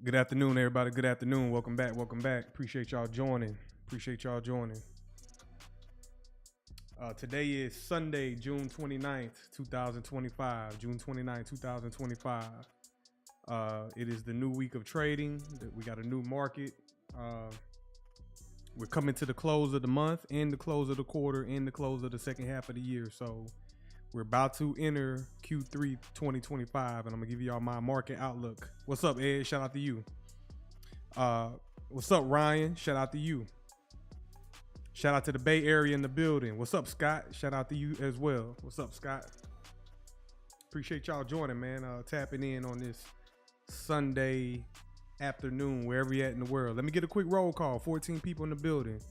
Good afternoon, everybody. Good afternoon. Welcome back. Welcome back. Appreciate y'all joining. Today is Sunday, June 29th, 2025. June 29th, 2025. It is the new week of trading. We got a new market. We're coming to the close of the month and the close of the quarter and the close of the second half of the year. So we're about to enter Q3 2025, and I'm gonna give y'all my market outlook. What's up, Ed? Shout out to you. What's up, Ryan? Shout out to you. Shout out to the Bay Area in the building. What's up, Scott? Shout out to you as well. What's up, Scott? Appreciate y'all joining, man. Tapping in on this Sunday afternoon, wherever you're at in the world. Let me get a quick roll call. 14 people in the building.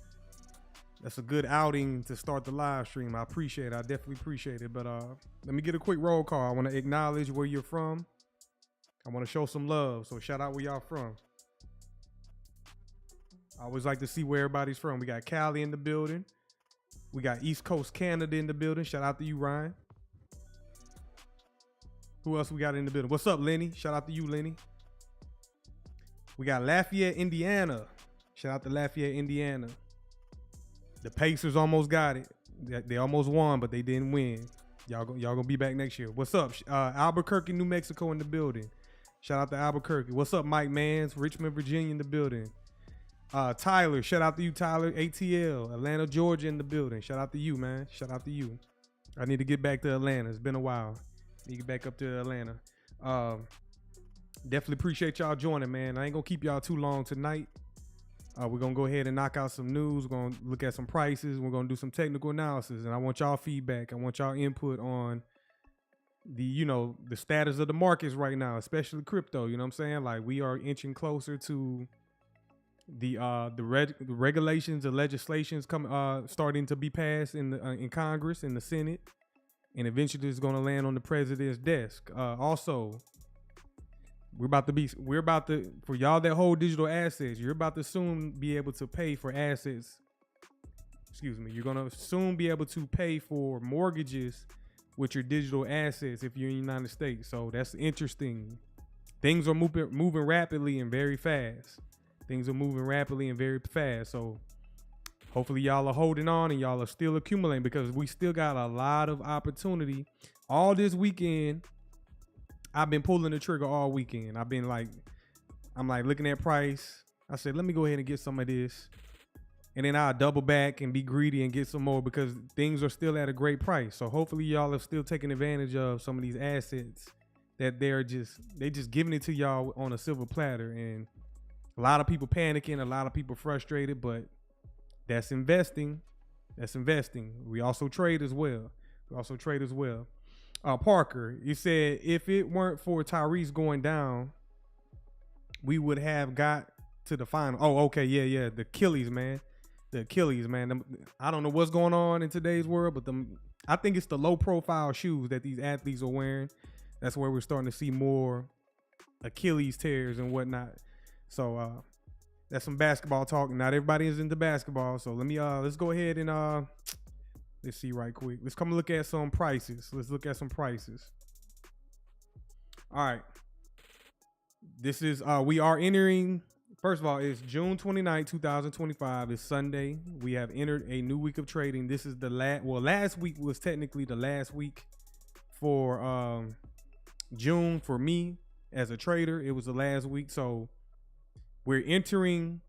That's a good outing to start the live stream. I appreciate it. I definitely appreciate it. But let me get a quick roll call. I want to acknowledge where you're from. I want to show some love. So shout out where y'all from. I always like to see where everybody's from. We got Cali in the building. We got East Coast Canada in the building. Shout out to you, Ryan. Who else we got in the building? What's up, Lenny? Shout out to you, Lenny. We got Lafayette, Indiana. Shout out to Lafayette, Indiana. The Pacers almost got it. They almost won, but they didn't win. Y'all gonna be back next year. What's up? Albuquerque, New Mexico in the building. Shout out to Albuquerque. What's up, Mike Mans? Richmond, Virginia in the building. Tyler, shout out to you, Tyler. ATL, Atlanta, Georgia in the building. Shout out to you, man. Shout out to you. I need to get back to Atlanta. It's been a while. Need to get back up to Atlanta. Definitely appreciate y'all joining, man. I ain't gonna keep y'all too long tonight. We're going to go ahead and knock out some news. We're going to look at some prices. We're going to do some technical analysis. And I want y'all feedback. I want y'all input on the status of the markets right now, especially crypto. You know what I'm saying? Like, we are inching closer to the regulations and legislations starting to be passed in Congress, in the Senate. And eventually it's going to land on the president's desk. Also, we're about to, for y'all that hold digital assets, you're about to soon be able to pay for assets. Excuse me. You're going to soon be able to pay for mortgages with your digital assets if you're in the United States. So that's interesting. Things are moving rapidly and very fast. So hopefully y'all are holding on and y'all are still accumulating, because we still got a lot of opportunity. All this weekend, I've been pulling the trigger all weekend. I'm looking at price. I said, let me go ahead and get some of this. And then I'll double back and be greedy and get some more, because things are still at a great price. So hopefully y'all are still taking advantage of some of these assets that they just giving it to y'all on a silver platter. And a lot of people panicking, a lot of people frustrated, but that's investing. We also trade as well. Parker, you said if it weren't for Tyrese going down, we would have got to the final. Oh, okay, yeah. The Achilles, man. I don't know what's going on in today's world, but I think it's the low-profile shoes that these athletes are wearing. That's where we're starting to see more Achilles tears and whatnot. So that's some basketball talk. Not everybody is into basketball, so let's go ahead and let's see right quick. Let's come look at some prices. All right. This is, we are entering, first of all, it's June 29, 2025. It's Sunday. We have entered a new week of trading. This is the last week was technically the last week for June for me as a trader. It was the last week. So we're entering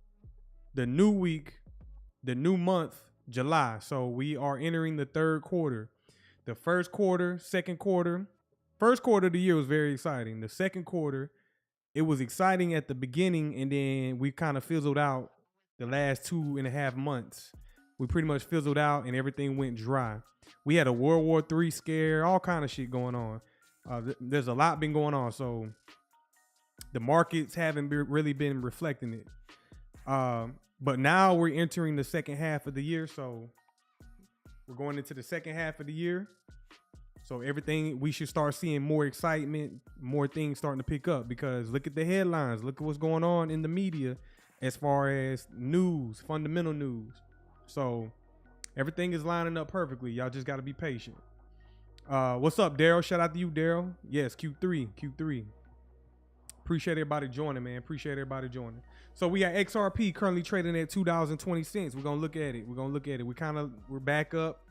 the new week, the new month, July. So we are entering the third quarter. The first quarter of the year was very exciting. The second quarter, it was exciting at the beginning, and then we kind of fizzled out the last 2.5 months. We pretty much fizzled out and everything went dry. We had a World War III scare, all kind of shit going on. There's a lot been going on, so the markets haven't really been reflecting it. But now we're entering the second half of the year, so we're going into the second half of the year. So everything, we should start seeing more excitement, more things starting to pick up, because look at the headlines, look at what's going on in the media as far as news, fundamental news. So everything is lining up perfectly. Y'all just got to be patient. What's up, Daryl? Shout out to you, Daryl. Yes, Q3. Appreciate everybody joining, man. Appreciate everybody joining. So we got XRP currently trading at $2.20. We're gonna look at it. We're back up.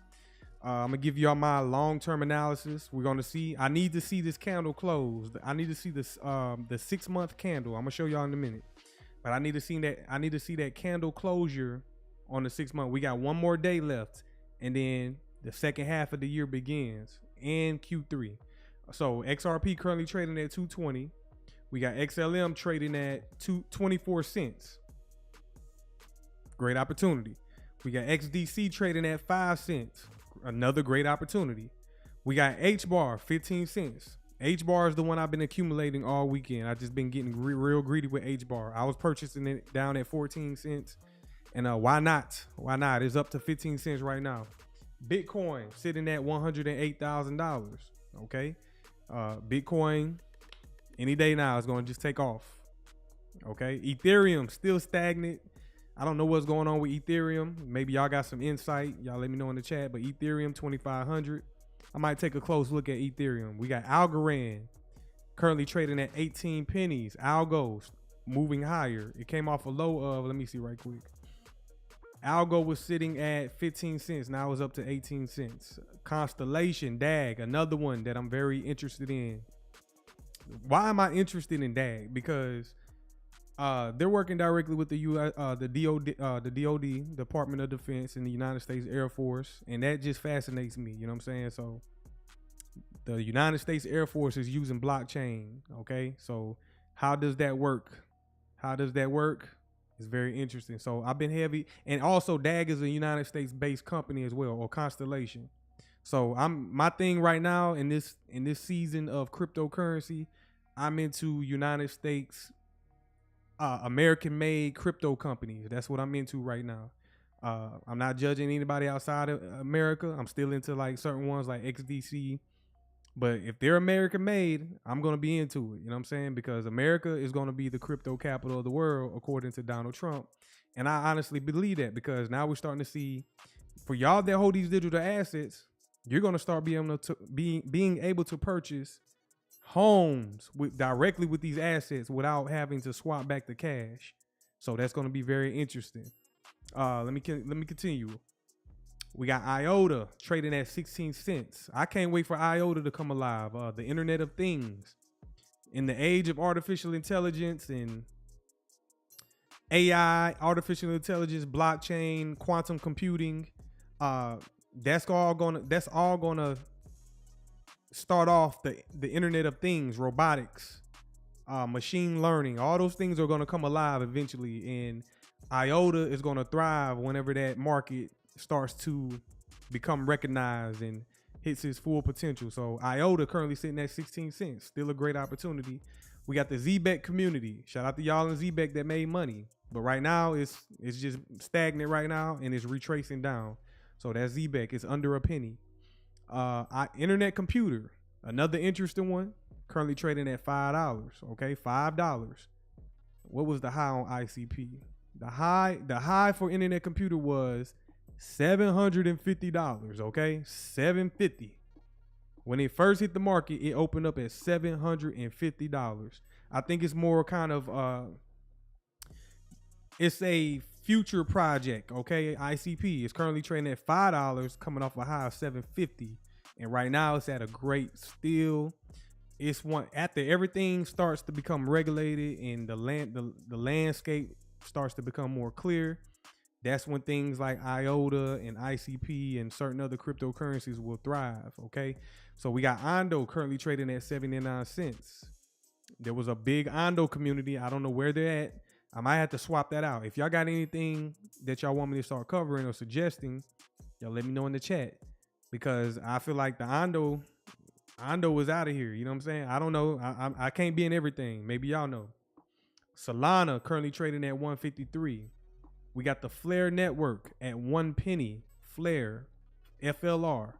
I'm gonna give y'all my long-term analysis. We're gonna see. I need to see this candle close. I need to see this the 6-month candle. I'm gonna show y'all in a minute. But I need to see that candle closure on the 6-month. We got one more day left, and then the second half of the year begins in Q3. So XRP currently trading at 220. We got XLM trading at 24 cents. Great opportunity. We got XDC trading at 5 cents. Another great opportunity. We got HBAR 15 cents. HBAR is the one I've been accumulating all weekend. I've just been getting real greedy with HBAR. I was purchasing it down at 14 cents. And why not? Why not? It's up to 15 cents right now. Bitcoin sitting at $108,000. Okay. Bitcoin any day now is going to just take off. Okay. Ethereum still stagnant. I don't know what's going on with Ethereum. Maybe y'all got some insight. Y'all let me know in the chat. But Ethereum 2,500. I might take a close look at Ethereum. We got Algorand currently trading at 18 pennies. Algo's moving higher. It came off a low of, let me see right quick. Algo was sitting at 15 cents. Now it's up to 18 cents. Constellation, DAG, another one that I'm very interested in. Why am I interested in DAG? Because they're working directly with the DOD, Department of Defense, and the United States Air Force, and that just fascinates me. You know what I'm saying? So the United States Air Force is using blockchain. Okay, so how does that work? It's very interesting. So I've been heavy, and also DAG is a United States-based company as well, or Constellation. So my thing right now in this season of cryptocurrency, I'm into United States. American-made crypto companies. That's what I'm into right now. I'm not judging anybody outside of America. I'm still into like certain ones like XDC. But if they're American-made, I'm going to be into it. You know what I'm saying? Because America is going to be the crypto capital of the world, according to Donald Trump. And I honestly believe that, because now we're starting to see, for y'all that hold these digital assets, you're going to start being able to purchase homes directly with these assets without having to swap back the cash. So that's going to be very interesting. Let me continue. We got IOTA trading at 16 cents. I can't wait for IOTA to come alive. The Internet of Things. In the age of artificial intelligence and AI, artificial intelligence, blockchain, quantum computing, that's all gonna start off the Internet of Things, robotics, machine learning. All those things are gonna come alive eventually, and IOTA is gonna thrive whenever that market starts to become recognized and hits its full potential. So IOTA currently sitting at 16 cents, still a great opportunity. We got the ZBEC community. Shout out to y'all in ZBEC that made money, but right now it's just stagnant right now, and it's retracing down. So that ZBEC is under a penny. Internet computer, another interesting one, currently trading at $5. Okay, $5. What was the high on ICP? The high for internet computer was $750. Okay, $750. When it first hit the market, it opened up at $750. I think it's more kind of it's a future project. Okay, ICP is currently trading at $5, coming off a high of $750, and right now it's at a great still. It's one after everything starts to become regulated and the landscape starts to become more clear. That's when things like IOTA and ICP and certain other cryptocurrencies will thrive. Okay, so we got Ondo currently trading at 79 cents. There was a big Ondo community. I don't know where they're at. I might have to swap that out. If y'all got anything that y'all want me to start covering or suggesting, y'all let me know in the chat, because I feel like the Ondo Ondo was out of here. You know what I'm saying? I don't know. I can't be in everything. Maybe y'all know. Solana currently trading at 153. We got the Flare Network at 1 penny. Flare, FLR.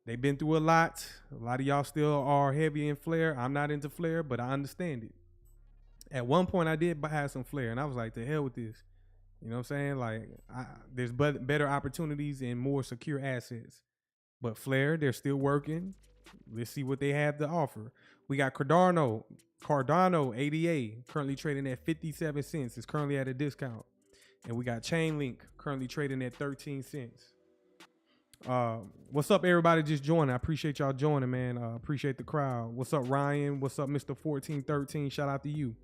They've been through a lot. A lot of y'all still are heavy in Flare. I'm not into Flare, but I understand it. At one point, I did buy some Flare, and I was like, "The hell with this." You know what I'm saying? Like, there's better opportunities and more secure assets. But Flare, they're still working. Let's see what they have to offer. We got Cardano ADA currently trading at 57 cents. It's currently at a discount. And we got Chainlink currently trading at 13 cents. What's up, everybody just joining? I appreciate y'all joining, man. Appreciate the crowd. What's up, Ryan? What's up, Mr. 1413? Shout out to you.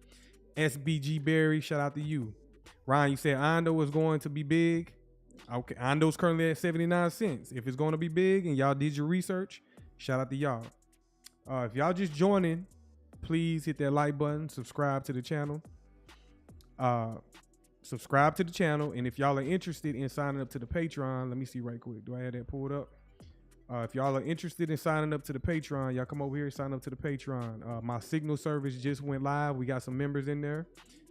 SBG Berry, shout out to you. Ryan, you said Ondo is going to be big. Okay, Ondo's currently at 79 cents. If it's going to be big and y'all did your research, shout out to y'all. If y'all just joining, please hit that like button, subscribe to the channel. Subscribe to the channel, and if y'all are interested in signing up to the Patreon, let me see right quick. Do I have that pulled up? If y'all are interested in signing up to the Patreon, y'all come over here and sign up to the Patreon. My Signal service just went live. We got some members in there.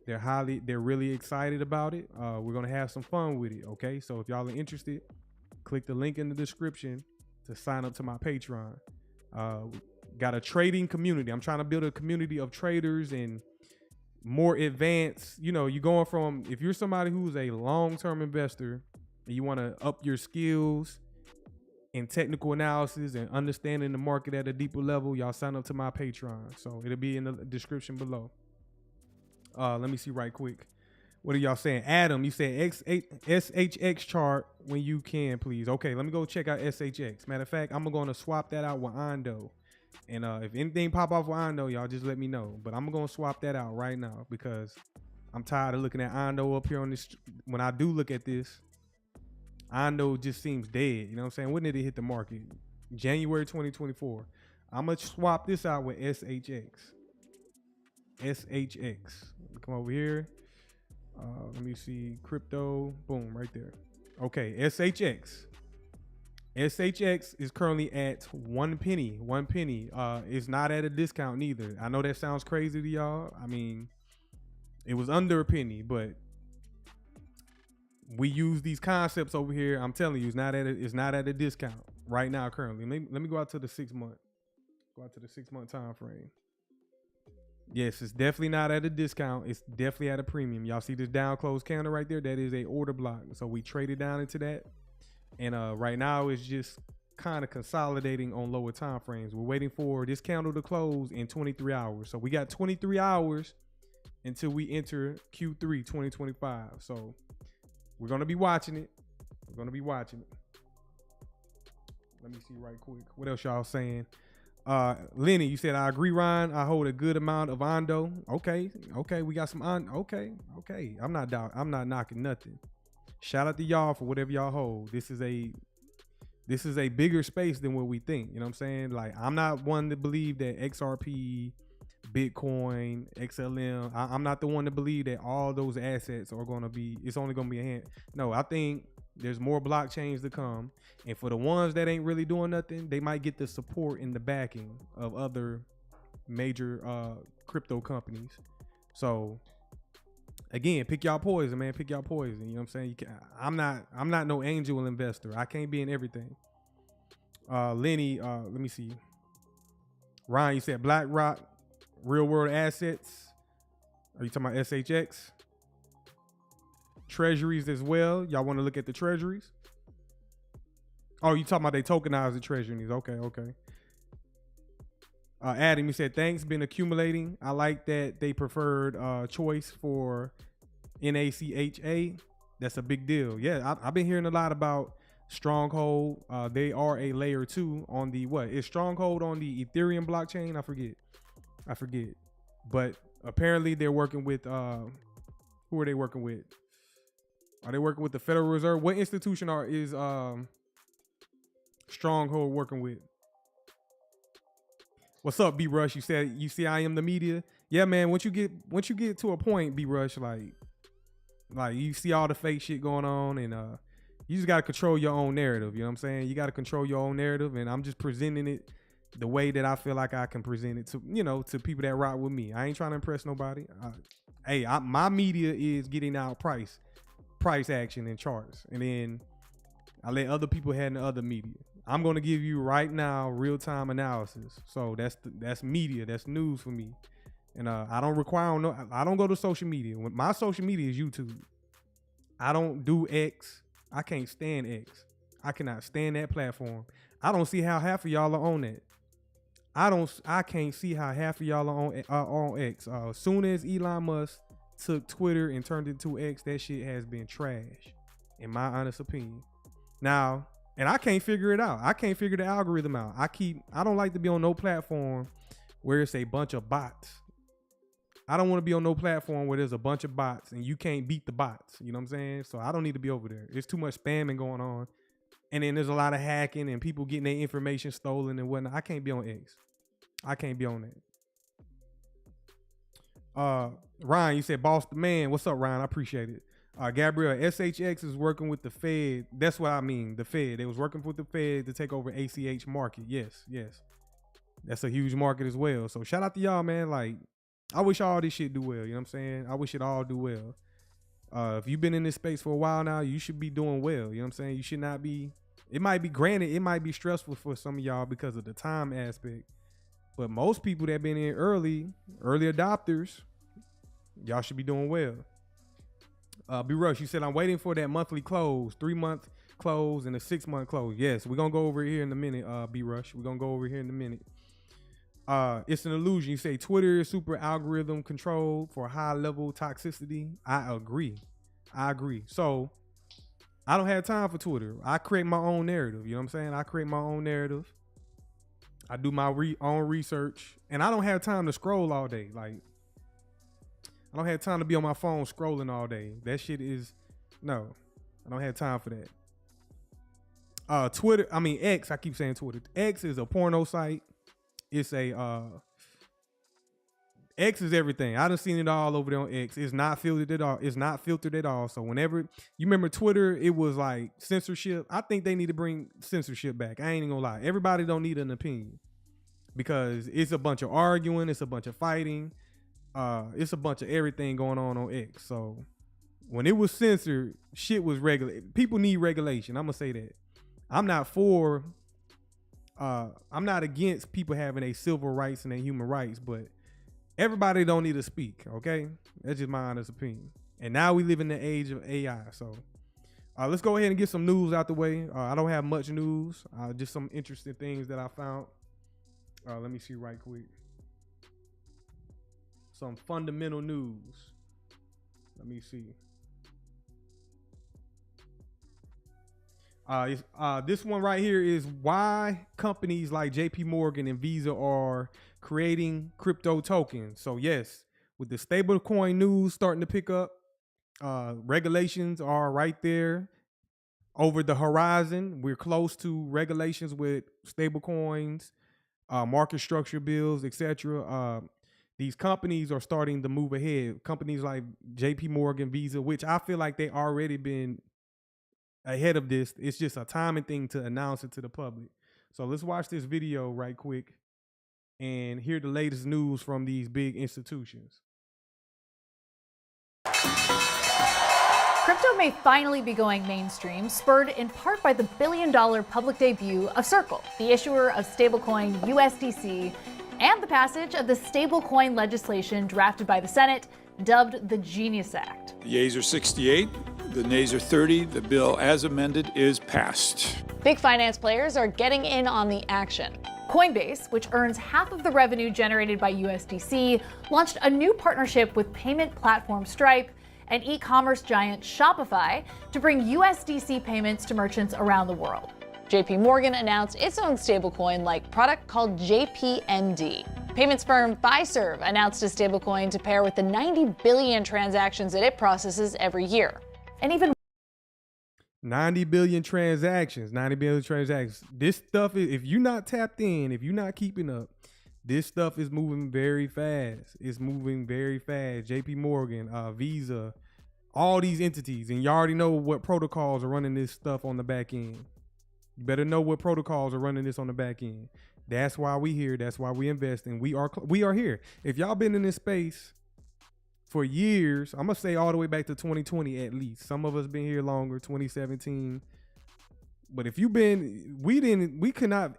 They're really excited about it. We're gonna have some fun with it. Okay, so if y'all are interested, click the link in the description to sign up to my Patreon. Got a trading community. I'm trying to build a community of traders and more advanced. You know, you're going from, if you're somebody who's a long-term investor and you want to up your skills in technical analysis and understanding the market at a deeper level, y'all sign up to my Patreon. So it'll be in the description below. Let me see right quick. What are y'all saying? Adam, you said SHX chart when you can, please. Okay, let me go check out SHX. Matter of fact, I'm going to swap that out with Ondo. And if anything pop off with Ondo, y'all just let me know. But I'm going to swap that out right now because I'm tired of looking at Ondo up here on this. When I do look at this, Ondo just seems dead. You know what I'm saying? When did it hit the market? January 2024. I'm going to swap this out with SHX. SHX. Come over here. Let me see. Crypto. Boom, right there. Okay, SHX. SHX is currently at 1 penny. 1 penny. It's not at a discount neither. I know that sounds crazy to y'all. I mean, it was under a penny, but we use these concepts over here. I'm telling you, it's not at a discount right now currently. Let me go out to the 6 month. Go out to the 6 month time frame. Yes, it's definitely not at a discount. It's definitely at a premium. Y'all see this down close candle right there? That is a order block. So we traded down into that. And right now it's just kind of consolidating on lower time frames. We're waiting for this candle to close in 23 hours. So we got 23 hours until we enter Q3 2025. So we're going to be watching it. We're going to be watching it. Let me see right quick. What else y'all saying? Lenny, you said, I agree, Ryan. I hold a good amount of Ondo. Okay. We got some Ondo. Okay. I'm not knocking nothing. Shout out to y'all for whatever y'all hold. This is a bigger space than what we think. You know what I'm saying? Like, I'm not one to believe that XRP, Bitcoin, XLM. I'm not the one to believe that all those assets are going to be, it's only going to be a hand. No, I think there's more blockchains to come. And for the ones that ain't really doing nothing, they might get the support and the backing of other major crypto companies. So again, pick y'all poison, man. Pick y'all poison. You know what I'm saying? I'm not no angel investor. I can't be in everything. Lenny, let me see. Ryan, you said BlackRock, real world assets. Are you talking about SHX? Treasuries as well. Y'all want to look at the treasuries? Oh, you talking about they tokenize the treasuries. Okay. Adam, you said, thanks, been accumulating. I like that they preferred choice for NACHA. That's a big deal. Yeah, I've been hearing a lot about Stronghold. They are a layer 2 on the, what? Is Stronghold on the Ethereum blockchain? I forget. But apparently they're working with, who are they working with? Are they working with the Federal Reserve? What institution is Stronghold working with? What's up, B Rush? You said you see I am the media. Yeah, man. Once you get to a point, B Rush, like you see all the fake shit going on, and you just gotta control your own narrative. You know what I'm saying? You gotta control your own narrative, and I'm just presenting it the way that I feel like I can present it to, you know, to people that rock with me. I ain't trying to impress nobody. My media is getting out price action and charts, and then I let other people have the other media. I'm gonna give you right now real time analysis. So that's media, that's news for me. And I don't go to social media. My social media is YouTube. I don't do X. I can't stand X. I cannot stand that platform. I don't see how half of y'all are on that. I can't see how half of y'all are on X. As soon as Elon Musk took Twitter and turned it to X, that shit has been trash, in my honest opinion. Now, and I can't figure it out. I can't figure the algorithm out. I don't like to be on no platform where it's a bunch of bots. I don't want to be on no platform where there's a bunch of bots and you can't beat the bots. You know what I'm saying? So I don't need to be over there. There's too much spamming going on. And then there's a lot of hacking and people getting their information stolen and whatnot. I can't be on X. I can't be on that. Ryan, you said boss the man. What's up, Ryan? I appreciate it. Gabrielle, SHX is working with the Fed. That's what I mean. The Fed. They was working with the Fed to take over ACH market. Yes. That's a huge market as well. So shout out to y'all, man. Like, I wish all this shit do well. You know what I'm saying? I wish it all do well. If you've been in this space for a while now, you should be doing well. You know what I'm saying? You should not be. It might be stressful for some of y'all because of the time aspect. But most people that been in early adopters, y'all should be doing well. B Rush, you said I'm waiting for that monthly close, 3-month close and a 6-month close. Yes, we're gonna go over here in a minute. B Rush, we're gonna go over here in a minute. It's an illusion. You say Twitter is super algorithm controlled for high level toxicity. I agree. So I don't have time for Twitter. I create my own narrative. You know what I'm saying? I create my own narrative. I do my own research, and I don't have time to scroll all day. Like, I don't have time to be on my phone scrolling all day. That shit is, no, I don't have time for that. X, I keep saying Twitter. X is a porno site. It's X is everything. I done seen it all over there on X. It's not filtered at all. So whenever, you remember Twitter, it was like censorship. I think they need to bring censorship back. I ain't even gonna lie. Everybody don't need an opinion because it's a bunch of arguing. It's a bunch of fighting. It's a bunch of everything going on X. So when it was censored, shit was regulated. People need regulation. I'm gonna say that. I'm not against people having a civil rights and a human rights, but everybody don't need to speak, okay? That's just my honest opinion. And now we live in the age of AI. So let's go ahead and get some news out the way. I don't have much news, just some interesting things that I found. Let me see right quick. Some fundamental news. Let me see. This one right here is why companies like JP Morgan and Visa are creating crypto tokens. So yes, with the stablecoin news starting to pick up, regulations are right there over the horizon. We're close to regulations with stablecoins, market structure bills, etc. These companies are starting to move ahead. Companies like JP Morgan, Visa, which I feel like they already been ahead of this. It's just a timing thing to announce it to the public. So let's watch this video right quick and hear the latest news from these big institutions. Crypto may finally be going mainstream, spurred in part by the billion-dollar public debut of Circle, the issuer of stablecoin USDC, and the passage of the stablecoin legislation drafted by the Senate, dubbed the Genius Act. The yeas are 68, the nays are 30. The bill as amended is passed. Big finance players are getting in on the action. Coinbase, which earns half of the revenue generated by USDC, launched a new partnership with payment platform Stripe and e-commerce giant Shopify to bring USDC payments to merchants around the world. JP Morgan announced its own stablecoin-like product called JPMD. Payments firm Fiserv announced a stablecoin to pair with the 90 billion transactions that it processes every year. And even 90 billion transactions. This stuff is, if you're not tapped in, if you're not keeping up, this stuff is moving very fast. It's moving very fast. JP Morgan, Visa, all these entities, and you already know what protocols are running this stuff on the back end. You better know what protocols are running this on the back end. That's why we here. That's why we invest, and we are here. If y'all been in this space for years, I'm gonna say all the way back to 2020 at least. Some of us been here longer, 2017. But if you've been, we cannot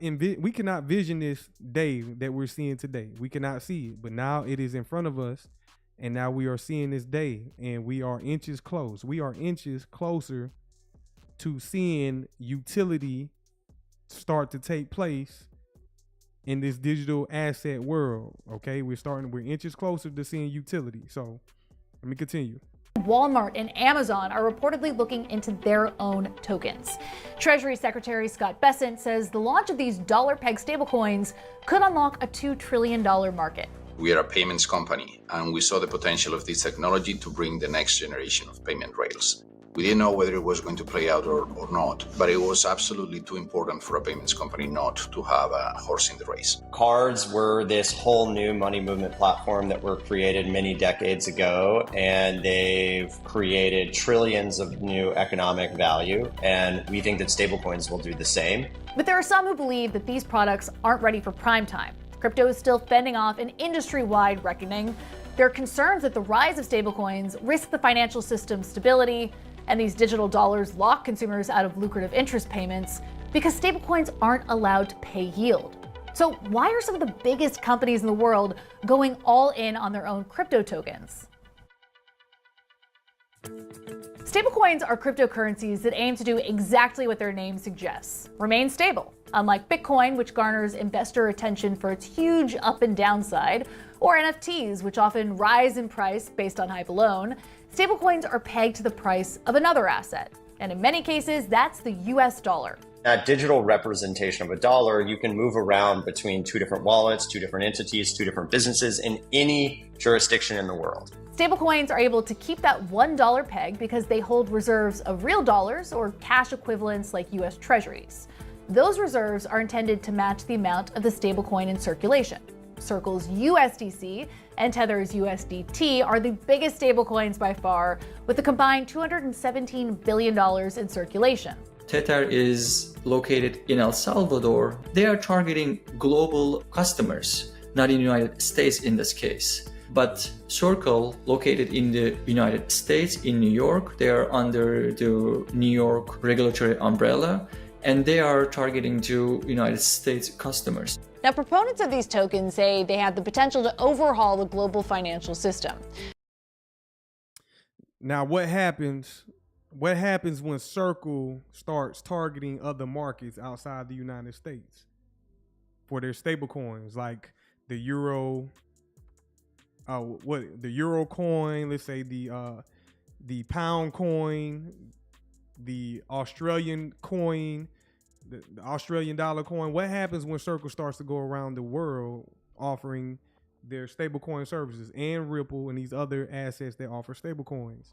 vision this day that we're seeing today. We cannot see it, but now it is in front of us, and now we are seeing this day, and we are inches close. We are inches closer to seeing utility start to take place in this digital asset world. Okay, we're inches closer to seeing utility. So let me continue. Walmart and Amazon are reportedly looking into their own tokens. Treasury Secretary Scott Bessent says the launch of these dollar-pegged stablecoins could unlock a $2 trillion market. We are a payments company, and we saw the potential of this technology to bring the next generation of payment rails. We didn't know whether it was going to play out or not, but it was absolutely too important for a payments company not to have a horse in the race. Cards were this whole new money movement platform that were created many decades ago, and they've created trillions of new economic value, and we think that stablecoins will do the same. But there are some who believe that these products aren't ready for prime time. Crypto is still fending off an industry-wide reckoning. There are concerns that the rise of stablecoins risk the financial system's stability, and these digital dollars lock consumers out of lucrative interest payments because stablecoins aren't allowed to pay yield. So why are some of the biggest companies in the world going all in on their own crypto tokens? Stablecoins are cryptocurrencies that aim to do exactly what their name suggests: remain stable. Unlike Bitcoin, which garners investor attention for its huge up and downside, or NFTs, which often rise in price based on hype alone, stablecoins are pegged to the price of another asset. And in many cases, that's the US dollar. That digital representation of a dollar, you can move around between two different wallets, two different entities, two different businesses in any jurisdiction in the world. Stablecoins are able to keep that $1 peg because they hold reserves of real dollars or cash equivalents like US Treasuries. Those reserves are intended to match the amount of the stablecoin in circulation. Circle's USDC and Tether's USDT are the biggest stablecoins by far, with a combined $217 billion in circulation. Tether is located in El Salvador. They are targeting global customers, not in the United States in this case. But Circle, located in the United States, in New York, they are under the New York regulatory umbrella, and they are targeting to United States customers. Now, proponents of these tokens say they have the potential to overhaul the global financial system. Now, what happens when Circle starts targeting other markets outside the United States for their stable coins, like the euro, the euro coin, let's say the pound coin, the Australian coin, the Australian dollar coin? What happens when Circle starts to go around the world offering their stablecoin services and Ripple and these other assets that offer stablecoins?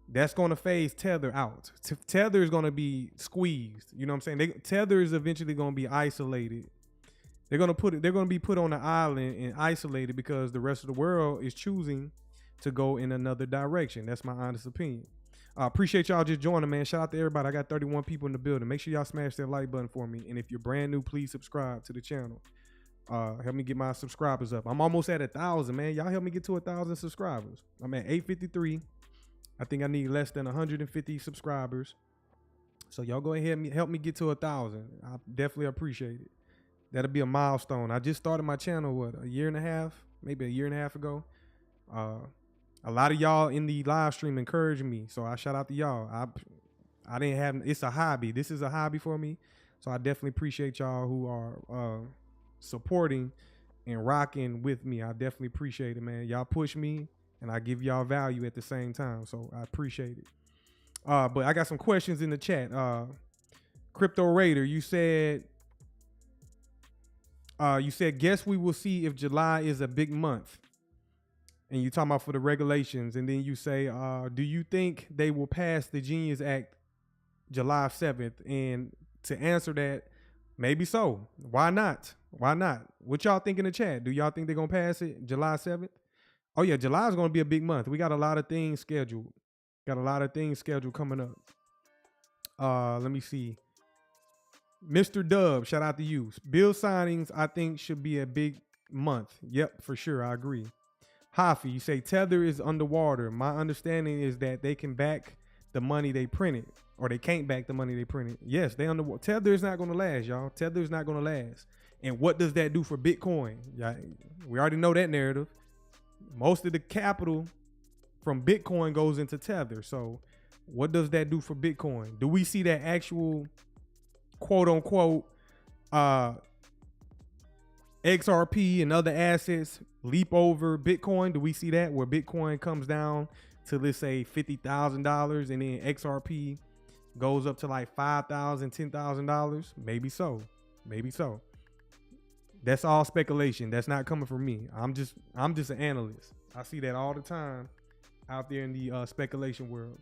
That's going to phase Tether out. Tether is going to be squeezed. You know what I'm saying? Tether is eventually going to be isolated. They're going to be put on an island and isolated because the rest of the world is choosing to go in another direction. That's my honest opinion. I appreciate y'all just joining, man. Shout out to everybody. I got 31 people in the building. Make sure y'all smash that like button for me. And if you're brand new, please subscribe to the channel. Help me get my subscribers up. I'm almost at 1,000, man. Y'all help me get to 1,000 subscribers. I'm at 853. I think I need less than 150 subscribers. So y'all go ahead and help me get to 1,000. I definitely appreciate it. That'll be a milestone. I just started my channel, a year and a half, maybe a year and a half ago. A lot of y'all in the live stream encouraged me, so I shout out to y'all. I didn't have, it's a hobby. This is a hobby for me, so I definitely appreciate y'all who are supporting and rocking with me. I definitely appreciate it, man. Y'all push me, and I give y'all value at the same time, so I appreciate it. But I got some questions in the chat. Crypto Raider, you said, guess we will see if July is a big month. And you talking about for the regulations, and then you say, do you think they will pass the Genius Act July 7th? And to answer that, maybe so. Why not? Why not? What y'all think in the chat? Do y'all think they're going to pass it July 7th? Oh, yeah, July is going to be a big month. We got a lot of things scheduled. Got a lot of things scheduled coming up. Let me see. Mr. Dub, shout out to you. Bill signings, I think, should be a big month. Yep, for sure. I agree. Hafi, you say Tether is underwater. My understanding is that they can back the money they printed, or they can't back the money they printed. Yes, they underwater. Tether is not going to last, y'all. Tether is not going to last. And what does that do for Bitcoin? Yeah, we already know that narrative. Most of the capital from Bitcoin goes into Tether. So what does that do for Bitcoin? Do we see that actual quote unquote XRP and other assets leap over Bitcoin? Do we see that where Bitcoin comes down to, let's say, $50,000 and then XRP goes up to like $5,000, $10,000? Maybe so. Maybe so. That's all speculation. That's not coming from me. I'm just an analyst. I see that all the time out there in the speculation world.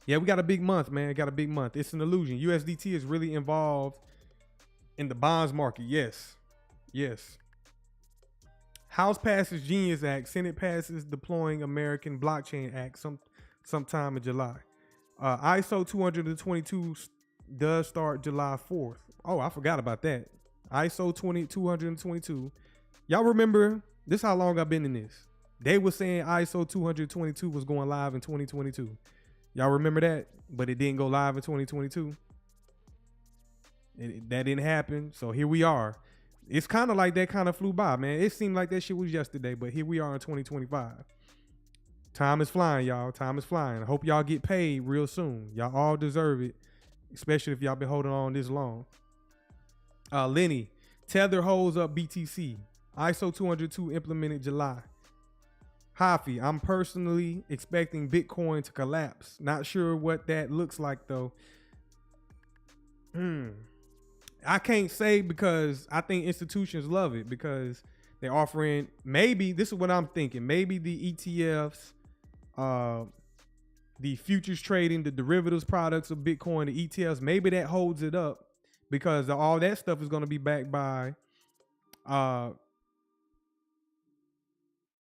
Yeah, we got a big month, man. Got a big month. It's an illusion. USDT is really involved in the bonds market. Yes. Yes. House passes Genius Act. Senate passes Deploying American Blockchain Act sometime in July. ISO 222 does start July 4th. Oh, I forgot about that. ISO 222. Y'all remember, this how long I've been in this. They were saying ISO 222 was going live in 2022. Y'all remember that? But it didn't go live in 2022. That didn't happen. So here we are. It's kind of like that kind of flew by, man. It seemed like that shit was yesterday, but here we are in 2025. Time is flying, y'all. Time is flying. I hope y'all get paid real soon. Y'all all deserve it, especially if y'all been holding on this long. Lenny, Tether holds up BTC. ISO 202 implemented July. Hafi, I'm personally expecting Bitcoin to collapse. Not sure what that looks like though. I can't say because I think institutions love it because they're offering, maybe, this is what I'm thinking, maybe the ETFs, the futures trading, the derivatives products of Bitcoin, the ETFs, maybe that holds it up because all that stuff is going to be backed by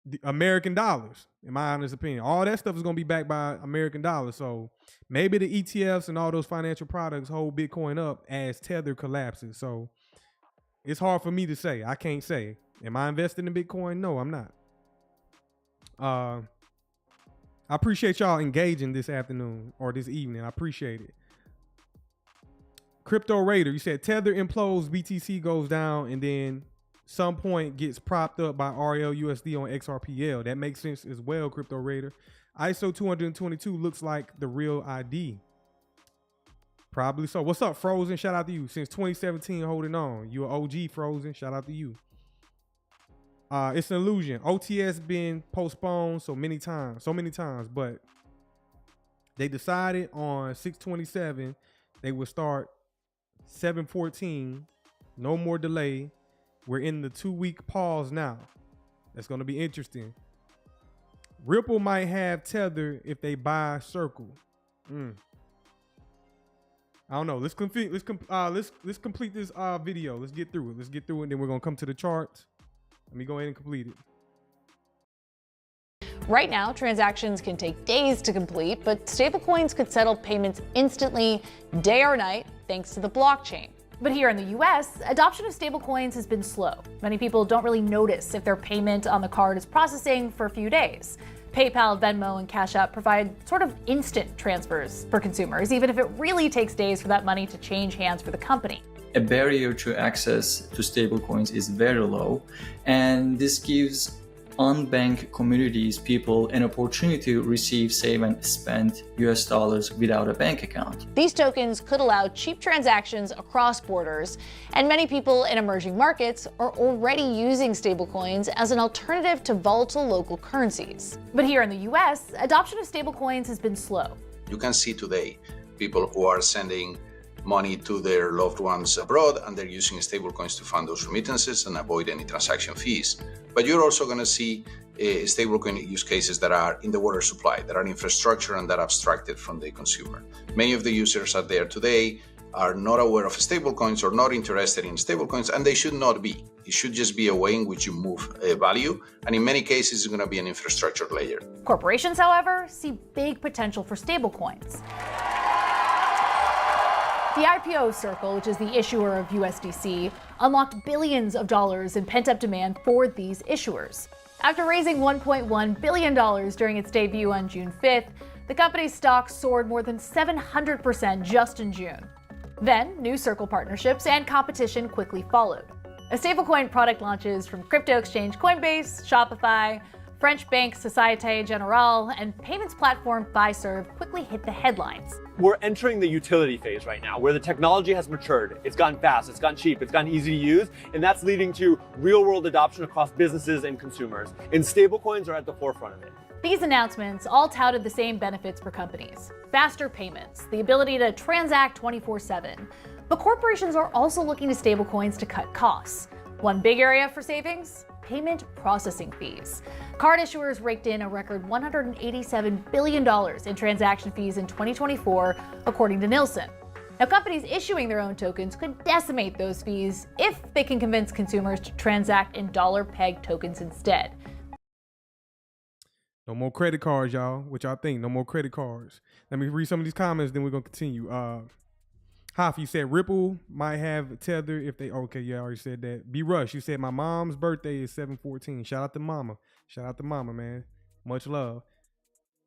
the American dollars, in my honest opinion. All that stuff is going to be backed by American dollars. So maybe the ETFs and all those financial products hold Bitcoin up as Tether collapses. So it's hard for me to say. I can't say. Am I invested in Bitcoin? No, I'm not. I appreciate y'all engaging this afternoon or this evening. I appreciate it. Crypto Raider, you said Tether implodes, BTC goes down, and then some point gets propped up by RLUSD on XRPL. That makes sense as well, Crypto Raider. ISO 222 looks like the real ID. Probably so. What's up, Frozen? Shout out to you. Since 2017, holding on. You an OG, Frozen. Shout out to you. It's an illusion. OTS been postponed so many times, but they decided on 6/27 they would start 7/14. No more delay. We're in the 2-week pause now. That's going to be interesting. Ripple might have Tether if they buy Circle. I don't know. Let's complete this video. Let's get through it. And then we're going to come to the charts. Let me go ahead and complete it. Right now, transactions can take days to complete, but stablecoins could settle payments instantly, day or night, thanks to the blockchain. But here in the US, adoption of stablecoins has been slow. Many people don't really notice if their payment on the card is processing for a few days. PayPal, Venmo, and Cash App provide sort of instant transfers for consumers, even if it really takes days for that money to change hands for the company. A barrier to access to stablecoins is very low, and this gives unbanked communities, people, an opportunity to receive, save, and spend US dollars without a bank account. These tokens could allow cheap transactions across borders, and many people in emerging markets are already using stablecoins as an alternative to volatile local currencies. But here in the US, adoption of stablecoins has been slow. You can see today people who are sending money to their loved ones abroad, and they're using stablecoins to fund those remittances and avoid any transaction fees. But you're also going to see stablecoin use cases that are in the water supply, that are infrastructure and that are abstracted from the consumer. Many of the users out there today are not aware of stablecoins or not interested in stablecoins, and they should not be. It should just be a way in which you move value, and in many cases, it's going to be an infrastructure layer. Corporations, however, see big potential for stablecoins. The IPO of Circle, which is the issuer of USDC, unlocked billions of dollars in pent-up demand for these issuers. After raising $1.1 billion during its debut on June 5th, the company's stock soared more than 700% just in June. Then, new Circle partnerships and competition quickly followed. A stablecoin product launches from crypto exchange Coinbase, Shopify, French bank Société Générale, and payments platform Fiserv quickly hit the headlines. We're entering the utility phase right now, where the technology has matured. It's gotten fast, it's gotten cheap, it's gotten easy to use, and that's leading to real-world adoption across businesses and consumers. And stablecoins are at the forefront of it. These announcements all touted the same benefits for companies: faster payments, the ability to transact 24/7. But corporations are also looking to stablecoins to cut costs. One big area for savings: payment processing fees. Card issuers raked in a record $187 billion in transaction fees in 2024, according to Nielsen. Now, companies issuing their own tokens could decimate those fees if they can convince consumers to transact in dollar-pegged tokens instead. No more credit cards, y'all. What y'all think? No more credit cards. Let me read some of these comments, then we're going to continue. Hoff, you said Ripple might have Tether if they... Okay, you already said that. B. Rush, you said my mom's birthday is 7/14. Shout out to mama. Shout out to mama, man. Much love.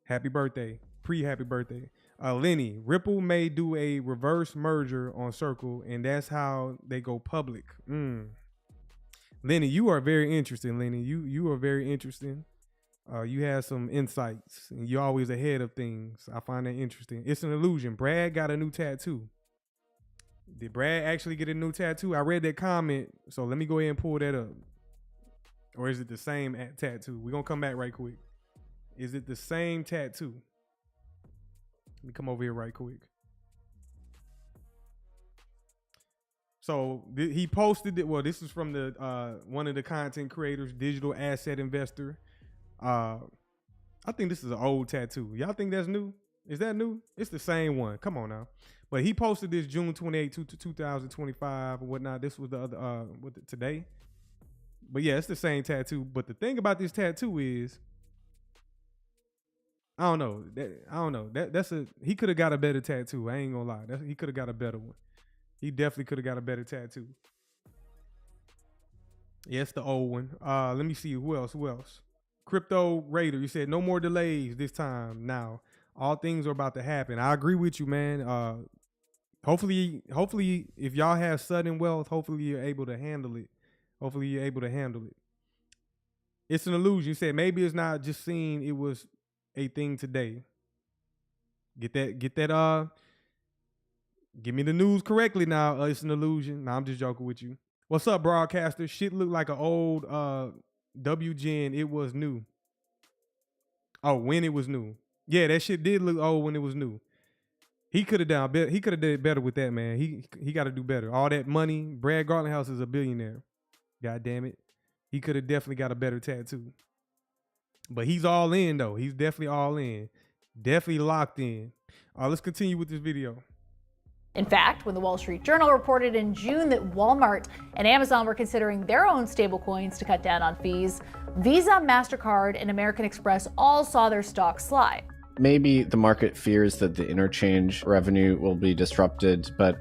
Happy birthday. Pre-happy birthday. Lenny, Ripple may do a reverse merger on Circle, and that's how they go public. Lenny, you are very interesting, Lenny. You are very interesting. You have some insights, and you're always ahead of things. I find that interesting. It's an illusion. Brad got a new tattoo. Did Brad actually get a new tattoo? I read that comment, so let me go ahead and pull that up. Or is it the same tattoo? We're going to come back right quick. Is it the same tattoo? Let me come over here right quick. So he posted it. Well, this is from the one of the content creators, digital asset investor. I think this is an old tattoo. Y'all think that's new? Is that new? It's the same one. Come on now. But he posted this June 28, 2025 or whatnot. This was the other today. But yeah, it's the same tattoo. But the thing about this tattoo is, I don't know. That's he could have got a better tattoo. I ain't gonna lie. He could have got a better one. He definitely could have got a better tattoo. Yeah, it's the old one. Let me see who else. Crypto Raider, you said no more delays this time. Now all things are about to happen. I agree with you, man. Hopefully if y'all have sudden wealth, hopefully you're able to handle it. It's an illusion. You said maybe it's not just seen, it was a thing today. Get that give me the news correctly now. It's an illusion. Nah, I'm just joking with you. What's up, broadcaster? Shit looked like an old WGen. It was new. Oh, when it was new. Yeah, that shit did look old when it was new. He could have done better. He could have did better with that, man. He got to do better. All that money. Brad Garlinghouse is a billionaire. God damn it. He could have definitely got a better tattoo. But he's all in, though. He's definitely all in. Definitely locked in. Let's continue with this video. In fact, when the Wall Street Journal reported in June that Walmart and Amazon were considering their own stablecoins to cut down on fees, Visa, MasterCard, and American Express all saw their stocks slide. Maybe the market fears that the interchange revenue will be disrupted, but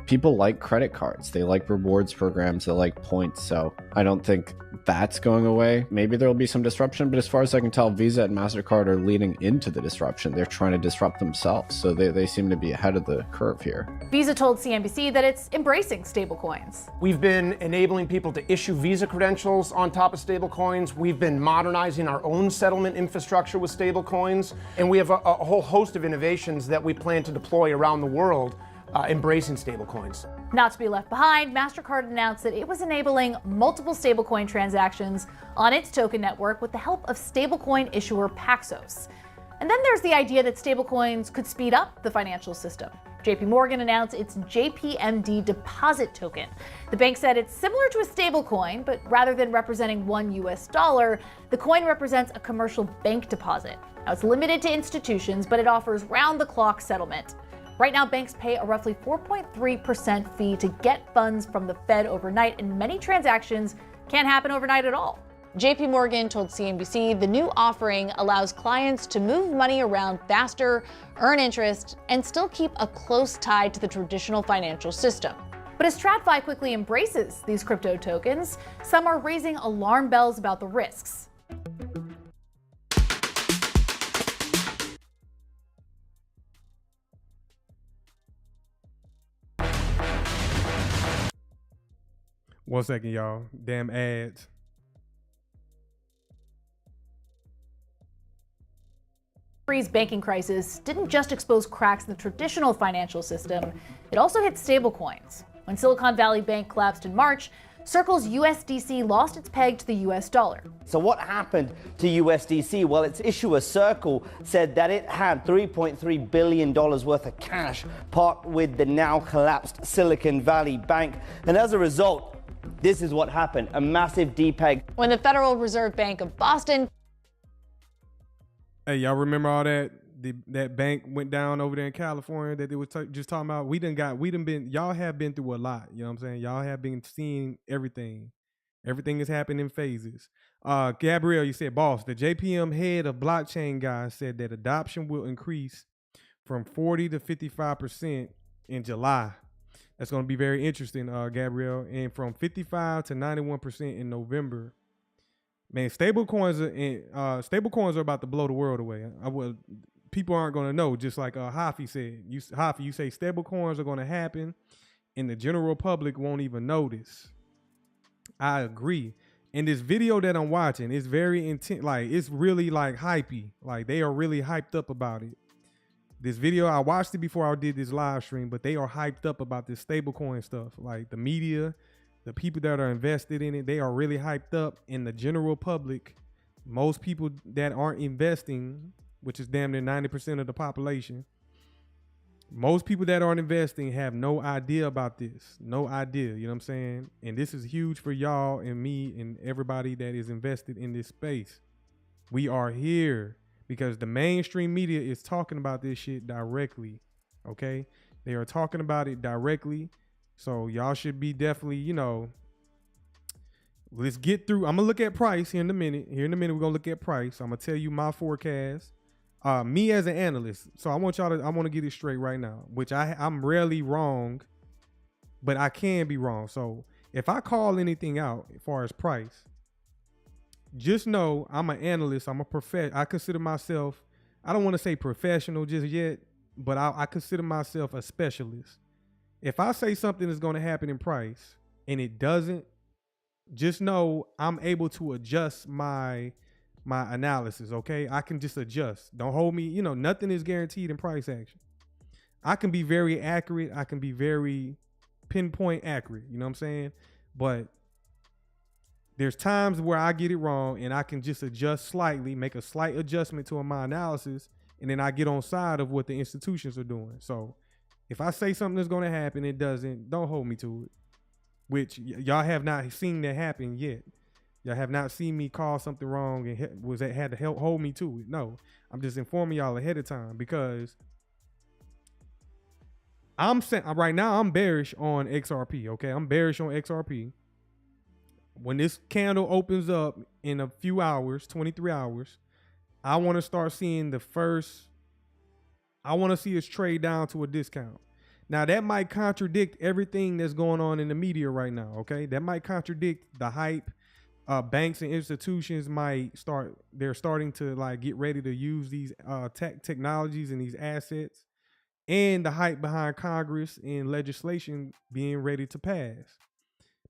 people like credit cards. They like rewards programs. They like points. So I don't think that's going away. Maybe there will be some disruption, but as far as I can tell, Visa and MasterCard are leading into the disruption. They're trying to disrupt themselves. So they seem to be ahead of the curve here. Visa told CNBC that it's embracing stablecoins. We've been enabling people to issue Visa credentials on top of stablecoins. We've been modernizing our own settlement infrastructure with stablecoins. And we have a whole host of innovations that we plan to deploy around the world embracing stablecoins. Not to be left behind, MasterCard announced that it was enabling multiple stablecoin transactions on its token network with the help of stablecoin issuer Paxos. And then there's the idea that stablecoins could speed up the financial system. JP Morgan announced its JPMD deposit token. The bank said it's similar to a stablecoin, but rather than representing $1 US, the coin represents a commercial bank deposit. Now it's limited to institutions, but it offers round-the-clock settlement. Right now, banks pay a roughly 4.3% fee to get funds from the Fed overnight, and many transactions can't happen overnight at all. JP Morgan told CNBC the new offering allows clients to move money around faster, earn interest, and still keep a close tie to the traditional financial system. But as TradFi quickly embraces these crypto tokens, some are raising alarm bells about the risks. One second, y'all. Damn ads. Banking crisis didn't just expose cracks in the traditional financial system, it also hit stablecoins. When Silicon Valley Bank collapsed in March, Circle's USDC lost its peg to the US dollar. So what happened to USDC? Well, its issuer Circle said that it had $3.3 billion worth of cash parked with the now collapsed Silicon Valley Bank. And as a result, this is what happened, a massive depeg. When the Federal Reserve Bank of Boston... Hey, y'all remember all that? That bank went down over there in California that they were just talking about. Y'all have been through a lot. You know what I'm saying? Y'all have been seeing everything. Everything is happening in phases. Gabrielle, you said, boss, the JPM head of blockchain guy said that adoption will increase from 40 to 55% in July. That's going to be very interesting, Gabrielle. And from 55 to 91% in November. Man, stablecoins are about to blow the world away. People aren't going to know, just like Hafi said. You say stablecoins are going to happen, and the general public won't even notice. I agree. And this video that I'm watching is very intense. Like, it's really like hypey. Like, they are really hyped up about it. This video, I watched it before I did this live stream, but they are hyped up about this stablecoin stuff. Like, the media, the people that are invested in it, they are really hyped up. In the general public, most people that aren't investing, which is damn near 90% of the population, most people that aren't investing have no idea about this. No idea, you know what I'm saying? And this is huge for y'all and me and everybody that is invested in this space. We are here because the mainstream media is talking about this shit directly, okay? They are talking about it directly. So y'all should be definitely, you know, let's get through. I'm going to look at price here in a minute. We're going to look at price. I'm going to tell you my forecast. Me as an analyst. So I want to get it straight right now, which I'm rarely wrong, but I can be wrong. So if I call anything out as far as price, just know I'm an analyst. I'm a I consider myself, I don't want to say professional just yet, but I consider myself a specialist. If I say something is going to happen in price and it doesn't, just know I'm able to adjust my analysis, okay? I can just adjust. Don't hold me, you know, nothing is guaranteed in price action. I can be very accurate. I can be very pinpoint accurate, you know what I'm saying? But there's times where I get it wrong and I can just adjust slightly, make a slight adjustment to my analysis, and then I get on side of what the institutions are doing. So if I say something that's going to happen, it doesn't, don't hold me to it, which y'all have not seen that happen yet. Y'all have not seen me call something wrong and had to help hold me to it. No, I'm just informing y'all ahead of time because right now I'm bearish on XRP. Okay, I'm bearish on XRP. When this candle opens up in a few hours, 23 hours, I want to start seeing I want to see us trade down to a discount. Now that might contradict everything that's going on in the media right now. Okay, that might contradict the hype. Banks and institutions they're starting to like get ready to use these technologies and these assets, and the hype behind Congress and legislation being ready to pass.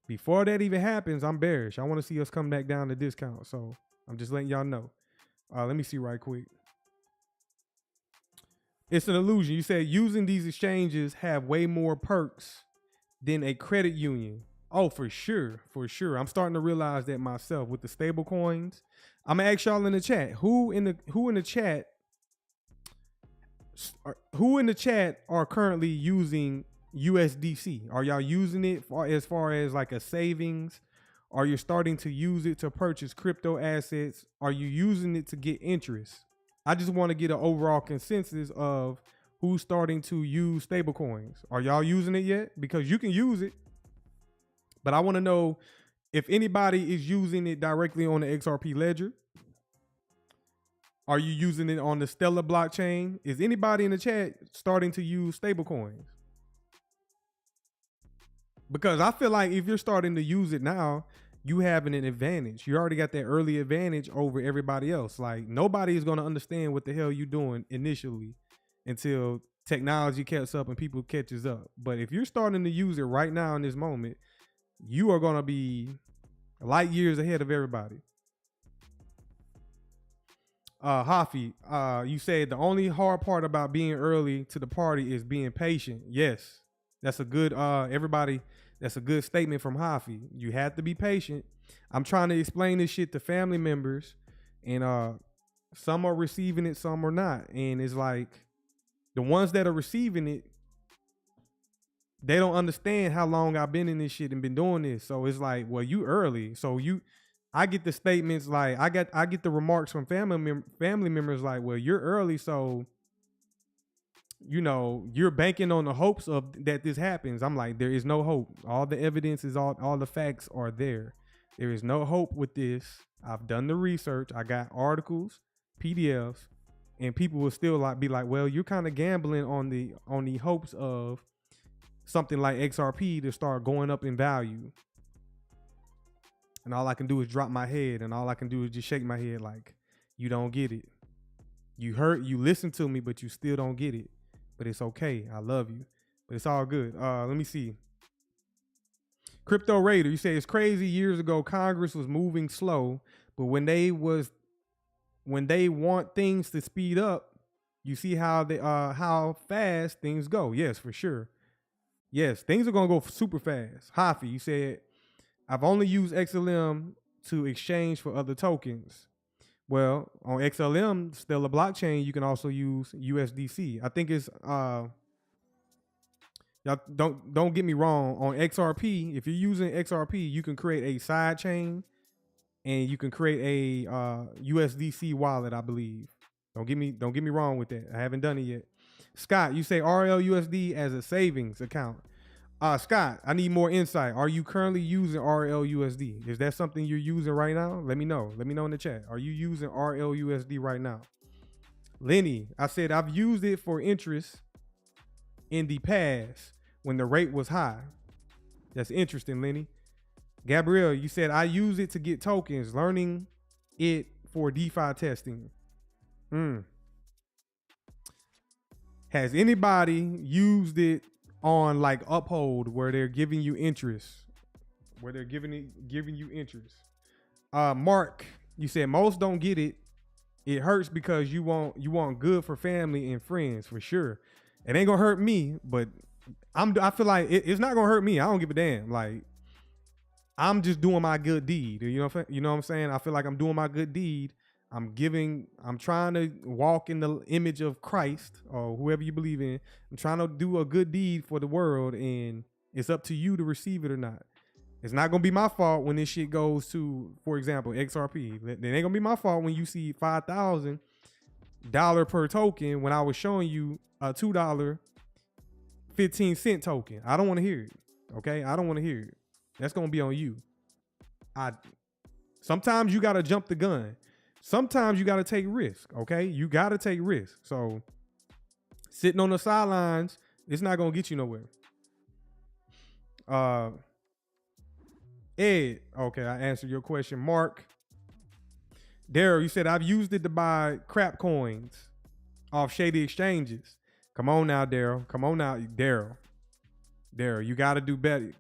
Before that even happens, I'm bearish. I want to see us come back down to discount. So I'm just letting y'all know. Let me see right quick. It's an illusion. You said using these exchanges have way more perks than a credit union. Oh, for sure. For sure. I'm starting to realize that myself with the stable coins. I'm gonna ask y'all in the chat. Who in the chat are currently using USDC? Are y'all using it as far as like a savings? Are you starting to use it to purchase crypto assets? Are you using it to get interest? I just want to get an overall consensus of who's starting to use stable coins. Are y'all using it yet? Because you can use it. But I want to know If anybody is using it directly on the XRP ledger, are you using it on the Stellar blockchain? Is anybody in the chat starting to use stablecoins? Because I feel like if you're starting to use it now, you having an advantage. You already got that early advantage over everybody else. Like nobody is going to understand what the hell you're doing initially until technology catches up and people catches up. But if you're starting to use it right now in this moment, you are going to be light years ahead of everybody. Hafi, you said the only hard part about being early to the party is being patient. Yes, that's a good, everybody, that's a good statement from Hafi. You have to be patient. I'm trying to explain this shit to family members, and some are receiving it, some are not. And it's like the ones that are receiving it, they don't understand how long I've been in this shit and been doing this. So it's like, well, you early. So I get the statements like I get the remarks from family members like, well, you're early, so you know you're banking on the hopes of that this happens. I'm like, there is no hope. All the evidence is all the facts are there. There is no hope with this. I've done the research. I got articles, PDFs, and people will still like be like, well, you're kind of gambling on the hopes of something like XRP to start going up in value. And all I can do is drop my head, and all I can do is just shake my head like, you don't get it. You listen to me, but you still don't get it. But it's okay. I love you. But it's all good. Let me see. Crypto Raider, you say it's crazy. Years ago, Congress was moving slow, but when they want things to speed up, you see how fast things go. Yes, for sure. Yes, things are gonna go super fast. Hafi, you said, I've only used XLM to exchange for other tokens. Well, on XLM, Stellar blockchain, you can also use USDC. I think it's y'all don't get me wrong. On XRP, if you're using XRP, you can create a side chain and you can create a USDC wallet, I believe. Don't get me wrong with that. I haven't done it yet. Scott, you say RLUSD as a savings account. Scott, I need more insight. Are you currently using RLUSD? Is that something you're using right now? Let me know. Let me know in the chat. Are you using RLUSD right now? Lenny, I said I've used it for interest in the past when the rate was high. That's interesting, Lenny. Gabrielle, you said I use it to get tokens, learning it for DeFi testing. Has anybody used it on like Uphold where they're giving you interest? Where they're giving you interest. Mark, you said most don't get it. It hurts because you want good for family and friends, for sure. It ain't gonna hurt me, but I feel like it's not gonna hurt me. I don't give a damn. Like I'm just doing my good deed. You know what I'm saying? I feel like I'm doing my good deed. I'm trying to walk in the image of Christ or whoever you believe in. I'm trying to do a good deed for the world, and it's up to you to receive it or not. It's not going to be my fault when this shit goes to, for example, XRP. It ain't going to be my fault when you see $5,000 per token when I was showing you a $2 15-cent token. I don't want to hear it. Okay? I don't want to hear it. That's going to be on you. Sometimes you got to jump the gun. Sometimes you got to take risk, okay? You got to take risk. So sitting on the sidelines, it's not going to get you nowhere. Ed, okay, I answered your question. Mark, Daryl, you said I've used it to buy crap coins off shady exchanges. Come on now, Daryl. Come on now, Daryl. Daryl, you got to do better.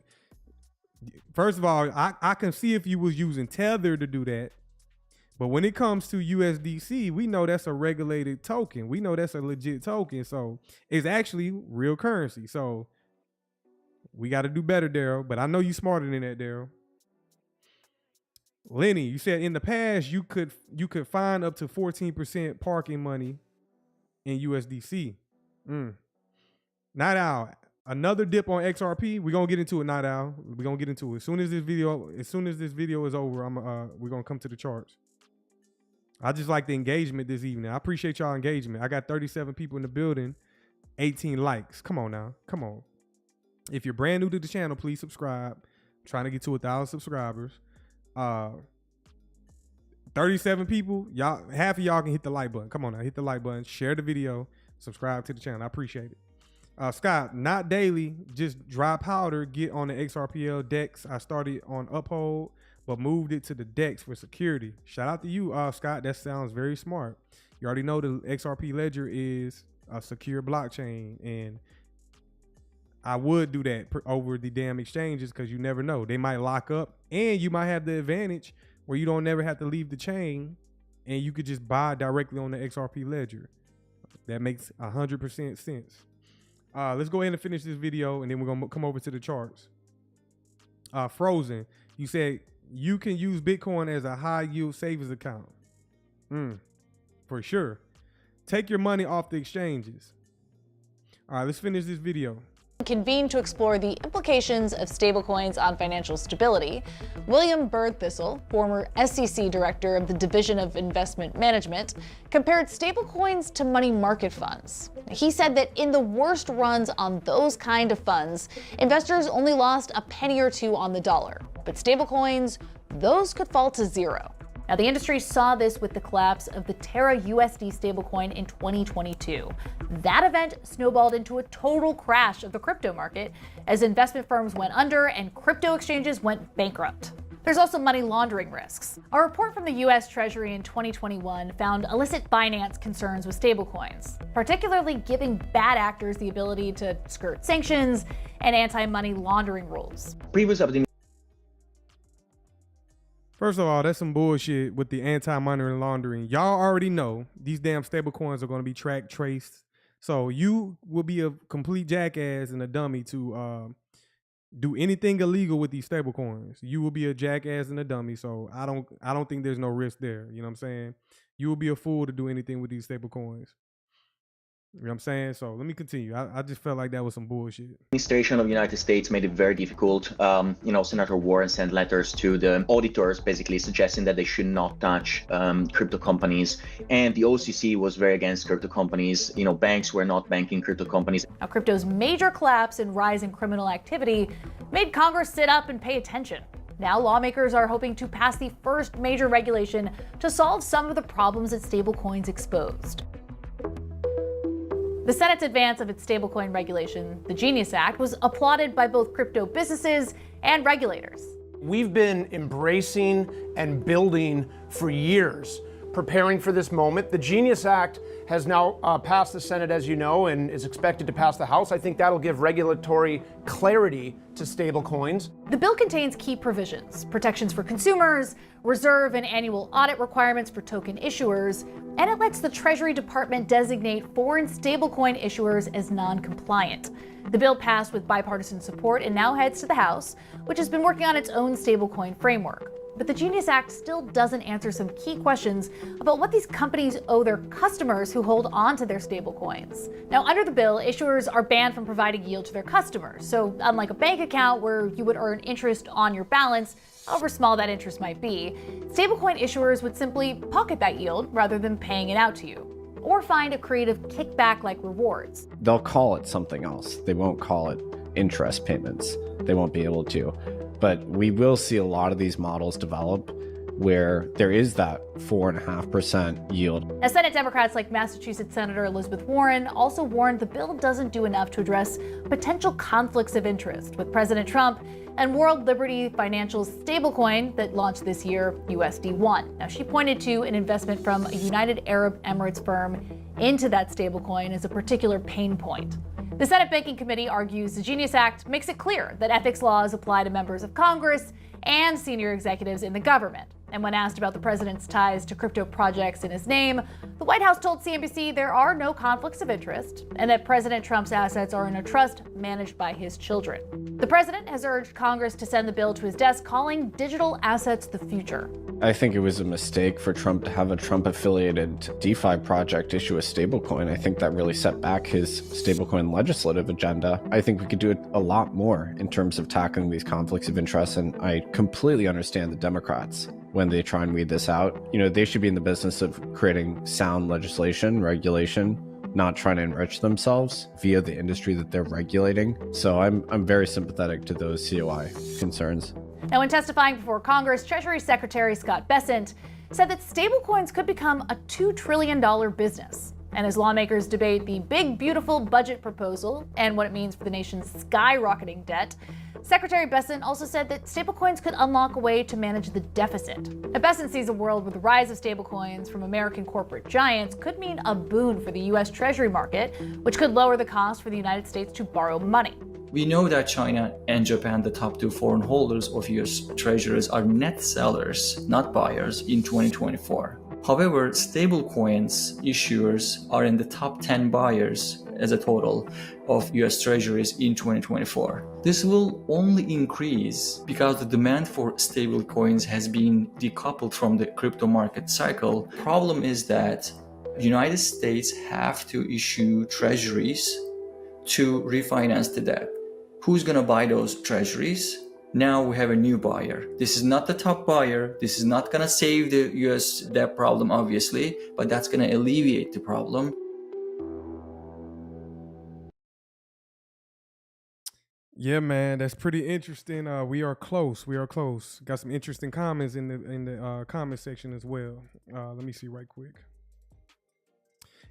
First of all, I can see if you was using Tether to do that. But when it comes to USDC, we know that's a regulated token. We know that's a legit token. So it's actually real currency. So we got to do better, Daryl. But I know you smarter than that, Daryl. Lenny, you said in the past you could find up to 14% parking money in USDC. Night Owl, another dip on XRP. We're gonna get into it, Night Owl. We're gonna get into it. As soon as this video is over, we're gonna come to the charts. I just like the engagement this evening. I appreciate y'all engagement. I got 37 people in the building, 18 likes. Come on now. Come on. If you're brand new to the channel, please subscribe. trying to get to 1,000 subscribers. 37 people. Y'all, half of y'all can hit the like button. Come on now, hit the like button, share the video, subscribe to the channel. I appreciate it. Scott, not daily, just dry powder. Get on the XRPL DEX. I started on Uphold, but moved it to the DEX for security. Shout out to you, Scott. That sounds very smart. You already know the XRP ledger is a secure blockchain, and I would do that over the damn exchanges because you never know. They might lock up, and you might have the advantage where you don't never have to leave the chain, and you could just buy directly on the XRP ledger. That makes 100% sense. Let's go ahead and finish this video, and then we're gonna come over to the charts. Frozen, you said you can use Bitcoin as a high yield savings account. For sure. Take your money off the exchanges. All right, let's finish this video. Convened to explore the implications of stablecoins on financial stability. William Bird-Thistle, former SEC director of the Division of Investment Management, compared stablecoins to money market funds. He said that in the worst runs on those kind of funds, investors only lost a penny or two on the dollar. But stablecoins, those could fall to zero. Now, the industry saw this with the collapse of the Terra USD stablecoin in 2022. That event snowballed into a total crash of the crypto market as investment firms went under and crypto exchanges went bankrupt. There's also money laundering risks. A report from the U.S. Treasury in 2021 found illicit finance concerns with stablecoins, particularly giving bad actors the ability to skirt sanctions and anti-money laundering rules. First of all, that's some bullshit with the anti-money laundering. Y'all already know these damn stable coins are going to be tracked, traced. So you will be a complete jackass and a dummy to do anything illegal with these stable coins. You will be a jackass and a dummy. So I don't think there's no risk there. You know what I'm saying? You will be a fool to do anything with these stable coins. You know what I'm saying? So let me continue. I just felt like that was some bullshit. Administration of the United States made it very difficult. Senator Warren sent letters to the auditors basically suggesting that they should not touch crypto companies. And the OCC was very against crypto companies. Banks were not banking crypto companies. Now, crypto's major collapse and rise in criminal activity made Congress sit up and pay attention. Now, lawmakers are hoping to pass the first major regulation to solve some of the problems that stablecoins exposed. The Senate's advance of its stablecoin regulation, the Genius Act, was applauded by both crypto businesses and regulators. We've been embracing and building for years, preparing for this moment. The Genius Act has now passed the Senate, as you know, and is expected to pass the House. I think that'll give regulatory clarity to stablecoins. The bill contains key provisions, protections for consumers, reserve and annual audit requirements for token issuers, and it lets the Treasury Department designate foreign stablecoin issuers as non-compliant. The bill passed with bipartisan support and now heads to the House, which has been working on its own stablecoin framework. But the Genius Act still doesn't answer some key questions about what these companies owe their customers who hold on to their stablecoins. Now, under the bill, issuers are banned from providing yield to their customers. So unlike a bank account where you would earn interest on your balance, however small that interest might be, stablecoin issuers would simply pocket that yield rather than paying it out to you, or find a creative kickback-like rewards. They'll call it something else. They won't call it interest payments. They won't be able to. But we will see a lot of these models develop where there is that 4.5% yield. Now, Senate Democrats like Massachusetts Senator Elizabeth Warren also warned the bill doesn't do enough to address potential conflicts of interest with President Trump and World Liberty Financial's stablecoin that launched this year, USD1. Now, she pointed to an investment from a United Arab Emirates firm into that stablecoin as a particular pain point. The Senate Banking Committee argues the Genius Act makes it clear that ethics laws apply to members of Congress and senior executives in the government. And when asked about the president's ties to crypto projects in his name, the White House told CNBC there are no conflicts of interest and that President Trump's assets are in a trust managed by his children. The president has urged Congress to send the bill to his desk, calling digital assets the future. I think it was a mistake for Trump to have a Trump-affiliated DeFi project issue a stablecoin. I think that really set back his stablecoin legislative agenda. I think we could do it a lot more in terms of tackling these conflicts of interest, and I completely understand the Democrats when they try and weed this out. They should be in the business of creating sound legislation, regulation, not trying to enrich themselves via the industry that they're regulating. So I'm very sympathetic to those COI concerns. Now, when testifying before Congress, Treasury Secretary Scott Bessent said that stablecoins could become a $2 trillion business. And as lawmakers debate the big, beautiful budget proposal and what it means for the nation's skyrocketing debt, Secretary Bessent also said that stablecoins could unlock a way to manage the deficit. Now, Bessent sees a world where the rise of stablecoins from American corporate giants could mean a boon for the U.S. Treasury market, which could lower the cost for the United States to borrow money. We know that China and Japan, the top two foreign holders of US treasuries, are net sellers, not buyers, in 2024. However, stablecoins issuers are in the top 10 buyers as a total of US treasuries in 2024. This will only increase because the demand for stablecoins has been decoupled from the crypto market cycle. Problem is that the United States have to issue treasuries to refinance the debt. Who's going to buy those treasuries? Now we have a new buyer. This is not the top buyer. This is not going to save the US debt problem, obviously, but that's going to alleviate the problem. Yeah, man, that's pretty interesting. We are close. Got some interesting comments in the comment section as well. Let me see right quick.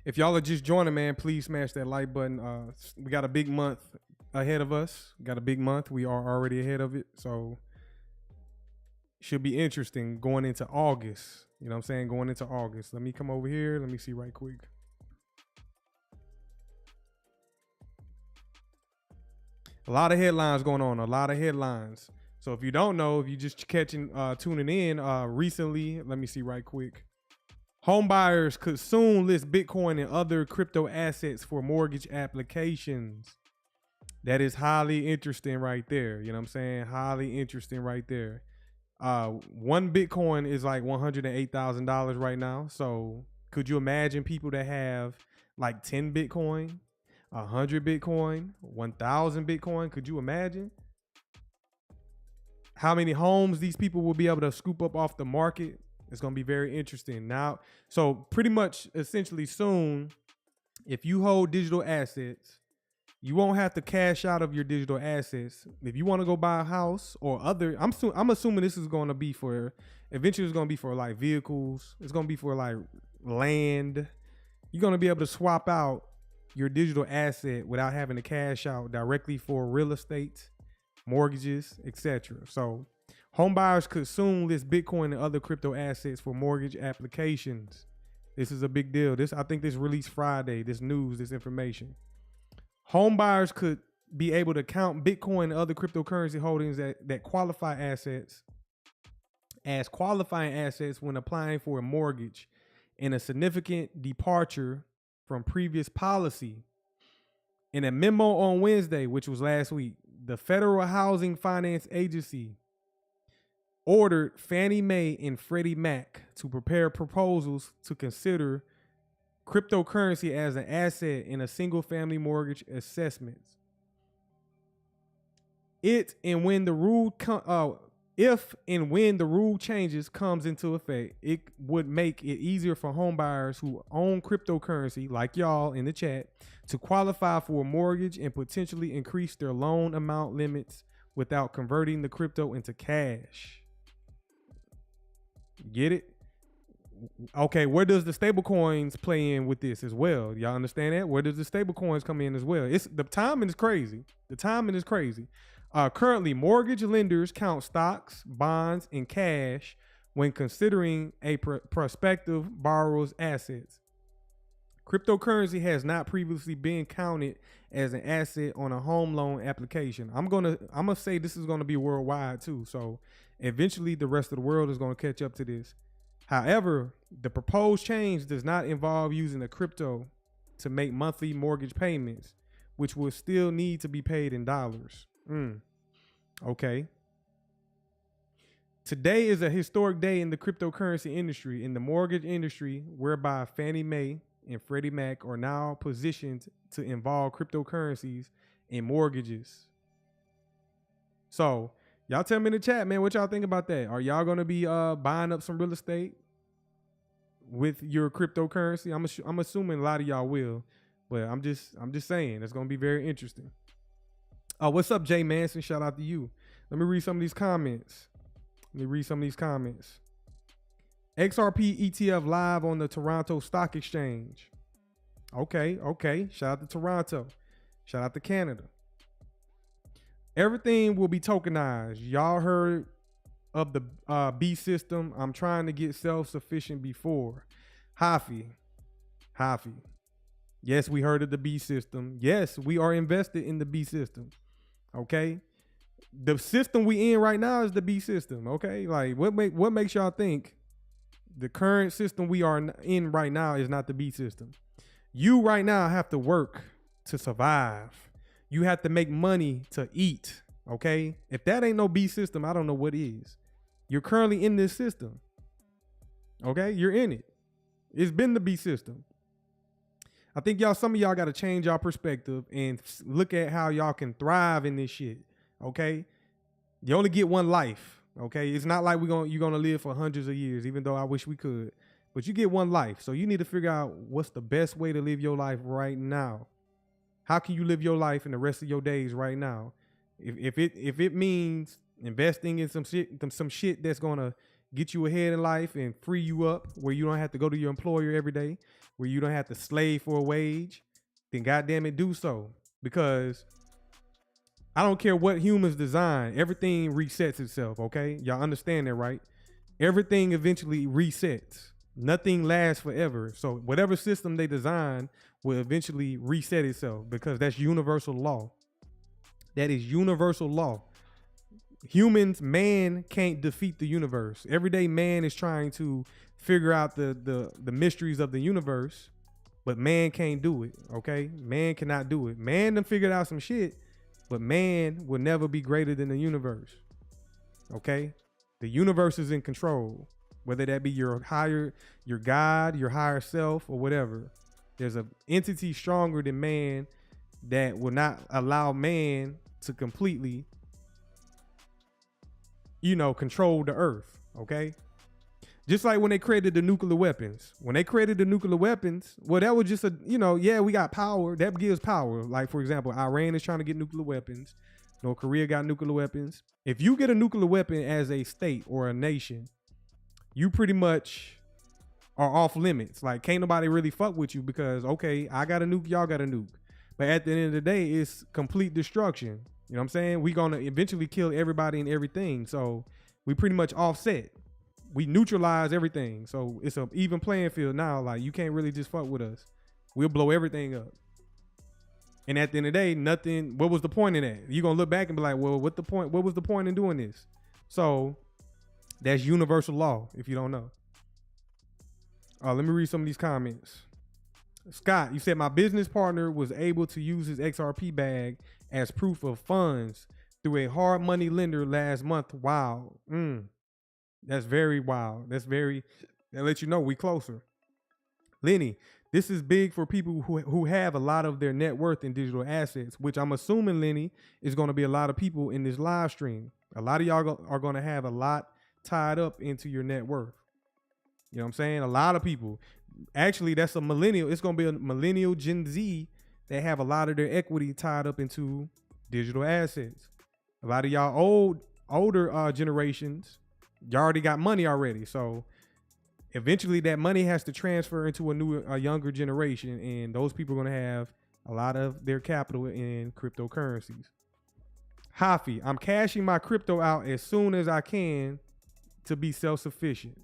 If y'all are just joining, man, please smash that like button. We got a big month ahead of us. We are already ahead of it. So should be interesting going into August. You know what I'm saying? Going into August. Let me come over here. Let me see right quick. A lot of headlines going on. So if you don't know, if you just tuning in recently, let me see right quick. Home buyers could soon list Bitcoin and other crypto assets for mortgage applications. That is highly interesting right there. You know what I'm saying? Highly interesting right there. One Bitcoin is like $108,000 right now. So could you imagine people that have like 10 Bitcoin, 100 Bitcoin, 1,000 Bitcoin? Could you imagine how many homes these people will be able to scoop up off the market? It's going to be very interesting. Now, so pretty much essentially soon, if you hold digital assets, you won't have to cash out of your digital assets. If you want to go buy a house or other, I'm assuming this is going to be for, eventually it's going to be for like vehicles. It's going to be for like land. You're going to be able to swap out your digital asset without having to cash out directly for real estate, mortgages, etc. So home buyers could soon list Bitcoin and other crypto assets for mortgage applications. This is a big deal. I think this released Friday, this news, this information. Home buyers could be able to count Bitcoin and other cryptocurrency holdings that qualify assets as qualifying assets when applying for a mortgage, in a significant departure from previous policy. In a memo on Wednesday, which was last week, the Federal Housing Finance Agency ordered Fannie Mae and Freddie Mac to prepare proposals to consider cryptocurrency as an asset in a single-family mortgage assessments. If and when the rule changes comes into effect, it would make it easier for home buyers who own cryptocurrency, like y'all in the chat, to qualify for a mortgage and potentially increase their loan amount limits without converting the crypto into cash. Get it? Okay, where does the stable coins play in with this as well? Y'all understand that? Where does the stable coins come in as well? The timing is crazy. Currently, mortgage lenders count stocks, bonds, and cash when considering a prospective borrower's assets. Cryptocurrency has not previously been counted as an asset on a home loan application. I'm gonna say this is gonna be worldwide too. So eventually, the rest of the world is gonna catch up to this. However, the proposed change does not involve using a crypto to make monthly mortgage payments, which will still need to be paid in dollars. Okay. Today is a historic day in the cryptocurrency industry, in the mortgage industry, whereby Fannie Mae and Freddie Mac are now positioned to involve cryptocurrencies in mortgages. So, y'all tell me in the chat, man, what y'all think about that? Are y'all going to be buying up some real estate with your cryptocurrency? I'm assuming a lot of y'all will. But I'm just saying it's gonna be very interesting. What's up, Jay Manson? Shout out to you. Let me read some of these comments. XRP ETF live on the Toronto Stock Exchange. Okay. Shout out to Toronto. Shout out to Canada. Everything will be tokenized. Y'all heard of the B system. I'm trying to get self-sufficient before. Hafi. Yes, we heard of the B system. Yes, we are invested in the B system. Okay. The system we in right now is the B system. Okay. Like what makes y'all think the current system we are in right now is not the B system? You right now have to work to survive. You have to make money to eat. Okay. If that ain't no B system, I don't know what is. You're currently in this system. Okay. You're in it. It's been the B system. I think some of y'all got to change y'all perspective and look at how y'all can thrive in this shit. Okay. You only get one life. Okay. It's not like you're going to live for hundreds of years, even though I wish we could, but you get one life. So you need to figure out what's the best way to live your life right now. How can you live your life in the rest of your days right now? If it means investing in some shit that's going to get you ahead in life and free you up where you don't have to go to your employer every day, where you don't have to slave for a wage, then goddamn it, do so. Because I don't care what humans design, everything resets itself, okay? Y'all understand that, right? Everything eventually resets. Nothing lasts forever. So whatever system they design will eventually reset itself, because that's universal law. That is universal law. Man can't defeat the universe. Every day man is trying to figure out the mysteries of the universe, but man can't do it, okay? Man cannot do it. Man done figured out some shit, but man will never be greater than the universe, okay? The universe is in control, whether that be your God, your higher self, or whatever. There's an entity stronger than man that will not allow man to completely, control the earth, okay? Just like when they created the nuclear weapons. When they created the nuclear weapons, well, that was just we got power. That gives power. Like, for example, Iran is trying to get nuclear weapons. North Korea got nuclear weapons. If you get a nuclear weapon as a state or a nation, you pretty much are off limits. Like, can't nobody really fuck with you because, okay, I got a nuke, y'all got a nuke. But at the end of the day, it's complete destruction. You know what I'm saying? We're going to eventually kill everybody and everything. So we pretty much offset. We neutralize everything. So it's an even playing field now. Like, you can't really just fuck with us. We'll blow everything up. And at the end of the day, nothing, what was the point in that? You're going to look back and be like, well, what was the point in doing this? So that's universal law, if you don't know. Let me read some of these comments. Scott, you said my business partner was able to use his XRP bag as proof of funds through a hard money lender last month. Wow. That's very wild. That lets you know we closer. Lenny, this is big for people who have a lot of their net worth in digital assets, which I'm assuming, Lenny, is going to be a lot of people in this live stream. A lot of y'all are going to have a lot tied up into your net worth. You know what I'm saying? A lot of people. Actually, that's a millennial. It's going to be a millennial Gen Z that have a lot of their equity tied up into digital assets. A lot of y'all older generations, you already got money already. So eventually that money has to transfer into a younger generation, and those people are going to have a lot of their capital in cryptocurrencies. Hafi, I'm cashing my crypto out as soon as I can to be self-sufficient.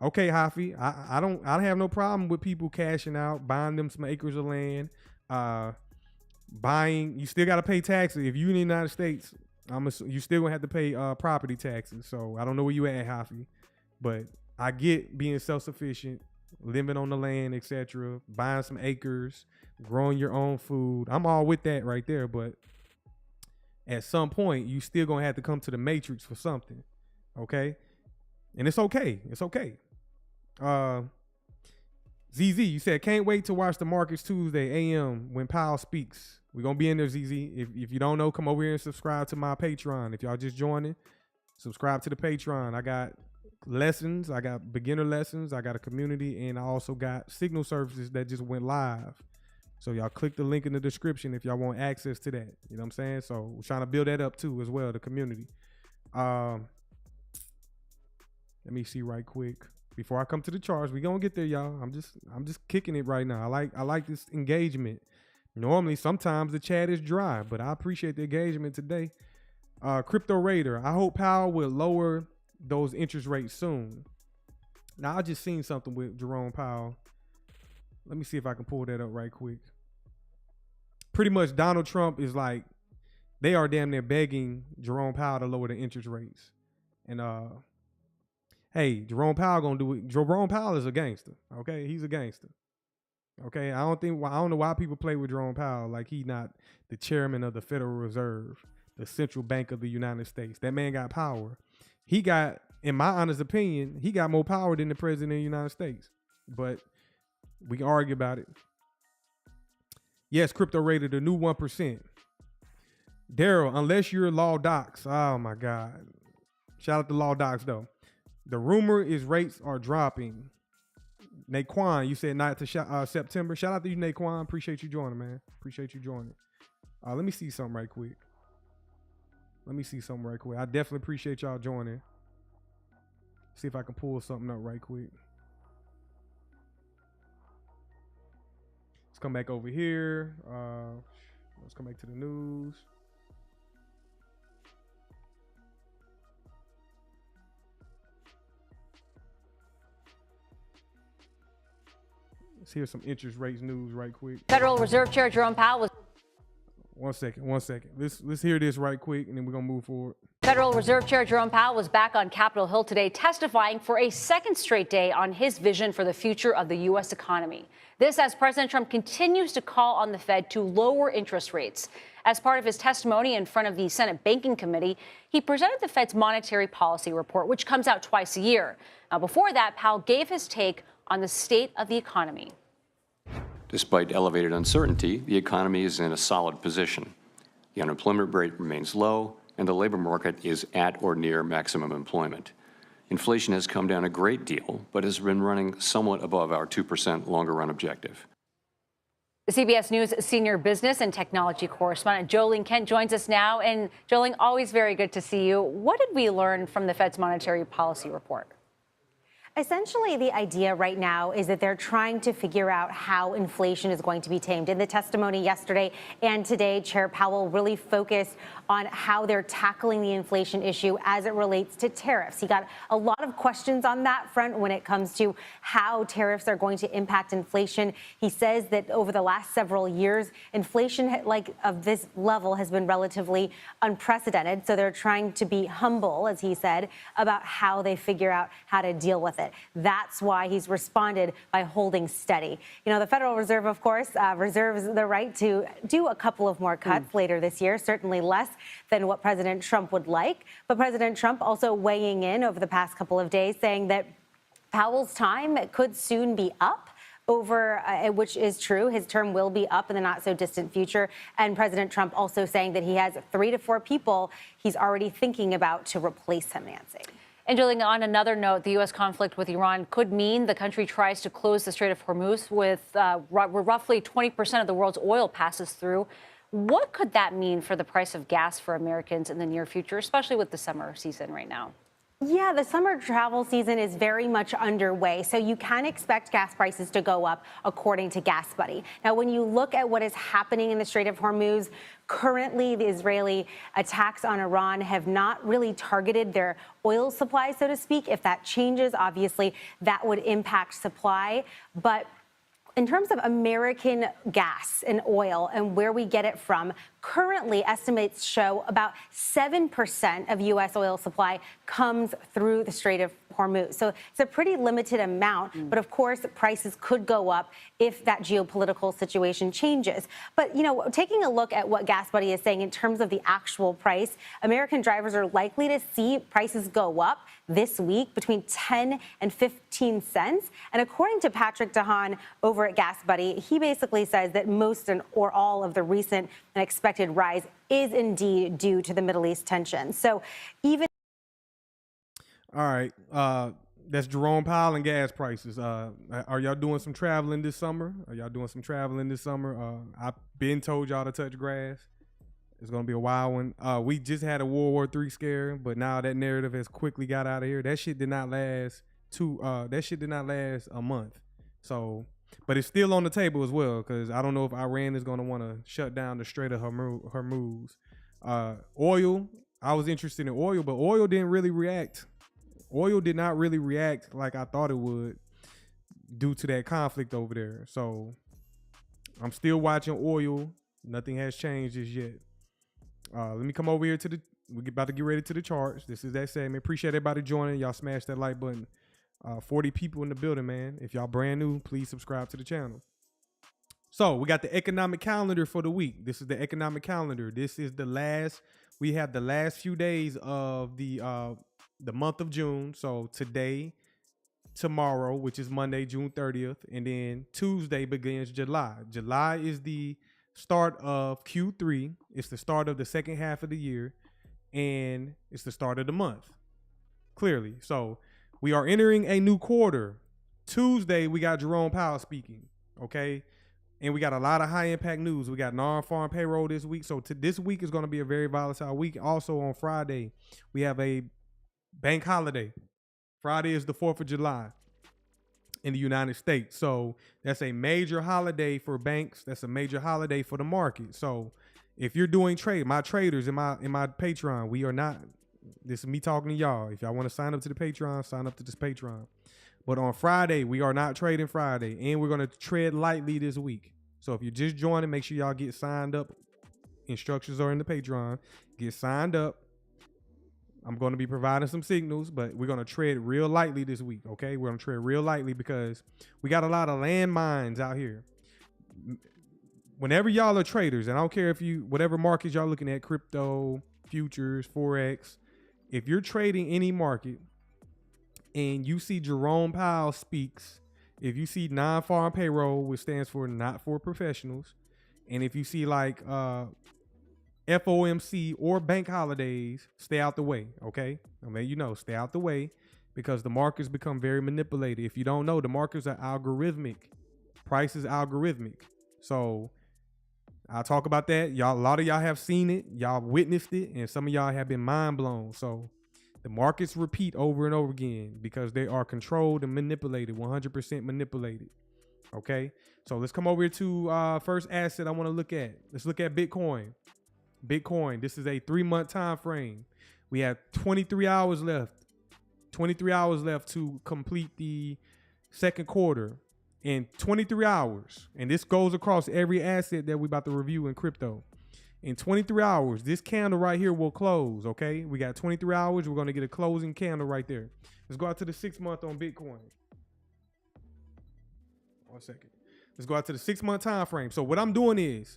Okay, Hafi, I don't have no problem with people cashing out, buying them some acres of land, you still got to pay taxes. If you're in the United States, you still gonna have to pay property taxes. So I don't know where you at, Hafi, but I get being self-sufficient, living on the land, etc., buying some acres, growing your own food. I'm all with that right there, but at some point, you still gonna have to come to the matrix for something, okay? And it's okay. It's okay. ZZ, you said, can't wait to watch the markets Tuesday AM when Powell speaks. We're going to be in there, ZZ. If you don't know, come over here and subscribe to my Patreon. If y'all just joining, subscribe to the Patreon. I got lessons. I got beginner lessons. I got a community. And I also got signal services that just went live. So y'all click the link in the description if y'all want access to that. You know what I'm saying? So we're trying to build that up too as well, the community. Let me see right quick. Before I come to the charts, we gonna get there, y'all. I'm just kicking it right now. I like this engagement. Normally, sometimes the chat is dry, but I appreciate the engagement today. Crypto Raider, I hope Powell will lower those interest rates soon. Now, I just seen something with Jerome Powell. Let me see if I can pull that up right quick. Pretty much Donald Trump is like, they are damn near begging Jerome Powell to lower the interest rates. And hey, Jerome Powell gonna do it. Jerome Powell is a gangster. Okay, he's a gangster. Okay, I don't know why people play with Jerome Powell like he not the chairman of the Federal Reserve, the central bank of the United States. That man got power. He got, in my honest opinion, he got more power than the president of the United States. But we can argue about it. Yes, Crypto Raider, the new 1%. Daryl, unless you're Law Docs. Oh my God. Shout out to Law Docs though. The rumor is rates are dropping. Naquan, you said not to September. Shout out to you, Naquan. Appreciate you joining, man. Appreciate you joining. Let me see something right quick. I definitely appreciate y'all joining. See if I can pull something up right quick. Let's come back over here. Let's come back to the news. Let's hear some interest rates news right quick. Federal Reserve Chair Jerome Powell was... One second. Let's hear this right quick, and then we're going to move forward. Federal Reserve Chair Jerome Powell was back on Capitol Hill today testifying for a second straight day on his vision for the future of the U.S. economy. This as President Trump continues to call on the Fed to lower interest rates. As part of his testimony in front of the Senate Banking Committee, he presented the Fed's monetary policy report, which comes out twice a year. Now, before that, Powell gave his take on the state of the economy. Despite elevated uncertainty, the economy is in a solid position. The unemployment rate remains low, and the labor market is at or near maximum employment. Inflation has come down a great deal, but has been running somewhat above our 2% longer-run objective. The CBS News senior business and technology correspondent Jolene Kent joins us now. And Jolene, always very good to see you. What did we learn from the Fed's monetary policy report? Essentially, the idea right now is that they're trying to figure out how inflation is going to be tamed. In the testimony yesterday and today, Chair Powell really focused on how they're tackling the inflation issue as it relates to tariffs. He got a lot of questions on that front when it comes to how tariffs are going to impact inflation. He says that over the last several years, inflation of this level has been relatively unprecedented. So they're trying to be humble, as he said, about how they figure out how to deal with it. That's why he's responded by holding steady. You know, the Federal Reserve, of course, reserves the right to do a couple of more cuts later this year, certainly less than what President Trump would like. But President Trump also weighing in over the past couple of days, saying that Powell's time could soon be up. Which is true. His term will be up in the not so distant future. And President Trump also saying that he has 3 to 4 people he's already thinking about to replace him, Nancy. And Julian, on another note, the U.S. conflict with Iran could mean the country tries to close the Strait of Hormuz, with roughly 20% of the world's oil passes through. What could that mean for the price of gas for Americans in the near future, especially with the summer season right now? Yeah, the summer travel season is very much underway, so you can expect gas prices to go up, according to Gas Buddy. Now, when you look at what is happening in the Strait of Hormuz, currently the Israeli attacks on Iran have not really targeted their oil supply, so to speak. If that changes, obviously, that would impact supply. But in terms of American gas and oil and where we get it from, currently estimates show about 7% of U.S. oil supply comes through the Strait of Hormuz. So it's a pretty limited amount. But of course, prices could go up if that geopolitical situation changes. But, you know, taking a look at what Gas Buddy is saying in terms of the actual price, American drivers are likely to see prices go up this week between 10 and 15 cents. And according to Patrick DeHaan over at Gas Buddy, he basically says that most or all of the recent and expected rise is indeed due to the Middle East tension. So even... All right. That's Jerome Powell and gas prices. Are y'all doing some traveling this summer? I've been told y'all to touch grass. It's gonna be a wild one. We just had a World War III scare, but now that narrative has quickly got out of here. That shit did not last a month. So, but it's still on the table as well, because I don't know if Iran is gonna want to shut down the Strait of Hormuz. Oil. I was interested in oil, but oil didn't really react. Oil did not really react like I thought it would due to that conflict over there. So I'm still watching oil. Nothing has changed as yet. Let me come over here we're about to get ready to the charts. This is that segment. Appreciate everybody joining. Y'all smash that like button. 40 people in the building, man. If y'all brand new, please subscribe to the channel. So we got the economic calendar for the week. This is the economic calendar. This is we have the last few days of the month of June. So today, tomorrow, which is Monday, June 30th, and then Tuesday begins July. July is the start of Q3. It's the start of the second half of the year, and it's the start of the month, clearly. So we are entering a new quarter. Tuesday, we got Jerome Powell speaking, okay? And we got a lot of high-impact news. We got non-farm payroll this week. So this week is going to be a very volatile week. Also on Friday, we have a bank holiday. Friday is the 4th of July in the United States. So that's a major holiday for banks. That's a major holiday for the market. So if you're doing trade, my traders in my Patreon, we are not, this is me talking to y'all. If y'all want to sign up to the Patreon, sign up to this Patreon. But on Friday, we are not trading Friday, and we're going to tread lightly this week. So if you're just joining, make sure y'all get signed up. Instructions are in the Patreon. Get signed up. I'm going to be providing some signals, but we're going to tread real lightly this week, okay? We're going to tread real lightly because we got a lot of landmines out here. Whenever y'all are traders, and I don't care if whatever markets y'all looking at, crypto, futures, Forex, if you're trading any market, and you see Jerome Powell speaks, if you see non-farm payroll, which stands for not for professionals, and if you see like FOMC or bank holidays, stay out the way, okay? I mean, stay out the way because the markets become very manipulated. If you don't know, the markets are algorithmic. Price is algorithmic. So I'll talk about that. A lot of y'all have seen it. Y'all witnessed it, and some of y'all have been mind blown. So the markets repeat over and over again because they are controlled and manipulated, 100% manipulated. Okay, so let's come over here to first asset I want to look at. Let's look at Bitcoin. Bitcoin, this is a 3-month time frame. We have 23 hours left. 23 hours left to complete the second quarter. In 23 hours, and this goes across every asset that we're about to review in crypto. In 23 hours, this candle right here will close, okay? We got 23 hours. We're going to get a closing candle right there. Let's go out to the 6-month on Bitcoin. 1 second. Let's go out to the 6-month time frame. So what I'm doing is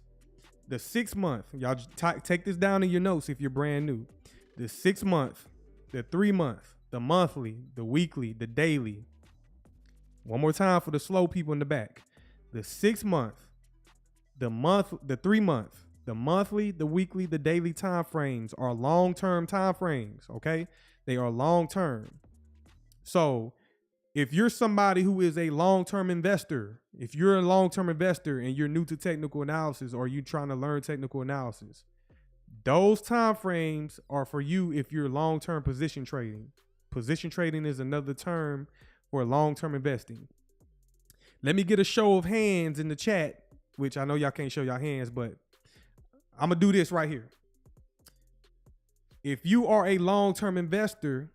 the 6-month. Y'all take this down in your notes if you're brand new. The 6-month, the 3-month, the monthly, the weekly, the daily. One more time for the slow people in the back. The 6-month, the month, the 3-month, the monthly, the weekly, the daily time frames are long-term time frames, okay? They are long-term. So if you're somebody who is a long-term investor, if you're a long-term investor and you're new to technical analysis or you're trying to learn technical analysis, those time frames are for you if you're long-term position trading. Position trading is another term for long-term investing. Let me get a show of hands in the chat, which I know y'all can't show y'all hands, but I'm going to do this right here. If you are a long-term investor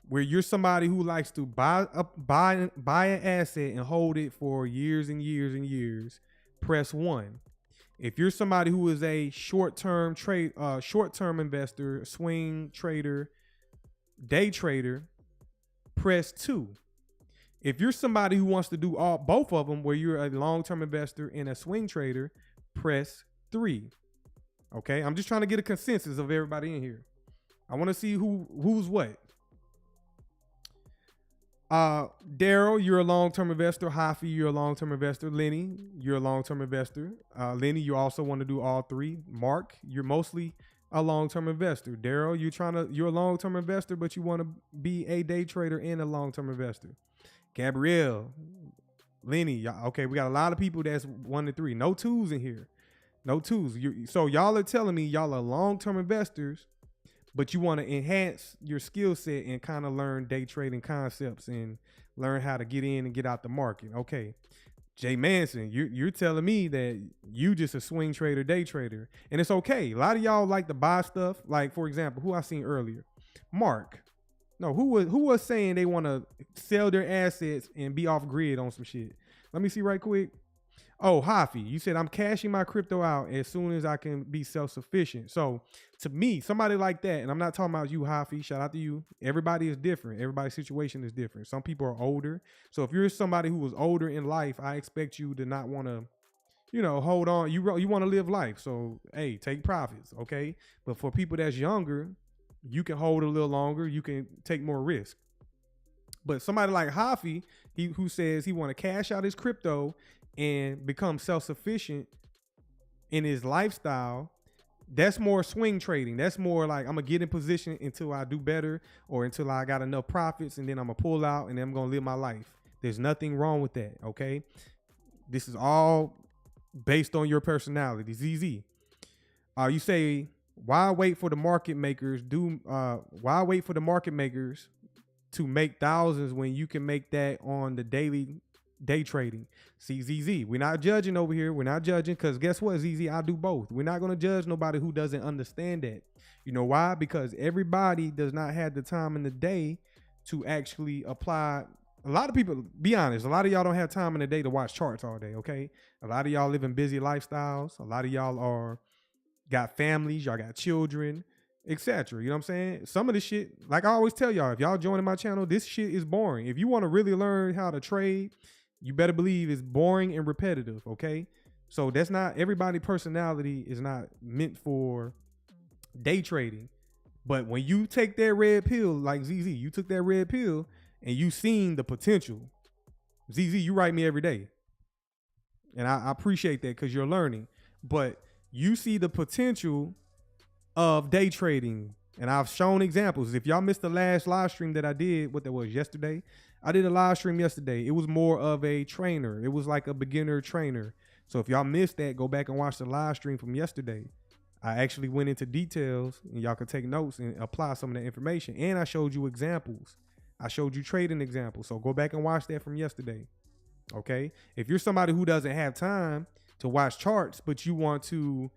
where you're somebody who likes to buy an asset and hold it for years and years and years, press 1. If you're somebody who is a short-term investor, swing trader, day trader, press 2. If you're somebody who wants to do both of them, where you're a long-term investor and a swing trader, press 3. Okay, I'm just trying to get a consensus of everybody in here. I want to see who's what. Daryl, you're a long-term investor. Hafi, you're a long-term investor. Lenny, you're a long-term investor. Lenny, you also want to do all 3. Mark, you're mostly a long-term investor. Daryl, you're a long-term investor, but you want to be a day trader and a long-term investor. Gabrielle, Lenny, okay, we got a lot of people that's 1 to 3. No 2s in here. No 2s. So y'all are telling me y'all are long-term investors, but you want to enhance your skill set and kind of learn day trading concepts and learn how to get in and get out the market. Okay. Jay Manson, you're telling me that you just a swing trader, day trader, and it's okay. A lot of y'all like to buy stuff. Like, for example, who I seen earlier, Mark. No, who was saying they want to sell their assets and be off grid on some shit? Let me see right quick. Oh, Hafi, you said I'm cashing my crypto out as soon as I can be self-sufficient. So to me, somebody like that, and I'm not talking about you, Hafi, shout out to you. Everybody is different. Everybody's situation is different. Some people are older. So if you're somebody who was older in life, I expect you to not want to, hold on. You want to live life. So, hey, take profits, okay? But for people that's younger, you can hold a little longer. You can take more risk. But somebody like Hafi, who says he want to cash out his crypto and become self-sufficient in his lifestyle, that's more swing trading. That's more like I'm going to get in position until I do better or until I got enough profits, and then I'm going to pull out and then I'm going to live my life. There's nothing wrong with that, okay? This is all based on your personality. ZZ. You say, why wait for the market makers to make thousands when you can make that on the daily day trading? See, ZZ, we're not judging over here. We're not judging because guess what, ZZ, I do both. We're not going to judge nobody who doesn't understand that. You know why? Because everybody does not have the time in the day to actually apply. A lot of people, be honest, a lot of y'all don't have time in the day to watch charts all day, okay? A lot of y'all live in busy lifestyles. A lot of y'all got families, y'all got children, etc. You know what I'm saying? Some of this shit, like I always tell y'all, if y'all joining my channel, this shit is boring. If you want to really learn how to trade, you better believe it's boring and repetitive, okay? So that's not, everybody's personality is not meant for day trading. But when you take that red pill, like ZZ, you took that red pill and you seen the potential. ZZ, you write me every day. And I appreciate that because you're learning. But you see the potential of day trading. And I've shown examples. If y'all missed the last live stream that I did, what that was yesterday, I did a live stream yesterday. It was more of a trainer. It was like a beginner trainer. So if y'all missed that, go back and watch the live stream from yesterday. I actually went into details and y'all could take notes and apply some of that information. And I showed you examples. I showed you trading examples. So go back and watch that from yesterday. Okay. If you're somebody who doesn't have time to watch charts, but you want to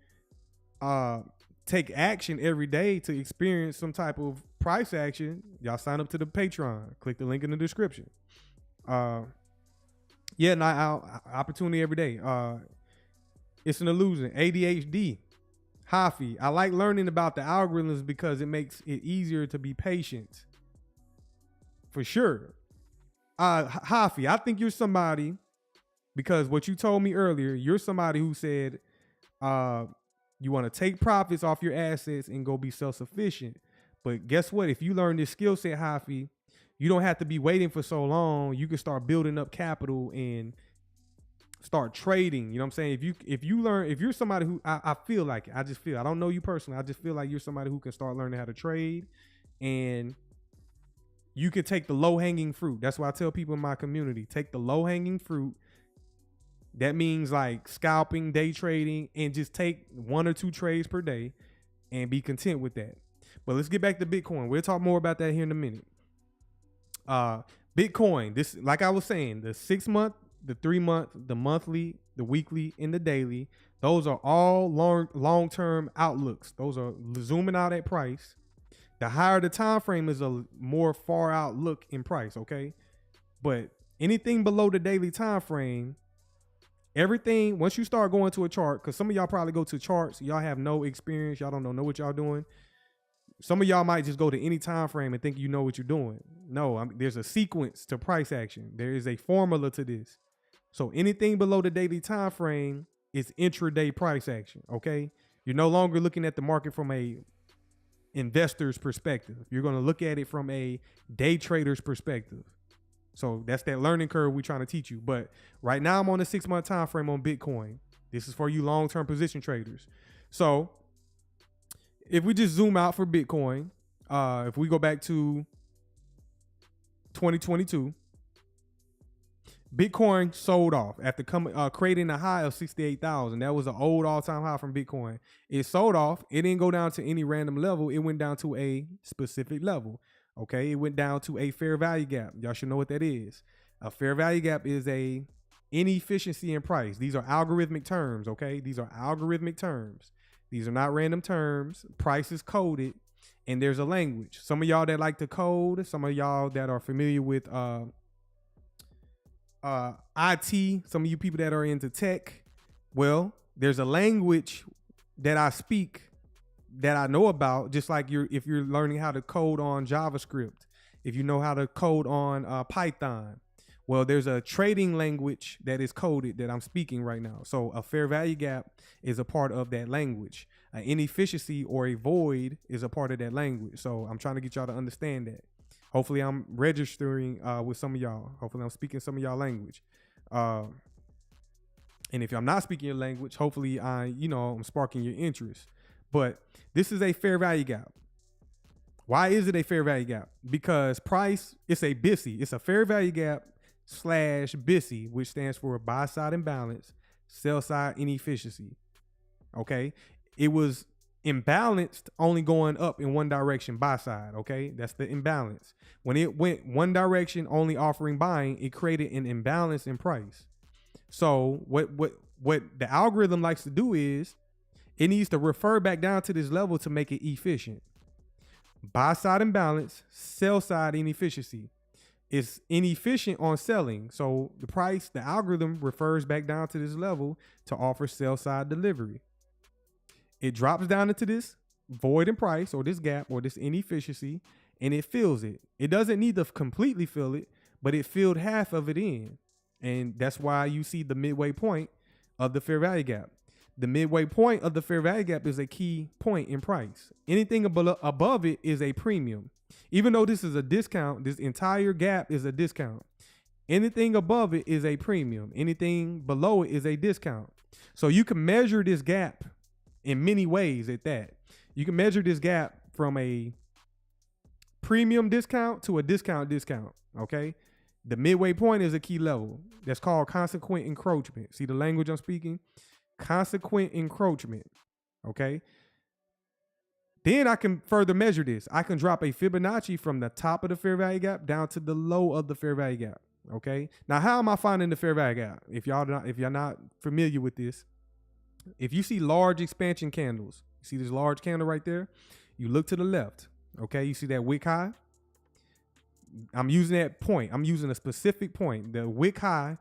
take action every day to experience some type of price action, y'all sign up to the Patreon. Click the link in the description. Opportunity every day. It's an illusion. ADHD. Hafi, I like learning about the algorithms because it makes it easier to be patient. For sure. Hafi, I think you're somebody, because what you told me earlier, you're somebody who said you want to take profits off your assets and go be self-sufficient. But guess what? If you learn this skill set, Hafi, you don't have to be waiting for so long. You can start building up capital and start trading. You know what I'm saying? If you're somebody who, I feel like it. I don't know you personally. I just feel like you're somebody who can start learning how to trade, and you can take the low-hanging fruit. That's why I tell people in my community, take the low-hanging fruit. That means like scalping, day trading, and just take 1 or 2 trades per day and be content with that. But let's get back to Bitcoin. We'll talk more about that here in a minute. Bitcoin, this, like I was saying, the 6 month, the 3 month, the monthly, the weekly, and the daily, those are all long-term outlooks. Those are zooming out at price. The higher the time frame is, a more far out look in price, okay? But anything below the daily time frame, everything, once you start going to a chart, because some of y'all probably go to charts, y'all have no experience, y'all don't know what y'all doing. Some of y'all might just go to any time frame and think you know what you're doing. No, there's a sequence to price action. There is a formula to this. So anything below the daily time frame is intraday price action, okay? You're no longer looking at the market from a investor's perspective. You're going to look at it from a day trader's perspective. So that's that learning curve we're trying to teach you. But right now I'm on a 6 month time frame on Bitcoin. This is for you long-term position traders. So if we just zoom out for Bitcoin, if we go back to 2022, Bitcoin sold off after creating a high of 68,000. That was an old all-time high from Bitcoin. It sold off. It didn't go down to any random level. It went down to a specific level. Okay, it went down to a fair value gap. Y'all should know what that is. A fair value gap is a inefficiency in price. These are algorithmic terms. Okay, these are algorithmic terms. These are not random terms. Price is coded, and there's a language. Some of y'all that like to code, some of y'all that are familiar with IT, some of you people that are into tech, well, there's a language that I speak that I know about, just like if you're learning how to code on JavaScript, if you know how to code on Python, well, there's a trading language that is coded that I'm speaking right now. So a fair value gap is a part of that language. An inefficiency or a void is a part of that language. So I'm trying to get y'all to understand that. Hopefully I'm registering with some of y'all. Hopefully I'm speaking some of y'all language. And if I'm not speaking your language, hopefully I'm sparking your interest. But this is a fair value gap. Why is it a fair value gap? Because price, it's a BISI. It's a fair value gap / BISI, which stands for buy side imbalance, sell side inefficiency. Okay. It was imbalanced, only going up in one direction, buy side. Okay, that's the imbalance. When it went one direction, only offering buying, it created an imbalance in price. So what the algorithm likes to do is it needs to refer back down to this level to make it efficient. Buy side imbalance, sell side inefficiency. It's inefficient on selling, so the algorithm refers back down to this level to offer sell side delivery. It drops down into this void in price, or this gap, or this inefficiency, and it fills it. It doesn't need to completely fill it, but it filled half of it in. And that's why you see the midway point of the fair value gap. The midway point of the fair value gap is a key point in price. Anything above it is a premium. Even though this is a discount, this entire gap is a discount. Anything above it is a premium. Anything below it is a discount. So you can measure this gap in many ways at that. You can measure this gap from a premium discount to a discount, okay? The midway point is a key level. That's called consequent encroachment. See the language I'm speaking? Consequent encroachment, okay? Then I can further measure this. I can drop a Fibonacci from the top of the fair value gap down to the low of the fair value gap, okay? Now, how am I finding the fair value gap? If you're not familiar with this, if you see large expansion candles, you see this large candle right there, you look to the left, okay? You see that wick high? I'm using that point. I'm using a specific point, the wick high,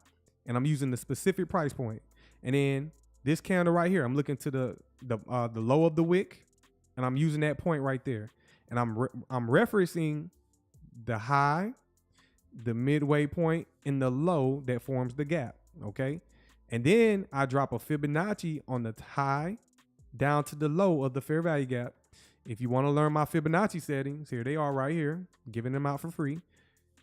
and I'm using the specific price point. And then this candle right here, I'm looking to the low of the wick, and I'm using that point right there. And I'm referencing the high, the midway point, and the low that forms the gap, okay? And then I drop a Fibonacci on the high down to the low of the fair value gap. If you want to learn my Fibonacci settings, here they are right here, giving them out for free.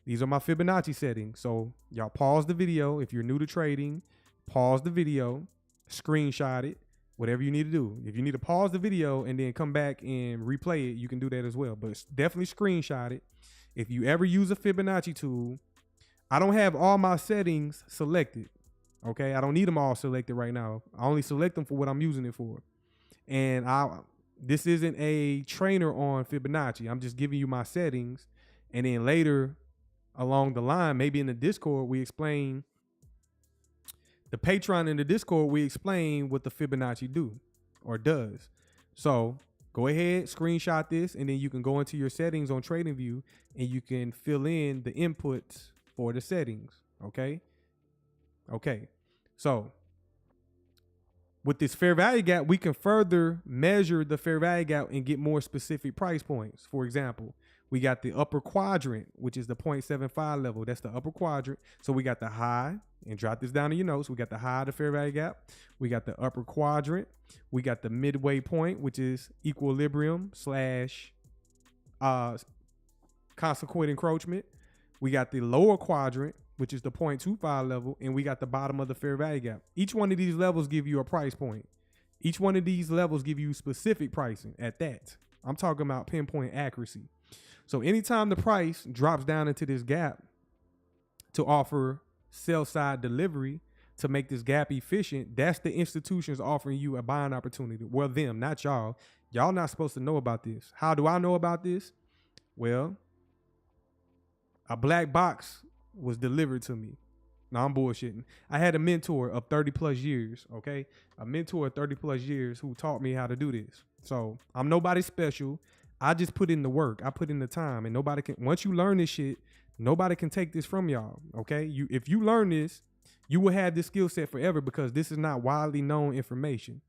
These are my Fibonacci settings. So y'all pause the video. If you're new to trading, pause the video, screenshot it, whatever you need to do. If you need to pause the video and then come back and replay it, you can do that as well. But definitely screenshot it. If you ever use a Fibonacci tool, I don't have all my settings selected. Okay, I don't need them all selected right now. I only select them for what I'm using it for. And this isn't a trainer on Fibonacci. I'm just giving you my settings. And then later along the line, maybe in the Discord, we explain the Patreon in the Discord, we explain what the Fibonacci do or does. So go ahead, screenshot this, and then you can go into your settings on TradingView and you can fill in the inputs for the settings. Okay. Okay, so with this fair value gap, we can further measure the fair value gap and get more specific price points. For example, we got the upper quadrant, which is the 0.75 level. That's the upper quadrant. So we got the high, and drop this down in your notes. We got the high of the fair value gap. We got the upper quadrant. We got the midway point, which is equilibrium / consequent encroachment. We got the lower quadrant, which is the 0.25 level, and we got the bottom of the fair value gap. Each one of these levels give you a price point. Each one of these levels give you specific pricing at that. I'm talking about pinpoint accuracy. So anytime the price drops down into this gap to offer sell side delivery to make this gap efficient, that's the institutions offering you a buying opportunity. Well, them, not y'all. Y'all not supposed to know about this. How do I know about this? Well, a black box was delivered to me. No, I'm bullshitting. I had a mentor of 30 plus years, okay? A mentor of 30 plus years who taught me how to do this. So I'm nobody special. I just put in the work. I put in the time, and nobody can, once you learn this shit, nobody can take this from y'all, okay? If you learn this, you will have this skill set forever because this is not widely known information.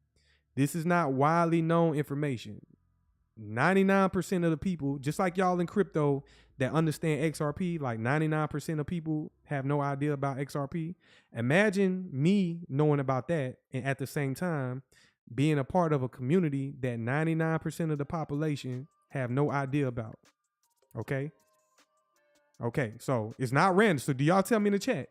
This is not widely known information. 99% of the people, just like y'all in crypto that understand XRP, like 99% of people have no idea about XRP. Imagine me knowing about that and at the same time being a part of a community that 99% of the population have no idea about. Okay? Okay, so it's not random. So do y'all tell me in the chat?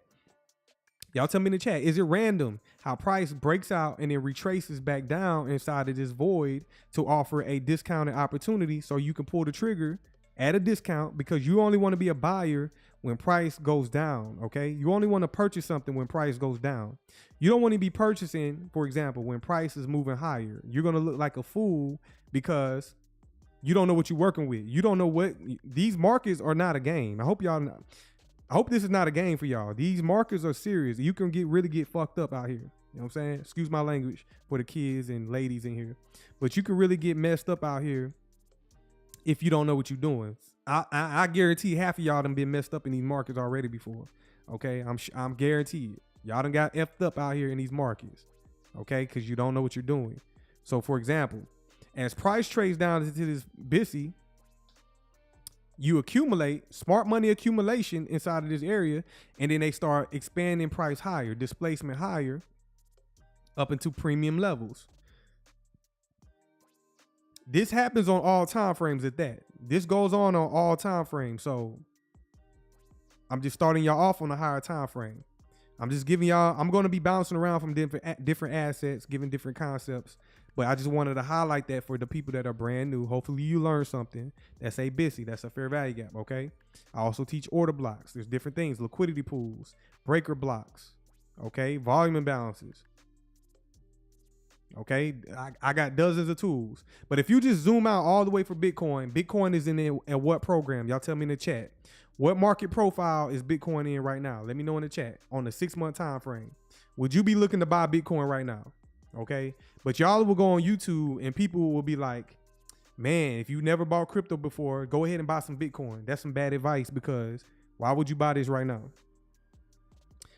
Y'all tell me in the chat, is it random how price breaks out and then retraces back down inside of this void to offer a discounted opportunity so you can pull the trigger at a discount because you only want to be a buyer when price goes down, okay? You only want to purchase something when price goes down. You don't want to be purchasing, for example, when price is moving higher. You're going to look like a fool because you don't know what you're working with. You don't know what, these markets are not a game. I hope this is not a game for y'all. These markets are serious. You can really get fucked up out here. You know what I'm saying? Excuse my language for the kids and ladies in here. But you can really get messed up out here if you don't know what you're doing. I guarantee half of y'all done been messed up in these markets already before. Okay? I'm guaranteed. Y'all done got effed up out here in these markets. Okay? Because you don't know what you're doing. So, for example, as price trades down into this BTC, you accumulate smart money accumulation inside of this area, and then they start expanding price higher, displacement higher up into premium levels. This happens on all time frames at that. This goes on all time frames. So I'm just starting y'all off on a higher time frame. I'm just giving y'all, I'm going to be bouncing around from different assets, giving different concepts. But I just wanted to highlight that for the people that are brand new. Hopefully you learn something. That's a BTC. That's a fair value gap, okay? I also teach order blocks. There's different things. Liquidity pools, breaker blocks, okay? Volume imbalances. Okay, I got dozens of tools. But if you just zoom out all the way for Bitcoin, Bitcoin is in what program? Y'all tell me in the chat. What market profile is Bitcoin in right now? Let me know in the chat on the 6-month time frame. Would you be looking to buy Bitcoin right now? Okay, but y'all will go on YouTube and people will be like, man, if you never bought crypto before, go ahead and buy some Bitcoin. That's some bad advice because why would you buy this right now?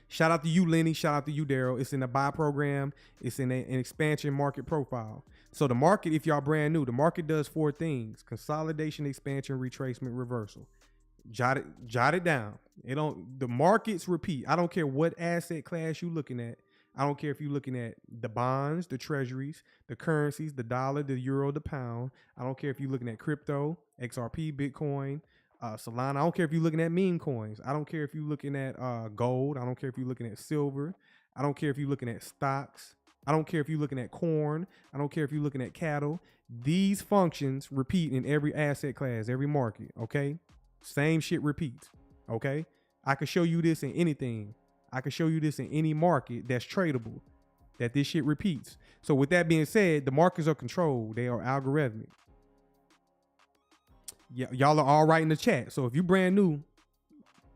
Shout out to you, Lenny. Shout out to you, Daryl. It's in a buy program. It's in an expansion market profile. So the market, if y'all brand new, the market does 4 things: consolidation, expansion, retracement, reversal. Jot it down. The markets repeat. I don't care what asset class you looking at. I don't care if you're looking at the bonds, the treasuries, the currencies, the dollar, the euro, the pound. I don't care if you're looking at crypto, XRP, Bitcoin, Solana. I don't care if you're looking at meme coins. I don't care if you're looking at gold. I don't care if you're looking at silver. I don't care if you're looking at stocks. I don't care if you're looking at corn. I don't care if you're looking at cattle. These functions repeat in every asset class, every market, okay? Same shit repeats, okay? I could show you this in anything. I could show you this in any market that's tradable, that this shit repeats. So with that being said, the markets are controlled. They are algorithmic. Y'all are all right in the chat. So if you're brand new,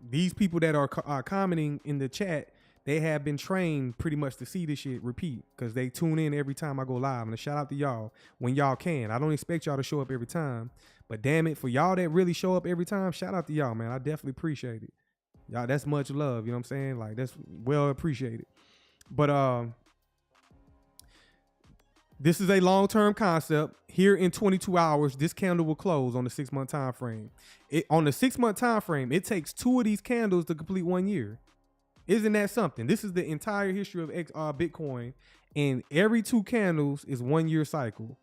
these people that are commenting in the chat, they have been trained pretty much to see this shit repeat because they tune in every time I go live. And a shout out to y'all when y'all can. I don't expect y'all to show up every time, but damn it, for y'all that really show up every time, shout out to y'all, man. I definitely appreciate it. Y'all, that's much love. You know what I'm saying? Like, that's well appreciated. But this is a long-term concept. Here in 22 hours, this candle will close on the 6-month time frame. On the 6-month time frame, it takes 2 of these candles to complete 1 year. Isn't that something? This is the entire history of Bitcoin, and every 2 candles is 1 year cycle.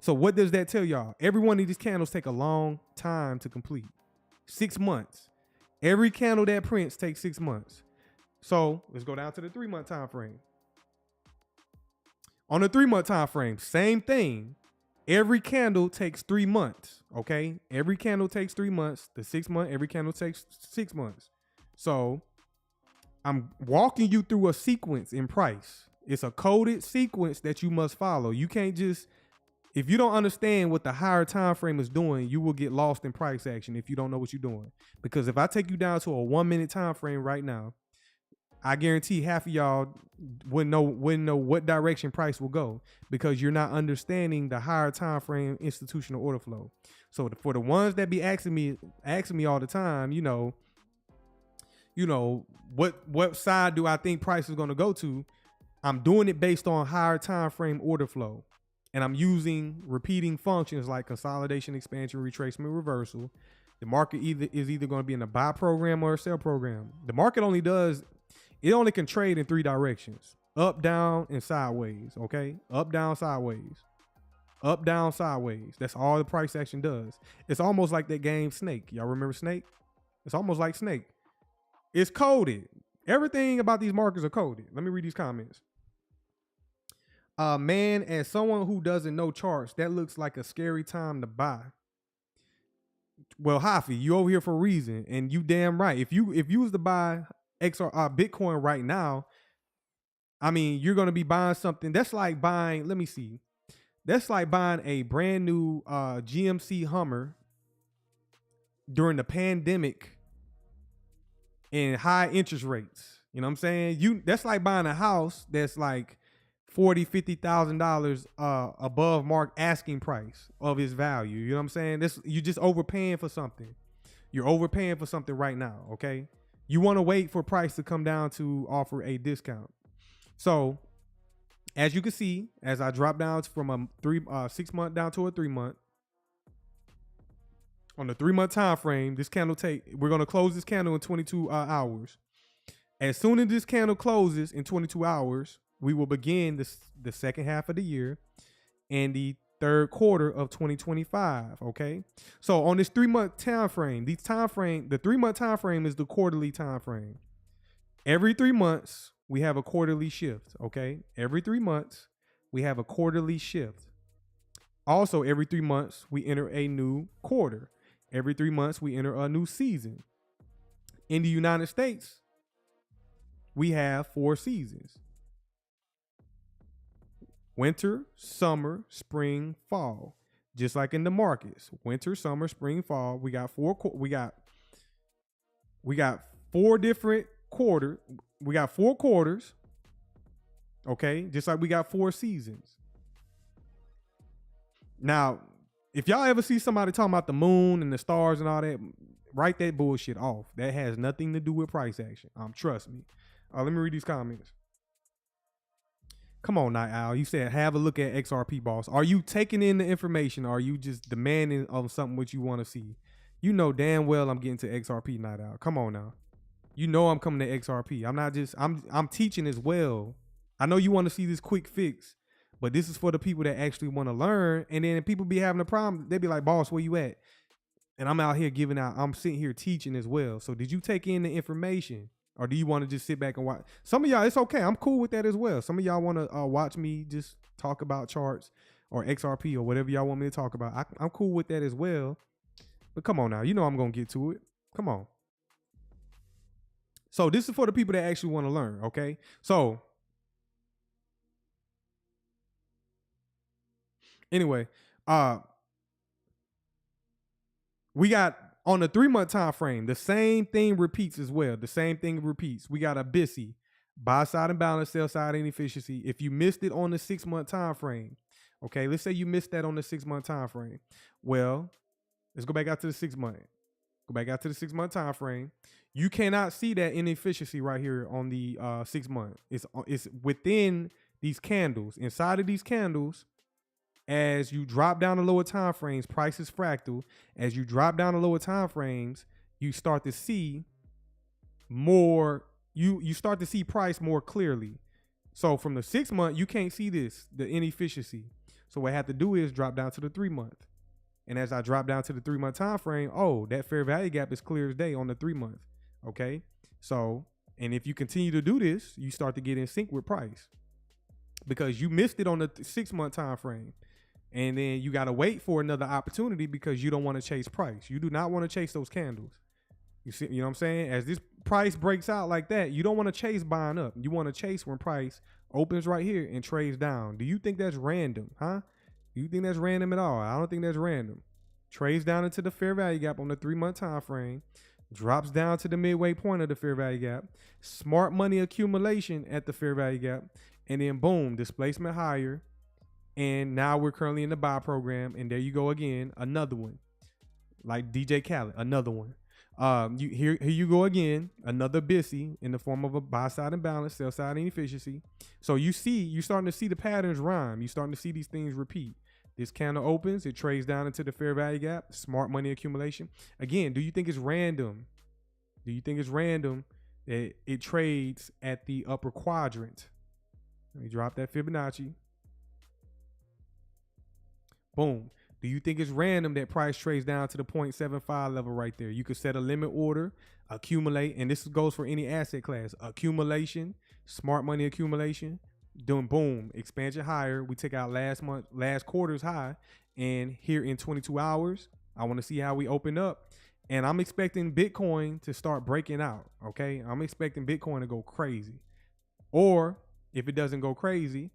So what does that tell y'all? Every one of these candles take a long time to complete. 6 months. Every candle that prints takes 6 months. So let's go down to the 3-month time frame. On the 3-month time frame, same thing. Every candle takes 3 months, okay? Every candle takes 3 months. The 6 month, every candle takes 6 months. So I'm walking you through a sequence in price. It's a coded sequence that you must follow. You can't just, if you don't understand what the higher time frame is doing, you will get lost in price action if you don't know what you're doing. Because if I take you down to a 1 minute time frame right now, I guarantee half of y'all wouldn't know what direction price will go because you're not understanding the higher time frame institutional order flow. So for the ones that be asking me all the time, what side do I think price is going to go to? I'm doing it based on higher time frame order flow, and I'm using repeating functions like consolidation, expansion, retracement, reversal. The market is either going to be in a buy program or a sell program. The market only can trade in 3 directions: up, down, and sideways. Okay, up, down, sideways. Up, down, sideways. That's all the price action does. It's almost like that game Snake. Y'all remember Snake? It's almost like Snake. It's coded. Everything about these markets are coded. Let me read these comments. Man, as someone who doesn't know charts, that looks like a scary time to buy. Well, Hafi, you over here for a reason, and you damn right. If you was to buy Bitcoin right now, I mean, you're gonna be buying something. That's like buying. Let me see. That's like buying a brand new GMC Hummer during the pandemic and high interest rates. You know what I'm saying? That's like buying a house that's like $40,000-$50,000 above mark asking price of its value. You know what I'm saying? You just overpaying for something. You're overpaying for something right now. Okay. You want to wait for price to come down to offer a discount. So as you can see, as I drop down from a 6 month down to a 3 month, on the 3 month time frame, this candle we're going to close this candle in 22 hours. As soon as this candle closes in 22 hours, we will begin the second half of the year and the third quarter of 2025. Okay. So on this 3 month time frame, the 3 month time frame is the quarterly time frame. Every 3 months, we have a quarterly shift. Okay. Every 3 months, we have a quarterly shift. Also, every 3 months, we enter a new quarter. Every 3 months, we enter a new season. In the United States, we have 4 seasons: winter, summer, spring, fall. Just like in the markets, winter, summer, spring, fall. We got 4 different quarters. We got 4 quarters. Okay, just like we got 4 seasons. Now, if y'all ever see somebody talking about the moon and the stars and all that, write that bullshit off. That has nothing to do with price action. Trust me. Let me read these comments. Come on, Night Owl. You said have a look at XRP, boss. Are you taking in the information, or are you just demanding of something what you want to see? You know damn well I'm getting to XRP, Night Owl. Come on now. You know I'm coming to XRP. I'm teaching as well. I know you want to see this quick fix, but this is for the people that actually want to learn. And then people be having a problem. They be like, boss, where you at? And I'm out here I'm sitting here teaching as well. So did you take in the information? Or do you want to just sit back and watch? Some of y'all, it's okay. I'm cool with that as well. Some of y'all want to watch me just talk about charts or XRP or whatever y'all want me to talk about. I'm cool with that as well. But come on now. You know I'm going to get to it. Come on. So this is for the people that actually want to learn, okay? So anyway, we got on the 3 month time frame, the same thing repeats as well. The same thing repeats. We got a BTC, buy side imbalance, sell side inefficiency. If you missed it on the 6 month time frame, okay, let's say you missed that on the 6 month time frame. Well, let's go back out to the 6 month. Go back out to the 6 month time frame. You cannot see that inefficiency right here on the 6 month. It's within these candles. Inside of these candles, as you drop down the lower time frames, price is fractal. As you drop down the lower time frames, you start to see more. You start to see price more clearly. So from the 6 month, you can't see the inefficiency. So what I have to do is drop down to the 3 month. And as I drop down to the 3 month time frame, that fair value gap is clear as day on the 3 month. Okay. So, and if you continue to do this, you start to get in sync with price. because you missed it on the 6 month time frame. And then you got to wait for another opportunity because you don't want to chase price. You do not want to chase those candles. You see, you know what I'm saying? As this price breaks out like that, you don't want to chase buying up. You want to chase when price opens right here and trades down. Do you think that's random, huh? Do you think that's random at all? I don't think that's random. Trades down into the fair value gap on the 3 month time frame, drops down to the midway point of the fair value gap, smart money accumulation at the fair value gap, and then boom, displacement higher. And now we're currently in the buy program, and there you go again, another one. Like DJ Khaled, another one. Here you go again, another BTC in the form of a buy side imbalance, sell side inefficiency. So you're starting to see the patterns rhyme. You're starting to see these things repeat. This candle opens, it trades down into the fair value gap, smart money accumulation. Again, do you think it's random? Do you think it's random that it trades at the upper quadrant? Let me drop that Fibonacci. Boom. Do you think it's random that price trades down to the 0.75 level right there? You could set a limit order, accumulate, and this goes for any asset class. Accumulation, smart money accumulation, doing boom, expansion higher. We took out last quarter's high, and here in 22 hours, I want to see how we open up. And I'm expecting Bitcoin to start breaking out, okay? I'm expecting Bitcoin to go crazy. Or if it doesn't go crazy,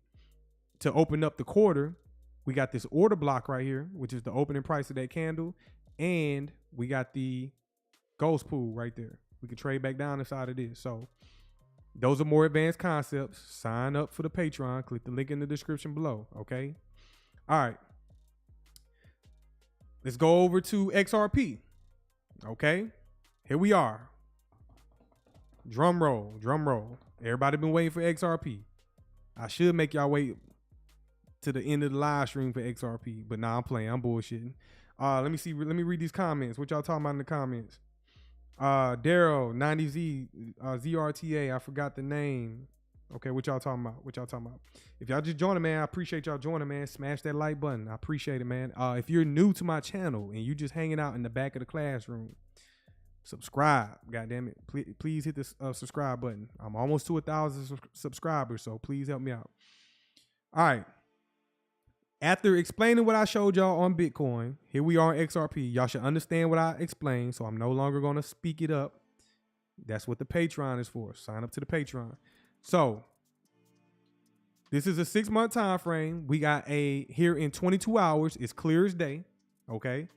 to open up the quarter, we got this order block right here, which is the opening price of that candle. And we got the ghost pool right there. We can trade back down inside of this. So those are more advanced concepts. Sign up for the Patreon. Click the link in the description below. Okay. All right. Let's go over to XRP. Okay. Here we are. Drum roll. Drum roll. Everybody been waiting for XRP. I should make y'all wait to the end of the live stream for XRP, but nah, I'm playing. I'm bullshitting. Let me see. Let me read these comments. What y'all talking about in the comments? Daryl 90Z ZRTA. I forgot the name. Okay, what y'all talking about? What y'all talking about? If y'all just joining, man, I appreciate y'all joining, man. Smash that like button. I appreciate it, man. If you're new to my channel and you just hanging out in the back of the classroom, subscribe. God damn it. Please hit the subscribe button. I'm almost to 1,000 subscribers, so please help me out. All right. After explaining what I showed y'all on Bitcoin, here we are on XRP. Y'all should understand what I explained, so I'm no longer going to speak it up. That's what the Patreon is for. Sign up to the Patreon. So this is a 6 month time frame. We got here in 22 hours. It's clear as day. Okay.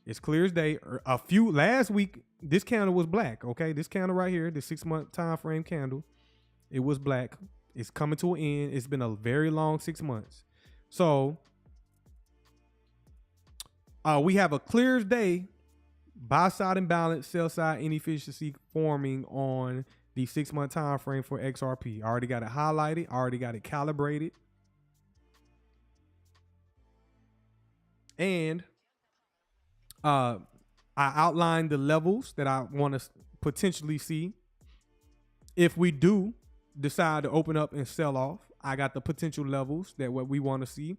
It's clear as day. Last week, this candle was black. Okay. This candle right here, the 6 month time frame candle, it was black. It's coming to an end. It's been a very long 6 months. So we have a clear as day buy side imbalance, sell side inefficiency forming on the 6 month time frame for XRP. I already got it highlighted. I already got it calibrated. And I outlined the levels that I want to potentially see. If we do decide to open up and sell off, I got the potential levels that what we want to see.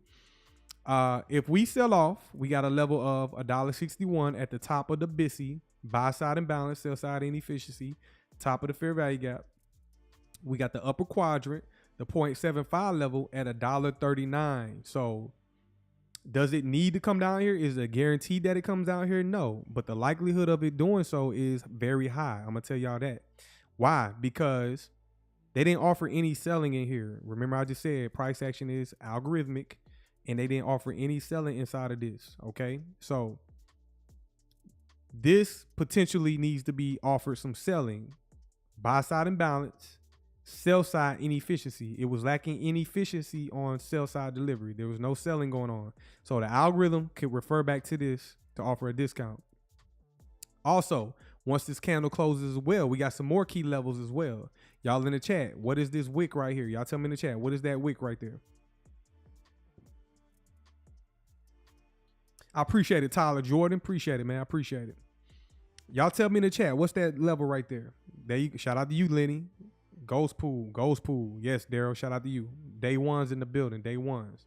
If we sell off, we got a level of $1.61 at the top of the BTC, buy side imbalance, sell side inefficiency, top of the fair value gap. We got the upper quadrant, the 0.75 level at $1.39. So does it need to come down here? Is it guaranteed that it comes down here? No, but the likelihood of it doing so is very high. I'm gonna tell y'all that. Why? Because they didn't offer any selling in here. Remember, I just said price action is algorithmic, and they didn't offer any selling inside of this. Okay, so this potentially needs to be offered some selling. Buy side imbalance, sell side inefficiency. It was lacking inefficiency on sell side delivery. There was no selling going on. So the algorithm could refer back to this to offer a discount. Also, once this candle closes as well, we got some more key levels as well. Y'all in the chat, what is this wick right here? Y'all tell me in the chat, what is that wick right there? I appreciate it, Tyler Jordan. Appreciate it, man. I appreciate it. Y'all tell me in the chat, what's that level right there? There you shout out to you, Lenny. Ghost pool. Yes, Daryl, shout out to you. Day one's in the building. Day one's.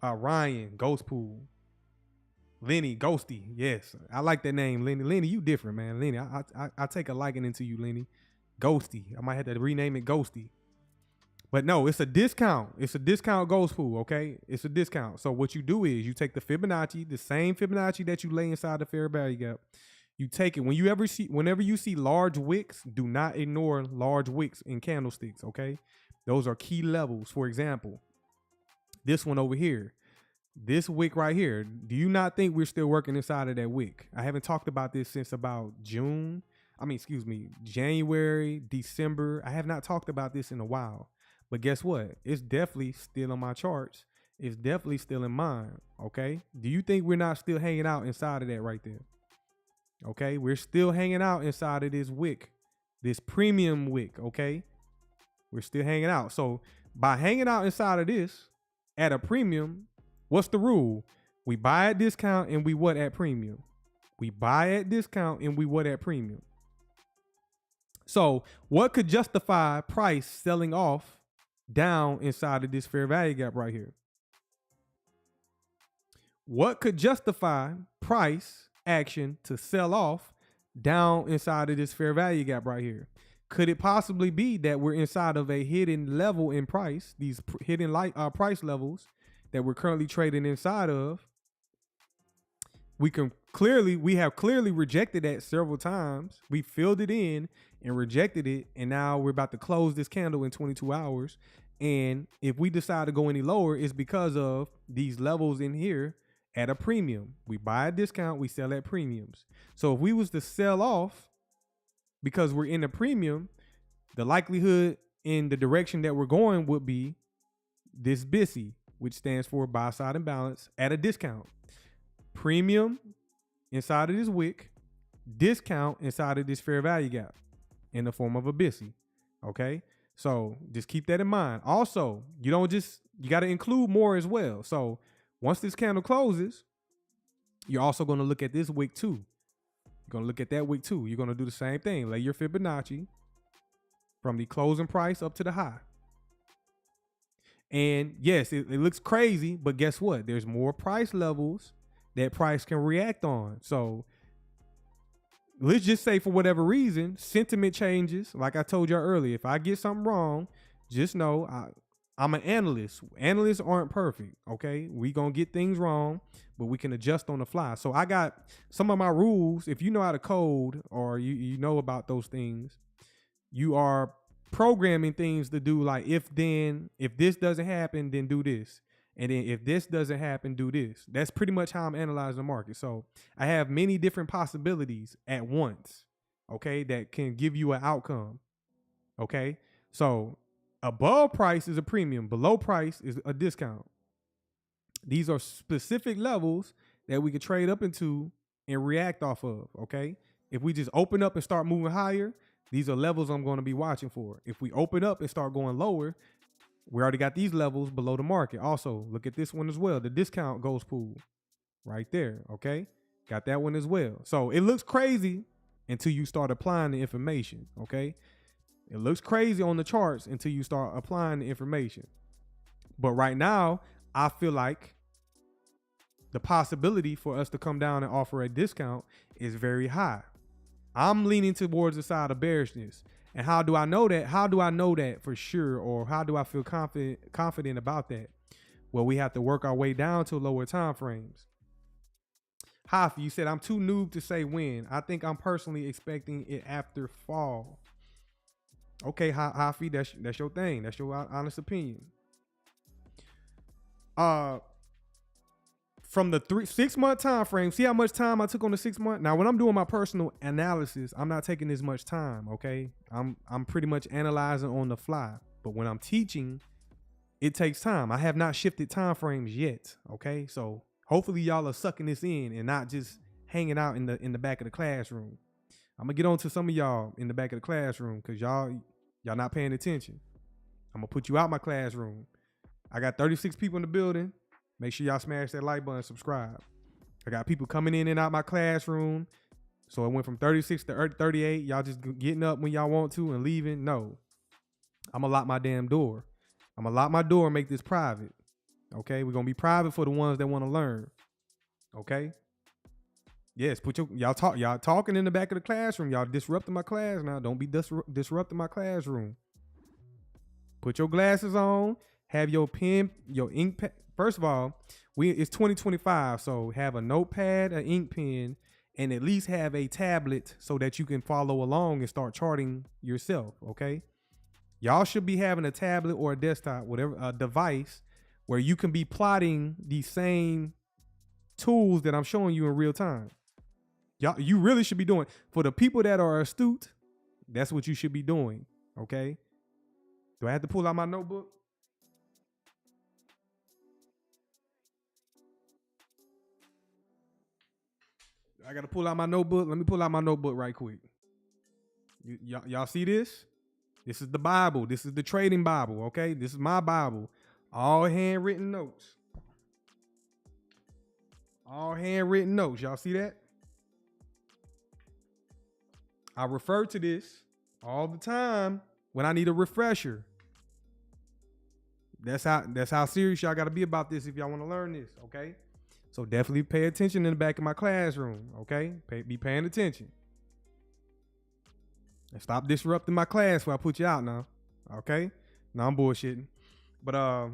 Ryan, ghost pool. Lenny, Ghosty. Yes, I like that name, Lenny. Lenny, you different, man. Lenny, I take a liking into you, Lenny. Ghosty. I might have to rename it Ghosty. But no, it's a discount. It's a discount ghost pool, okay? It's a discount. So what you do is you take the Fibonacci, the same Fibonacci that you lay inside the fair value gap. You take it. Whenever you see large wicks, do not ignore large wicks in candlesticks, okay? Those are key levels. For example, this one over here, this wick right here, do you not think we're still working inside of that wick? I haven't talked about this since about January, December. I have not talked about this in a while. But guess what? It's definitely still on my charts. It's definitely still in mine, okay? Do you think we're not still hanging out inside of that right there? Okay, we're still hanging out inside of this wick, this premium wick, okay? We're still hanging out. So by hanging out inside of this at a premium, what's the rule? We buy at discount and we what at premium? We buy at discount and we what at premium? So what could justify price selling off down inside of this fair value gap right here? What could justify price action to sell off down inside of this fair value gap right here? Could it possibly be that we're inside of a hidden level in price, these hidden price levels that we're currently trading inside of? We have clearly rejected that several times. We filled it in and rejected it, and now we're about to close this candle in 22 hours. And if we decide to go any lower, it's because of these levels in here at a premium. We buy a discount, we sell at premiums. So if we was to sell off because we're in a premium, the likelihood in the direction that we're going would be this BTC, which stands for buy side imbalance at a discount. Premium inside of this wick, discount inside of this fair value gap in the form of a BTC. Okay, so just keep that in mind. Also, you got to include more as well. So once this candle closes, you're also going to look at this wick too. You're going to look at that wick too. You're going to do the same thing. Lay your Fibonacci from the closing price up to the high. And yes, it looks crazy, but guess what? There's more price levels that price can react on. So let's just say for whatever reason, sentiment changes. Like I told you earlier, if I get something wrong, just know I'm an analyst. Analysts aren't perfect, okay? We gonna get things wrong, but we can adjust on the fly. So I got some of my rules. If you know how to code or you know about those things, you are programming things to do like if this doesn't happen, then do this. And then if this doesn't happen, do this. That's pretty much how I'm analyzing the market. So I have many different possibilities at once, okay, that can give you an outcome, okay? So above price is a premium. Below price is a discount. These are specific levels that we can trade up into and react off of, okay? If we just open up and start moving higher, these are levels I'm going to be watching for. If we open up and start going lower, we already got these levels below the market. Also, look at this one as well. The discount ghost pool right there, okay? Got that one as well. So it looks crazy until you start applying the information, okay? It looks crazy on the charts until you start applying the information. But right now, I feel like the possibility for us to come down and offer a discount is very high. I'm leaning towards the side of bearishness. And how do I know that? How do I know that for sure? Or how do I feel confident about that? Well, we have to work our way down to lower time frames. Hafi, you said I'm too noob to say when. I think I'm personally expecting it after fall. Okay, Hafi, that's your thing. That's your honest opinion. From the 6 month time frame, see how much time I took on the 6 month? Now, when I'm doing my personal analysis, I'm not taking as much time, okay? I'm pretty much analyzing on the fly. But when I'm teaching, it takes time. I have not shifted time frames yet, okay? So hopefully y'all are sucking this in and not just hanging out in the back of the classroom. I'm gonna get on to some of y'all in the back of the classroom because y'all not paying attention. I'm gonna put you out my classroom. I got 36 people in the building. Make sure y'all smash that like button, subscribe. I got people coming in and out my classroom. So it went from 36 to 38. Y'all just getting up when y'all want to and leaving. No, I'm gonna lock my damn door. I'm gonna lock my door and make this private. Okay, we're gonna be private for the ones that want to learn. Okay. Yes, y'all talking in the back of the classroom. Y'all disrupting my class now. Don't be disrupting my classroom. Put your glasses on, have your pen, your ink pad. First of all, it's 2025, so have a notepad, an ink pen, and at least have a tablet so that you can follow along and start charting yourself, okay? Y'all should be having a tablet or a desktop, whatever, a device where you can be plotting these same tools that I'm showing you in real time. Y'all, you really should be doing. For the people that are astute, that's what you should be doing, okay? Do I have to pull out my notebook? I got to pull out my notebook. Let me pull out my notebook right quick. Y'all see this? This is the Bible. This is the trading Bible, okay? This is my Bible. All handwritten notes. All handwritten notes. Y'all see that? I refer to this all the time when I need a refresher. That's how serious y'all got to be about this if y'all want to learn this, okay? So definitely pay attention in the back of my classroom, okay? Be paying attention. And stop disrupting my class before I put you out now, okay? No, I'm bullshitting. But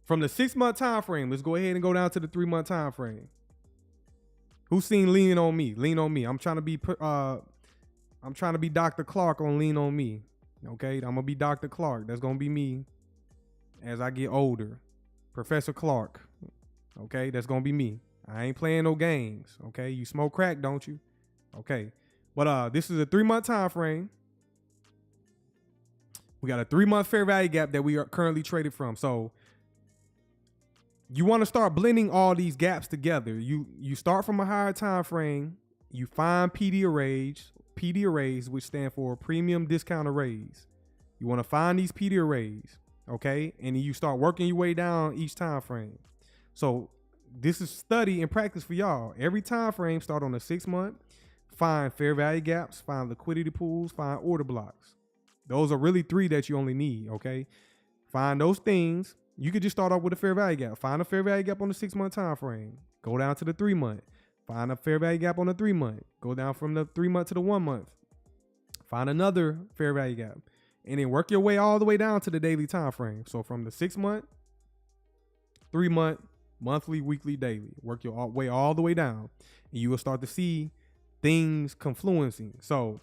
from the 6-month time frame, let's go ahead and go down to the 3-month time frame. Who's seen Lean on Me? Lean on Me. I'm trying to be Dr. Clark on Lean on Me. Okay, I'm gonna be Dr. Clark. That's gonna be me as I get older. Professor Clark. Okay, that's gonna be me. I ain't playing no games. Okay, you smoke crack, don't you? Okay, but this is a 3-month time frame. We got a 3-month fair value gap that we are currently traded from. So you want to start blending all these gaps together. You start from a higher time frame. You find PD arrays, which stand for premium discount arrays. You want to find these PD arrays, okay? And then you start working your way down each time frame. So this is study and practice for y'all. Every time frame start on a 6-month. Find fair value gaps, find liquidity pools, find order blocks. Those are really 3 that you only need, okay? Find those things. You could just start off with a fair value gap. Find a fair value gap on the 6-month time frame. Go down to the 3-month. Find a fair value gap on the 3-month. Go down from the 3-month to the 1-month. Find another fair value gap. And then work your way all the way down to the daily time frame. So from the 6-month, 3-month, monthly, weekly, daily. Work your way all the way down. And you will start to see things confluencing. So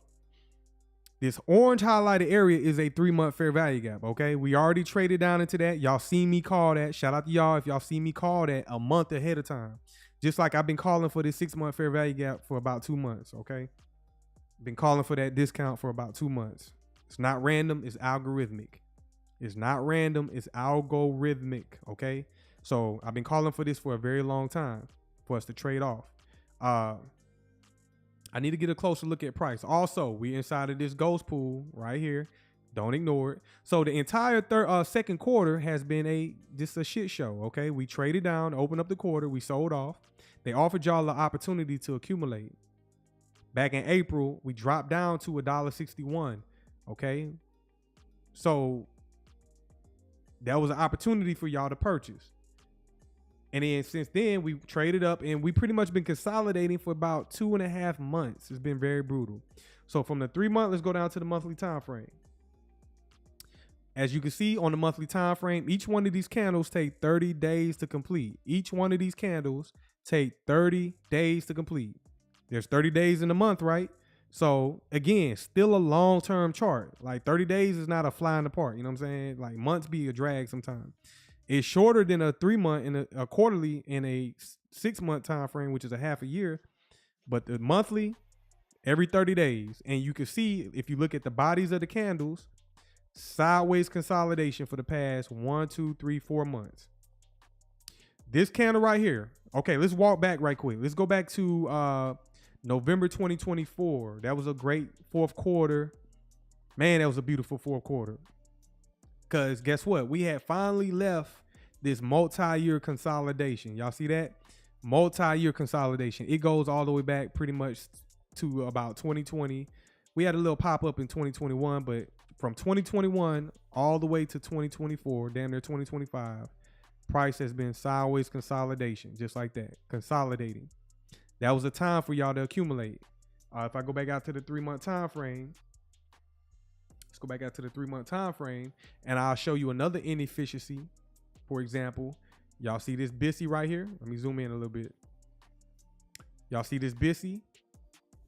this orange highlighted area is a 3-month fair value gap, okay? We already traded down into that. Y'all see me call that. Shout out to y'all if y'all see me call that a month ahead of time. Just like I've been calling for this 6-month fair value gap for about 2 months, okay? Been calling for that discount for about 2 months. It's not random, it's algorithmic. It's not random, it's algorithmic, okay? So I've been calling for this for a very long time for us to trade off. I need to get a closer look at price. Also, we inside of this ghost pool right here. Don't ignore it. So the entire second quarter has been just a shit show, okay? We traded down, opened up the quarter, we sold off. They offered y'all the opportunity to accumulate. Back in April, we dropped down to $1.61, okay? So that was an opportunity for y'all to purchase. And then since then, we traded up and we pretty much been consolidating for about 2.5 months. It's been very brutal. So from the 3-month, let's go down to the monthly time frame. As you can see on the monthly time frame, each one of these candles take 30 days to complete. Each one of these candles take 30 days to complete. There's 30 days in a month, right? So again, still a long-term chart. Like 30 days is not a fly in the park. You know what I'm saying? Like months be a drag sometimes. It's shorter than a 3-month and a quarterly in a 6-month time frame, which is a half a year. But the monthly, every 30 days. And you can see, if you look at the bodies of the candles, sideways consolidation for the past 1, 2, 3, 4 months. This candle right here. Okay, let's walk back right quick. Let's go back to November 2024. That was a great 4th quarter. Man, that was a beautiful 4th quarter. Because guess what? We had finally left this multi-year consolidation. Y'all see that? Multi-year consolidation. It goes all the way back pretty much to about 2020. We had a little pop-up in 2021, but from 2021 all the way to 2024, damn near 2025, price has been sideways consolidation, just like that, consolidating. That was a time for y'all to accumulate. If I go back out to the 3-month time frame, let's go back out to the 3-month time frame, and I'll show you another inefficiency. For example, y'all see this BTC right here? Let me zoom in a little bit. Y'all see this BTC?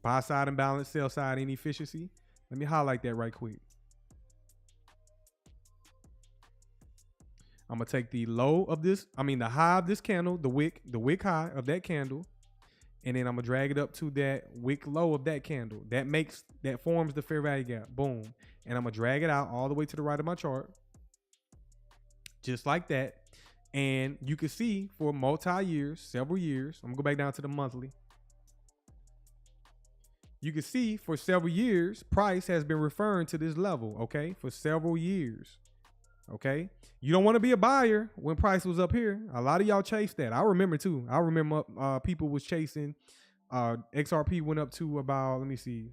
Buy side imbalance, sell side inefficiency. Let me highlight that right quick. I'm gonna take the low of this, the high of this candle, the wick high of that candle, and then I'm gonna drag it up to that wick low of that candle. That forms the fair value gap. Boom. And I'm gonna drag it out all the way to the right of my chart. Just like that. And you can see for multi-years, several years, I'm gonna go back down to the monthly. You can see for several years, price has been referring to this level, okay? For several years, okay? You don't want to be a buyer when price was up here. A lot of y'all chased that. I remember too. I remember people was chasing. XRP went up to about, let me see.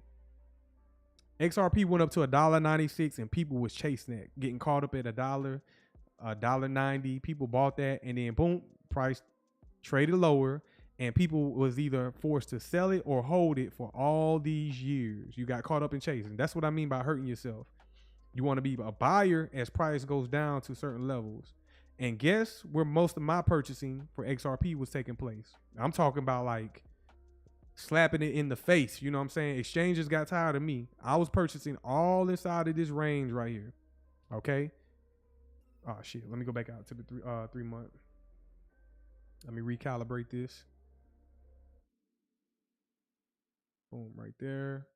XRP went up to $1.96 and people was chasing that, getting caught up at $1.90. People bought that and then boom, price traded lower. And people was either forced to sell it or hold it for all these years. You got caught up in chasing. That's what I mean by hurting yourself. You want to be a buyer as price goes down to certain levels. And guess where most of my purchasing for XRP was taking place? I'm talking about like slapping it in the face. You know what I'm saying? Exchanges got tired of me. I was purchasing all inside of this range right here. Okay. Oh shit. Let me go back out to the 3 month. Let me recalibrate this. Boom, right there.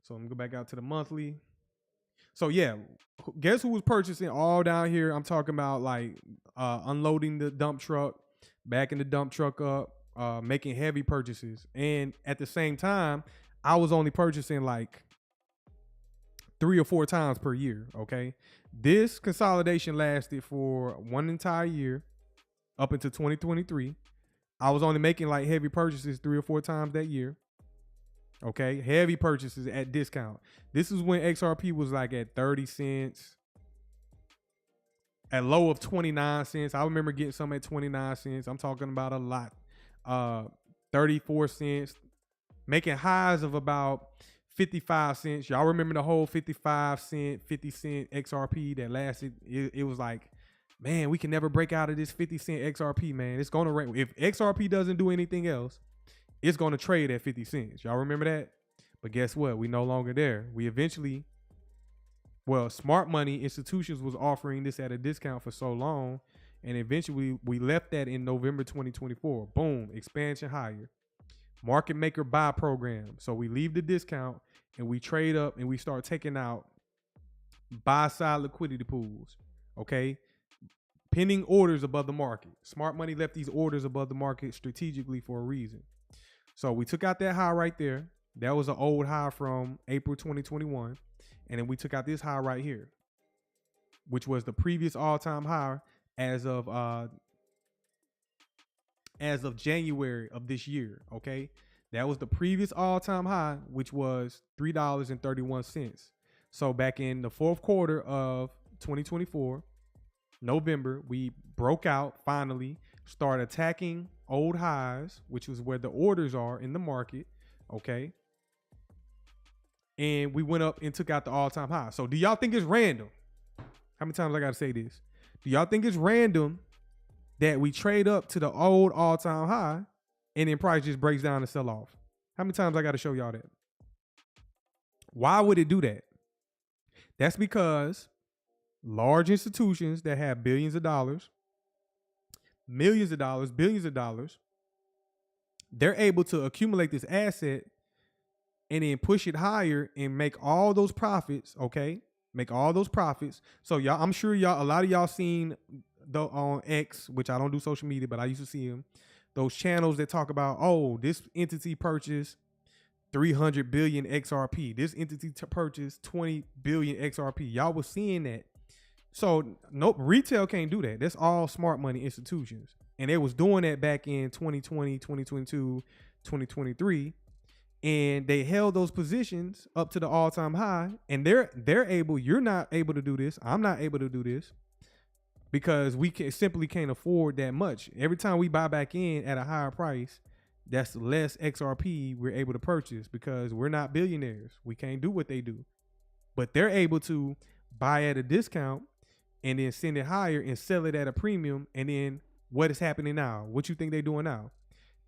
So I'm gonna go back out to the monthly. So yeah, guess who was purchasing all down here? I'm talking about like unloading the dump truck, backing the dump truck up, making heavy purchases. And at the same time, I was only purchasing like 3 or 4 times per year, okay? This consolidation lasted for 1 entire year up until 2023. I was only making like heavy purchases 3 or 4 times that year. Okay, heavy purchases at discount. This is when XRP was like at 30 cents, at low of 29 cents. I remember getting some at 29 cents. I'm talking about a lot. 34 cents, making highs of about 55 cents. Y'all remember the whole 55 cent, 50 cent XRP that lasted? It was like, man, we can never break out of this 50 cent XRP, man. It's going to, if XRP doesn't do anything else, it's going to trade at 50 cents. Y'all remember that? But guess what? We no longer there. We eventually, well, smart money institutions was offering this at a discount for so long. And eventually we left that in November 2024. Boom, expansion higher. Market maker buy program. So we leave the discount and we trade up and we start taking out buy side liquidity pools. Okay. Pending orders above the market. Smart money left these orders above the market strategically for a reason. So we took out that high right there. That was an old high from April 2021. And then we took out this high right here, which was the previous all-time high as of January of this year. Okay. That was the previous all-time high, which was $3.31. So back in the 4th quarter of 2024, November, we broke out finally, started attacking old highs, which was where the orders are in the market. Okay. And we went up and took out the all-time high. So do y'all think it's random? How many times I got to say this? Do y'all think it's random that we trade up to the old all-time high and then price just breaks down and sell off? How many times I got to show y'all that? Why would it do that? That's because large institutions that have billions of dollars, millions of dollars, billions of dollars, they're able to accumulate this asset and then push it higher and make all those profits, okay? Make all those profits. So y'all, I'm sure y'all, a lot of y'all seen on X, which I don't do social media, but I used to see them, those channels that talk about, oh, this entity purchased 300 billion XRP. This entity purchased 20 billion XRP. Y'all was seeing that. So nope, retail can't do that. That's all smart money institutions. And they was doing that back in 2020, 2022, 2023. And they held those positions up to the all-time high. And they're able, you're not able to do this. I'm not able to do this because we simply can't afford that much. Every time we buy back in at a higher price, that's less XRP we're able to purchase because we're not billionaires. We can't do what they do. But they're able to buy at a discount and then send it higher and sell it at a premium. And then what is happening now? What you think they're doing now?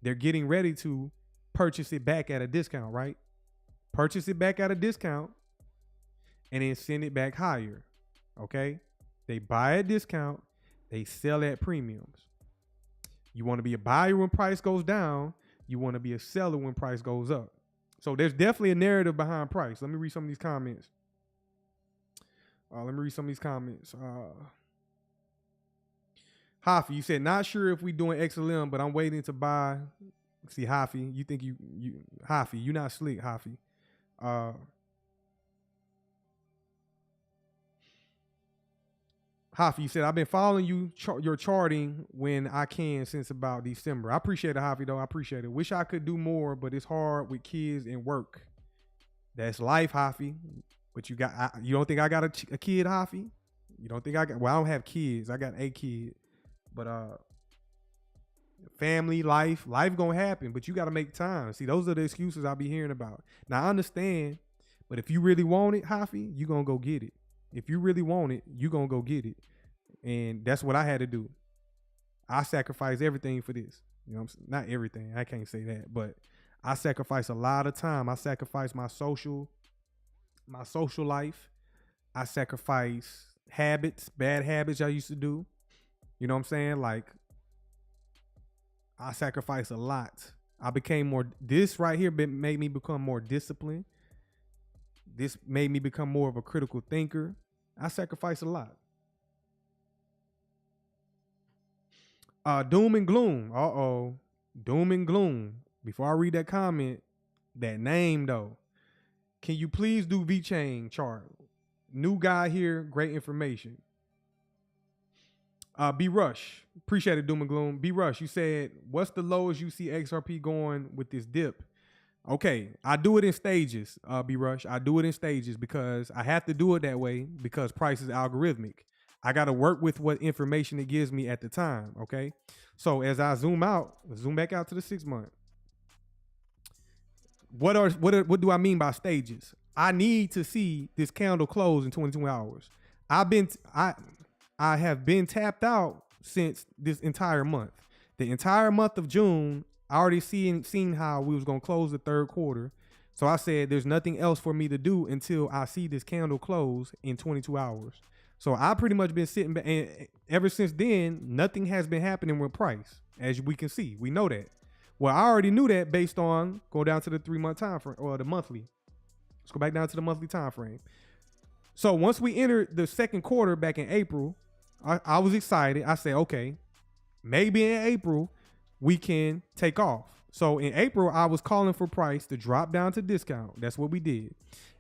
They're getting ready to purchase it back at a discount, right? Purchase it back at a discount and then send it back higher. Okay? They buy at discount, they sell at premiums. You want to be a buyer when price goes down. You want to be a seller when price goes up. So there's definitely a narrative behind price. Let me read some of these comments. Hafi, you said, not sure if we doing XLM, but I'm waiting to buy. See, Hafi, you think you Hafi, you not slick, Hafi. Hafi, you said, I've been following you, your charting when I can since about December. I appreciate it, Hafi, though. I appreciate it. Wish I could do more, but it's hard with kids and work. That's life, Hafi. But you don't think I got a kid, Hafi? You don't think I got, well, I don't have kids. I got a kid. But family, life gonna happen, but you gotta make time. See, those are the excuses I'll be hearing about. Now I understand, but if you really want it, Hafi, you gonna go get it. If you really want it, you gonna go get it. And that's what I had to do. I sacrificed everything for this. You know what I'm saying? Not everything, I can't say that, but I sacrificed a lot of time. I sacrificed my social life. I sacrificed habits, bad habits I used to do. You know what I'm saying? Like, I sacrificed a lot. I became more, this right here made me become more disciplined. This made me become more of a critical thinker. I sacrificed a lot. Doom and gloom. Uh-oh. Doom and gloom. Before I read that comment, that name though, can you please do VeChain chart? New guy here, great information. B Rush, appreciate it, Doom and Gloom. B Rush, you said, what's the lowest you see XRP going with this dip? Okay, I do it in stages, B Rush. I do it in stages because I have to do it that way because price is algorithmic. I got to work with what information it gives me at the time, okay? So as I zoom back out to the 6 month. What do I mean by stages? I need to see this candle close in 22 hours. I have been tapped out since this entire month. The entire month of June, I already seen how we was gonna close the third quarter. So I said there's nothing else for me to do until I see this candle close in 22 hours. So I pretty much been sitting back, and ever since then, nothing has been happening with price, as we can see. We know that. Well, I already knew that based on go down to the 3 month time frame or the monthly. Let's go back down to the monthly time frame. So once we entered the second quarter back in April, I was excited. I said, okay, maybe in April we can take off. So in April, I was calling for price to drop down to discount. That's what we did.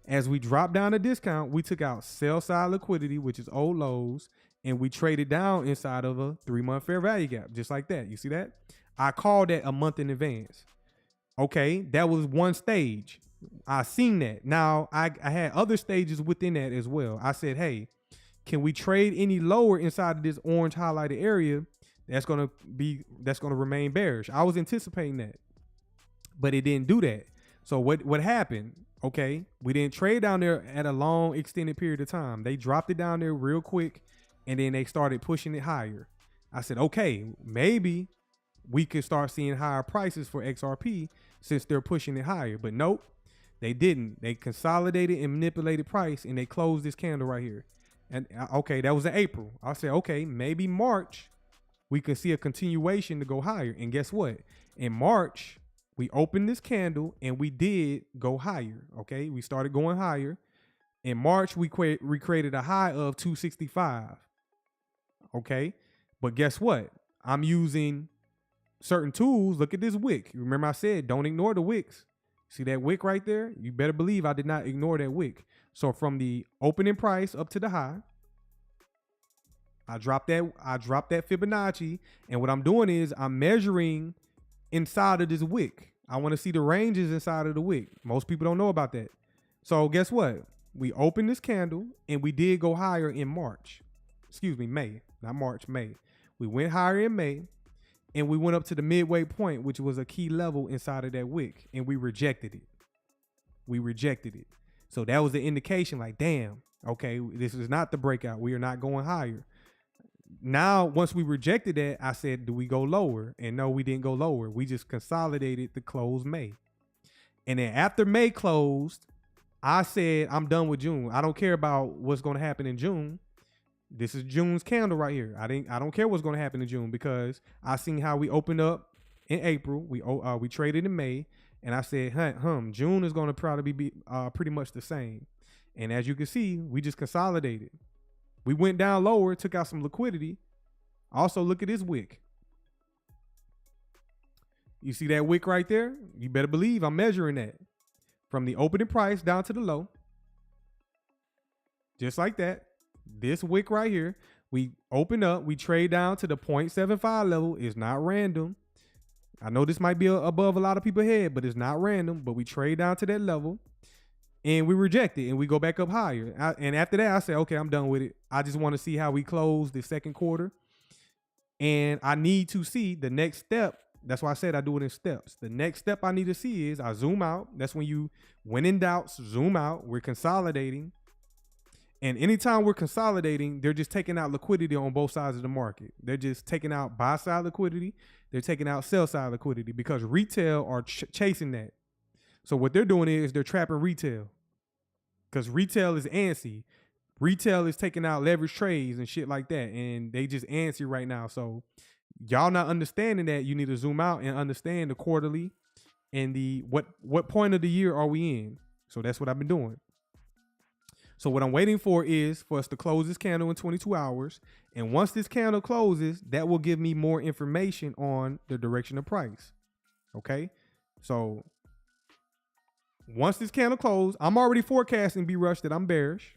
As we dropped down to discount, we took out sell side liquidity, which is old lows, and we traded down inside of a 3 month fair value gap, just like that. You see that? I called that a month in advance. Okay, that was one stage. I seen that. Now I had other stages within that as well. I said, hey, can we trade any lower inside of this orange highlighted area? That's gonna remain bearish. I was anticipating that, but it didn't do that. So what happened? Okay, we didn't trade down there at a long extended period of time. They dropped it down there real quick, and then they started pushing it higher. I said, okay, maybe we could start seeing higher prices for XRP since they're pushing it higher. But nope, they didn't. They consolidated and manipulated price, and they closed this candle right here. And okay, that was in April. I said, okay, maybe March we could see a continuation to go higher. And guess what? In March, we opened this candle and we did go higher. Okay, we started going higher. In March, we created a high of 265. Okay, but guess what? I'm using certain tools. Look at this wick. Remember I said, don't ignore the wicks. See that wick right there? You better believe I did not ignore that wick. So from the opening price up to the high, I dropped that Fibonacci, and what I'm doing is I'm measuring inside of this wick. I want to see the ranges inside of the wick. Most people don't know about that. So guess what? We opened this candle and we did go higher in March. Excuse me, May, not March, May. We went higher in May. and we went up to the midway point, which was a key level inside of that wick, and we rejected it. We rejected it. So that was the indication like, damn, okay, this is not the breakout. We are not going higher. Now, once we rejected that, I said, do we go lower? And no, we didn't go lower. We just consolidated the close May. And then after May closed, I said, I'm done with June. I don't care about what's going to happen in June. This is June's candle right here. I don't care what's going to happen in June, because I seen how we opened up in April. We traded in May, and I said, June is going to probably be pretty much the same. And as you can see, we just consolidated. We went down lower, took out some liquidity. Also, look at this wick. You see that wick right there? You better believe I'm measuring that from the opening price down to the low. Just like that. This wick right here, we open up, we trade down to the 0.75 level. It's not random. I know this might be above a lot of people's head, but it's not random. But we trade down to that level and we reject it and we go back up higher. And after that, I say, okay, I'm done with it. I just want to see how we close the second quarter. And I need to see the next step. That's why I said I do it in steps. The next step I need to see is I zoom out. That's when in doubt, zoom out. We're consolidating. And anytime we're consolidating, they're just taking out liquidity on both sides of the market. They're just taking out buy side liquidity. They're taking out sell side liquidity because retail are chasing that. So what they're doing is they're trapping retail because retail is antsy. Retail is taking out leverage trades and shit like that. And they just antsy right now. So y'all not understanding that, you need to zoom out and understand the quarterly and the what point of the year are we in. So that's what I've been doing. So what I'm waiting for is for us to close this candle in 22 hours. And once this candle closes, that will give me more information on the direction of price. Okay. So once this candle closes, I'm already forecasting B-Rush that I'm bearish.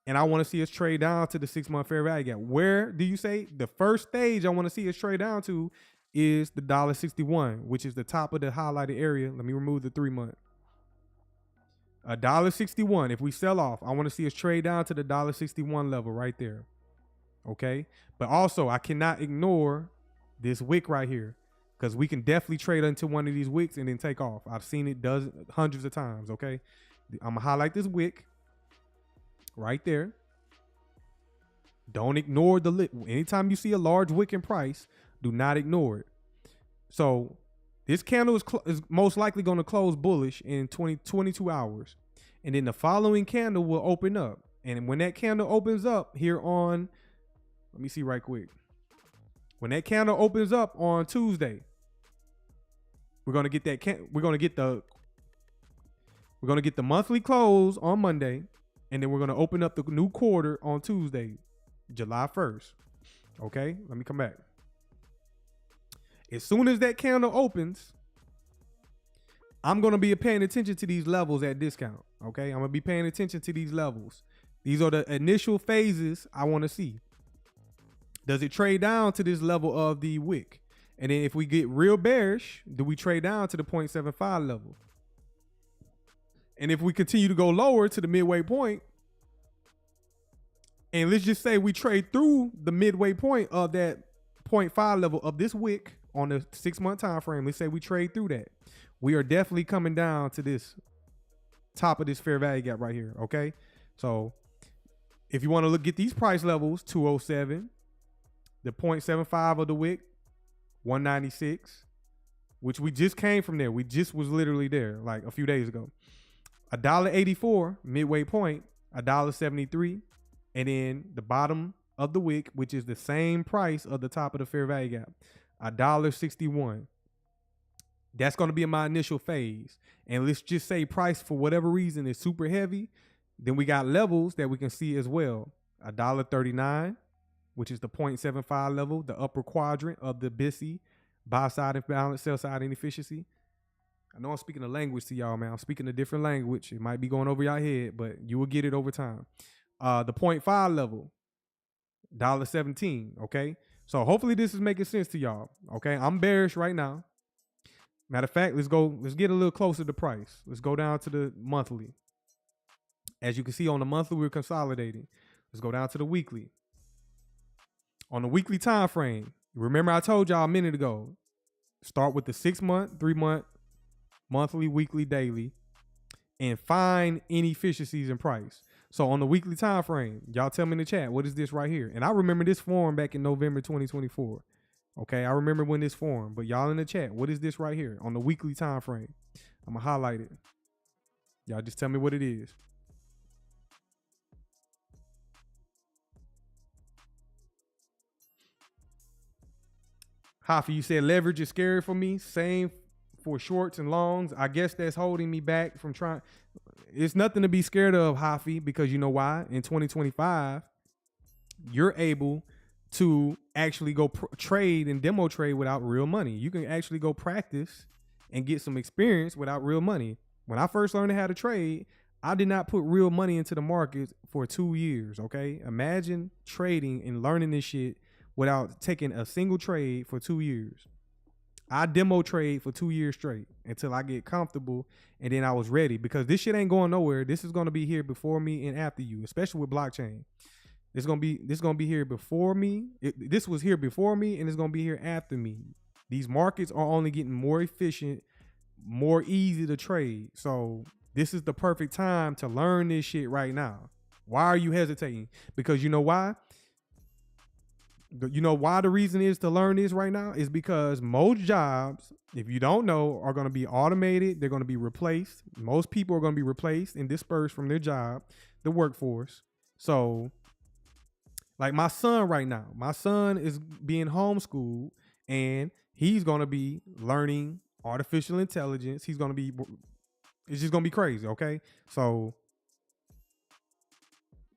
And I want to see us trade down to the 6-month fair value gap. Where do you say the first stage I want to see us trade down to is the $1.61, which is the top of the highlighted area. Let me remove the 3-month. $1.61. If we sell off, I want to see us trade down to the $1.61 level right there. Okay. But also I cannot ignore this wick right here because we can definitely trade into one of these wicks and then take off. I've seen it hundreds of times. Okay. I'm gonna highlight this wick right there. Don't ignore anytime you see a large wick in price, do not ignore it. So this candle is most likely going to close bullish in 22 hours. And then the following candle will open up. And when that candle opens up here on, let me see right quick. When that candle opens up on Tuesday, we're going to get we're going to get the monthly close on Monday. And then we're going to open up the new quarter on Tuesday, July 1st. Okay, let me come back. As soon as that candle opens, I'm going to be paying attention to these levels at discount. Okay, I'm going to be paying attention to these levels. These are the initial phases I want to see. Does it trade down to this level of the wick? And then if we get real bearish, do we trade down to the 0.75 level? And if we continue to go lower to the midway point, and let's just say we trade through the midway point of that 0.5 level of this wick on the 6-month time frame, let's say we trade through that, we are definitely coming down to this top of this fair value gap right here. Okay, so if you want to get these price levels, 207, the 0.75 of the wick, 196, which we just came from there. We just was literally there like a few days ago. $1.84 midway point, $1.73, and then the bottom of the wick, which is the same price of the top of the fair value gap, $1.61. That's going to be in my initial phase. And let's just say price for whatever reason is super heavy. Then we got levels that we can see as well. $1.39, which is the 0.75 level, the upper quadrant of the BTC, buy side imbalance, sell side inefficiency. I know I'm speaking a language to y'all, man. I'm speaking a different language. It might be going over your head, but you will get it over time. The 0.5 level, $1.17. Okay. So hopefully this is making sense to y'all. Okay. I'm bearish right now. Matter of fact, let's get a little closer to price. Let's go down to the monthly. As you can see on the monthly, we're consolidating. Let's go down to the weekly. On the weekly time frame, Remember I told y'all a minute ago, start with the 6 month, 3 month, monthly, weekly, daily, and find inefficiencies in price. So on the weekly time frame, y'all tell me in the chat, what is this right here? And I remember this form back in November 2024. Okay, I remember when this formed, but y'all in the chat, what is this right here on the weekly time frame? I'm gonna highlight it. Y'all just tell me what it is. Hafi, you said leverage is scary for me. Same for shorts and longs. I guess that's holding me back from trying. It's nothing to be scared of, Hafi, because you know why? In 2025, you're able to actually go trade and demo trade without real money. You can actually go practice and get some experience without real money. When I first learned how to trade, I did not put real money into the market for 2 years, okay? Imagine trading and learning this shit without taking a single trade for 2 years. I demo trade for 2 years straight until I get comfortable, and then I was ready, because this shit ain't going nowhere. This is going to be here before me and after you, especially with blockchain. This gonna be here before me. This was here before me, and it's gonna be here after me. These markets are only getting more efficient, more easy to trade. So this is the perfect time to learn this shit right now. Why are you hesitating? Because you know why? You know why the reason is to learn this right now is because most jobs, if you don't know, are going to be automated. They're going to be replaced. Most people are going to be replaced and dispersed from their job, the workforce. So like my son right now, my son is being homeschooled and he's going to be learning artificial intelligence. It's just going to be crazy. Okay. So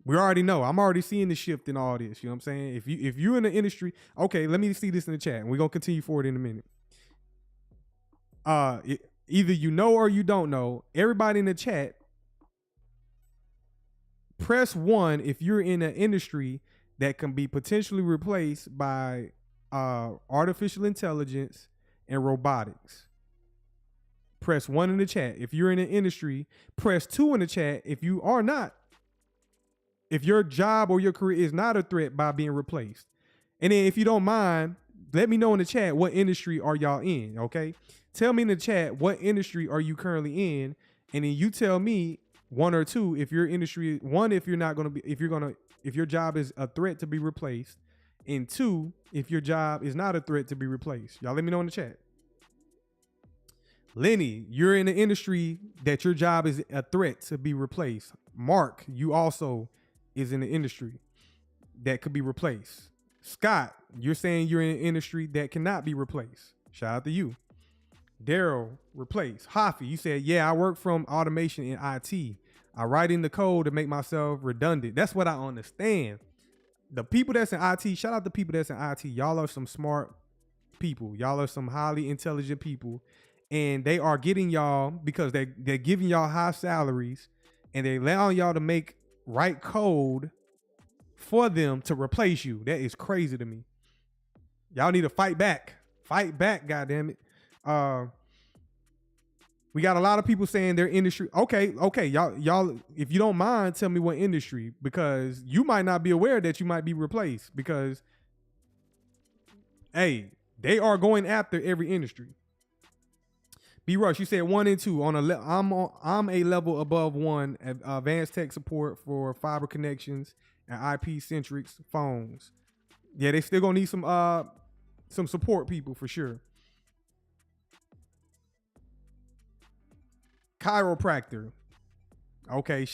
we already know. I'm already seeing the shift in all this. You know what I'm saying? If you're in the industry, okay, let me see this in the chat and we're going to continue forward in a minute. Either you know or you don't know. Everybody in the chat, press 1 if you're in an industry that can be potentially replaced by artificial intelligence and robotics. Press 1 in the chat if you're in an industry. Press 2 in the chat if you are not. If your job or your career is not a threat by being replaced. And then if you don't mind, let me know in the chat what industry are y'all in, okay? Tell me in the chat what industry are you currently in, and then you tell me 1 or 2 if your industry, 1 if you're not going to be, if your job is a threat to be replaced, and 2 if your job is not a threat to be replaced. Y'all let me know in the chat. Lenny, you're in the industry that your job is a threat to be replaced. Mark, you also is in the industry that could be replaced. Scott, you're saying you're in an industry that cannot be replaced. Shout out to you. Daryl, replace. Hafi, you said, yeah, I work from automation in IT. I write in the code to make myself redundant. That's what I understand. The people that's in IT, shout out to people that's in IT. Y'all are some smart people. Y'all are some highly intelligent people. And they are getting y'all, because they're giving y'all high salaries, and they allowing y'all to write code for them to replace you. That is crazy to me. Y'all need to fight back. Fight back, goddammit. We got a lot of people saying their industry. Okay, y'all, if you don't mind, tell me what industry, because you might not be aware that you might be replaced, because hey, they are going after every industry. B Rush, you said 1 and 2 on I'm a level above 1 at advanced tech support for fiber connections and IP centric phones. Yeah, they still gonna need some support people for sure. Chiropractor. Okay,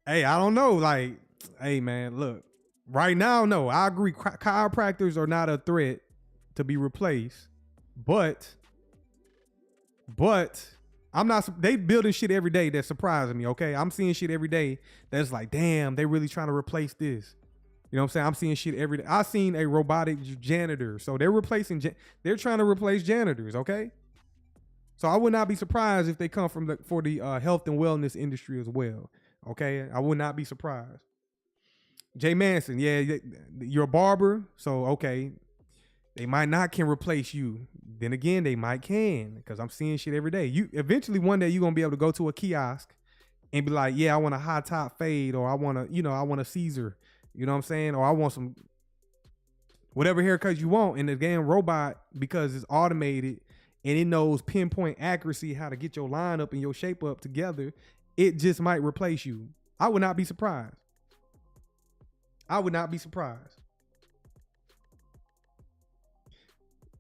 hey, I don't know. Like, hey man, look. Right now, no, I agree. Chiropractors are not a threat to be replaced, but I'm not. They building shit every day that's surprising me. Okay, I'm seeing shit every day that's like, damn, they really trying to replace this. You know what I'm saying? I'm seeing shit every day. I seen a robotic janitor, so they're replacing. They're trying to replace janitors. Okay, so I would not be surprised if they come from for the health and wellness industry as well. Okay, I would not be surprised. Jay Manson, yeah, you're a barber, so okay, they might not can replace you. Then again, they might can, because I'm seeing shit every day. You eventually one day you're gonna be able to go to a kiosk and be like, yeah, I want a high top fade, or I want a Caesar, you know what I'm saying, or I want some whatever haircut you want, and the damn robot, because it's automated and it knows pinpoint accuracy how to get your line up and your shape up together, it just might replace you. I would not be surprised. I would not be surprised.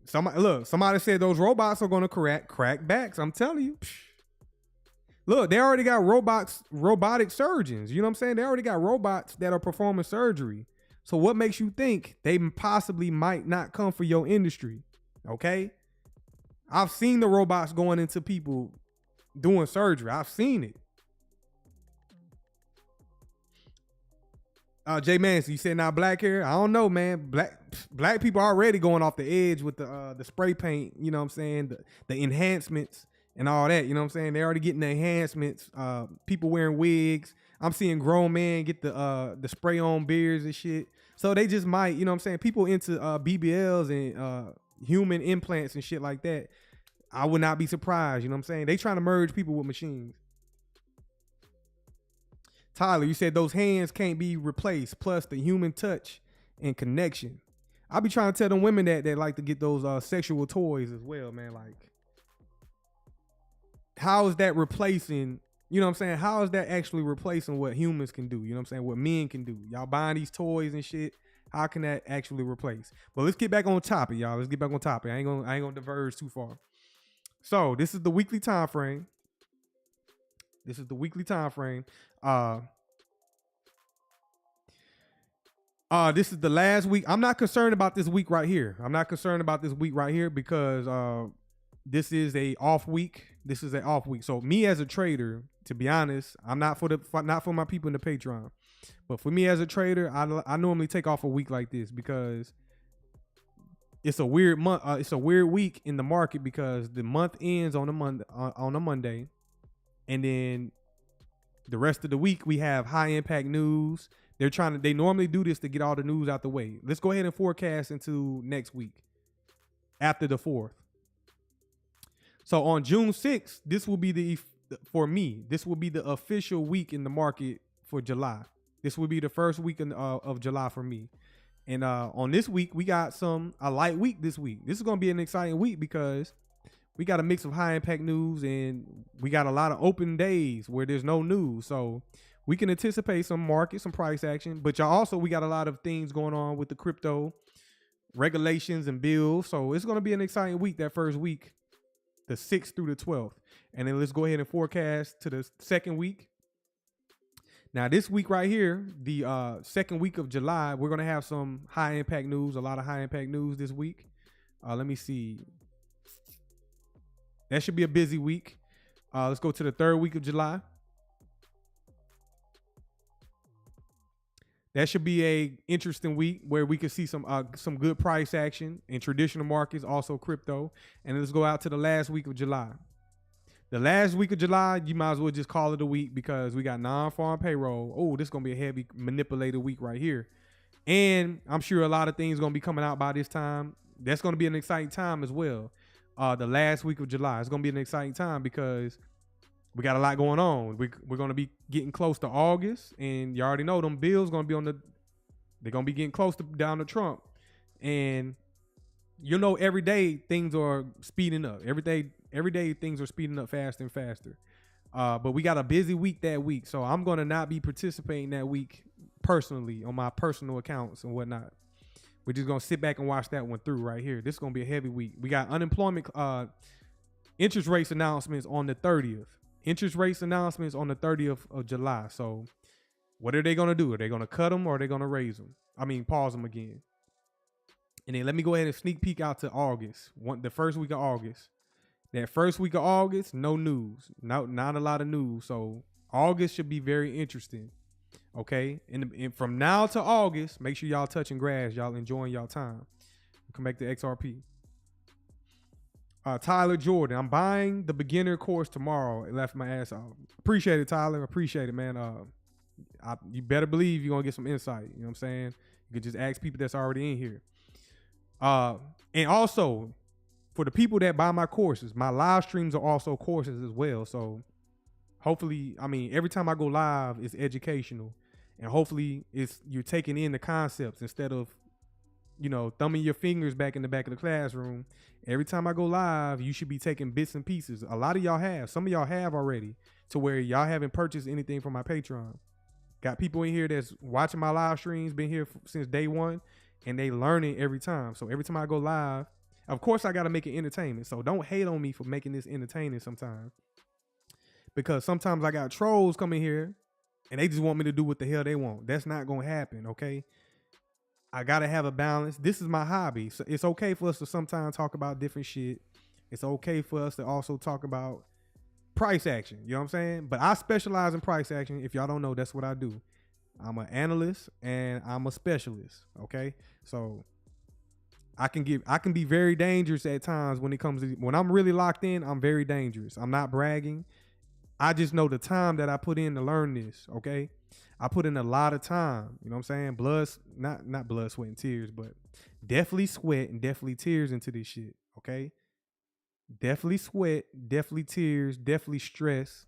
Somebody said those robots are going to crack backs. I'm telling you. Look, they already got robotic surgeons. You know what I'm saying? They already got robots that are performing surgery. So what makes you think they possibly might not come for your industry? Okay? I've seen the robots going into people doing surgery. I've seen it. Jay Manson, you said now black hair? I don't know, man. Black people already going off the edge with the spray paint, you know what I'm saying? The enhancements and all that, you know what I'm saying? They're already getting the enhancements. People wearing wigs. I'm seeing grown men get the spray on beards and shit. So they just might, you know what I'm saying? People into BBLs and human implants and shit like that. I would not be surprised, you know what I'm saying? They trying to merge people with machines. Tyler, you said those hands can't be replaced, plus the human touch and connection. I be trying to tell them women that like to get those sexual toys as well, man. Like, how is that replacing, you know what I'm saying? How is that actually replacing what humans can do? You know what I'm saying? What men can do. Y'all buying these toys and shit. How can that actually replace? But let's get back on topic, y'all. Let's get back on topic. I ain't gonna diverge too far. So this is the weekly time frame. This is the weekly time frame. This is the last week. I'm not concerned about this week right here. I'm not concerned about this week right here because this is a off week. This is an off week. So me as a trader, to be honest, I'm not for my people in the Patreon, but for me as a trader, I normally take off a week like this because it's a weird month. It's a weird week in the market because the month ends on a Monday, and then the rest of the week we have high impact news. They normally do this to get all the news out the way. Let's go ahead and forecast into next week after the 4th. So on June 6th, this will be for me, this will be the official week in the market for July. This will be the first week of July for me. And on this week, we got a light week this week. This is going to be an exciting week because we got a mix of high impact news and we got a lot of open days where there's no news. So we can anticipate some market, some price action, but we got a lot of things going on with the crypto regulations and bills. So it's going to be an exciting week, that first week, the 6th through the 12th. And then let's go ahead and forecast to the second week. Now, this week right here, the second week of July, we're going to have some high impact news, a lot of high impact news this week. Let me see. That should be a busy week. Let's go to the third week of July. That should be a interesting week where we could see some good price action in traditional markets, also crypto. And let's go out to the last week of July. The last week of July, you might as well just call it a week because we got non-farm payroll. Oh, this is going to be a heavy manipulated week right here. And I'm sure a lot of things going to be coming out by this time. That's going to be an exciting time as well. The last week of July, it's going to be an exciting time because we got a lot going on. We're going to be getting close to August, and you already know them bills going to be they're going to be getting close to down to Trump. And you know, every day things are speeding up. Every day things are speeding up faster and faster. But we got a busy week that week. So I'm going to not be participating that week personally on my personal accounts and whatnot. We're just going to sit back and watch that one through right here. This is going to be a heavy week. We got unemployment, interest rates announcements on the 30th. Interest rates announcements on the 30th of July. So what are they going to do? Are they going to cut them or are they going to raise them? Pause them again. And then let me go ahead and sneak peek out to August. The first week of August. That first week of August, no news. Not a lot of news. So August should be very interesting. Okay? And from now to August, make sure y'all touching grass. Y'all enjoying y'all time. Come back to XRP. Tyler Jordan, I'm buying the beginner course tomorrow. It left my ass out. Appreciate it, Tyler. Appreciate it, man. You better believe you're going to get some insight. You know what I'm saying? You can just ask people that's already in here. And also, for the people that buy my courses, my live streams are also courses as well. So hopefully, every time I go live, it's educational. And hopefully, you're taking in the concepts instead of thumbing your fingers back in the back of the classroom. Every time I go live, you should be taking bits and pieces. A lot of y'all have. Some of y'all have already, to where y'all haven't purchased anything from my Patreon. Got people in here that's watching my live streams, been here since day one, and they learning every time. So every time I go live, of course I got to make it entertainment. So don't hate on me for making this entertaining sometimes. Because sometimes I got trolls coming here and they just want me to do what the hell they want. That's not going to happen, okay? I got to have a balance. This is my hobby. So it's okay for us to sometimes talk about different shit. It's okay for us to also talk about price action. You know what I'm saying? But I specialize in price action. If y'all don't know, that's what I do. I'm an analyst and I'm a specialist, okay? So I can be very dangerous at times when it comes to, when I'm really locked in, I'm very dangerous. I'm not bragging. I just know the time that I put in to learn this, okay? I put in a lot of time, you know what I'm saying? Blood, not blood, sweat, and tears, but definitely sweat and definitely tears into this shit, okay? Definitely sweat, definitely tears, definitely stress,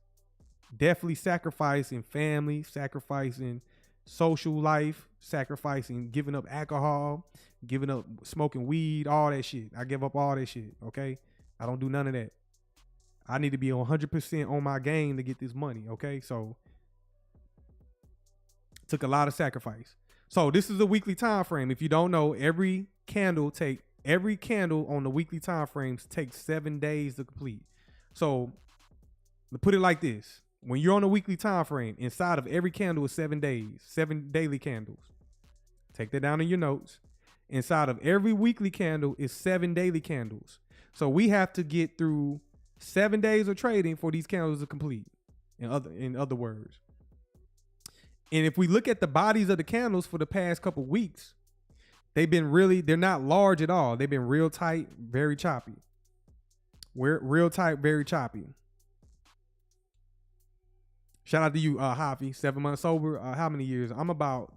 definitely sacrificing family, sacrificing social life, sacrificing, giving up alcohol, giving up smoking weed, all that shit. I give up all that shit, okay? I don't do none of that. I need to be 100% on my game to get this money, okay? So took a lot of sacrifice. So this is a weekly time frame. If you don't know, every candle on the weekly time frames takes 7 days to complete. So to put it like this, when you're on a weekly time frame, inside of every candle is 7 days, 7 daily candles. Take that down in your notes. Inside of every weekly candle is 7 daily candles. So we have to get through 7 days of trading for these candles to complete. In other words. And if we look at the bodies of the candles for the past couple weeks, they're not large at all. They've been real tight, very choppy. Real tight, very choppy. Shout out to you, Hafi, 7 months sober. How many years? I'm about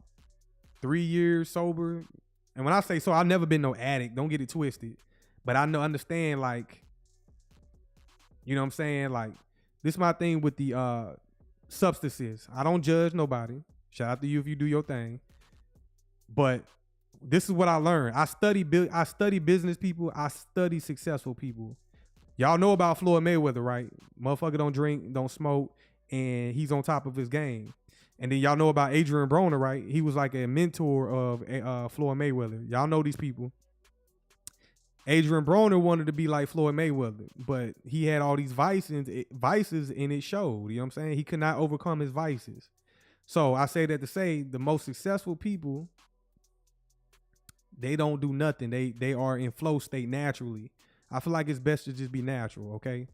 3 years sober. And when I say so, I've never been no addict. Don't get it twisted. But I understand, like, you know what I'm saying? Like, this is my thing with the substances. I don't judge nobody. Shout out to you if you do your thing. But this is what I learned. I study business people. I study successful people. Y'all know about Floyd Mayweather, right? Motherfucker don't drink, don't smoke, and he's on top of his game. And then y'all know about Adrian Broner, right? He was like a mentor of Floyd Mayweather. Y'all know these people. Adrian Broner wanted to be like Floyd Mayweather, but he had all these vices and it showed. You know what I'm saying? He could not overcome his vices. So I say that to say the most successful people, they don't do nothing. They are in flow state naturally. I feel like it's best to just be natural, okay?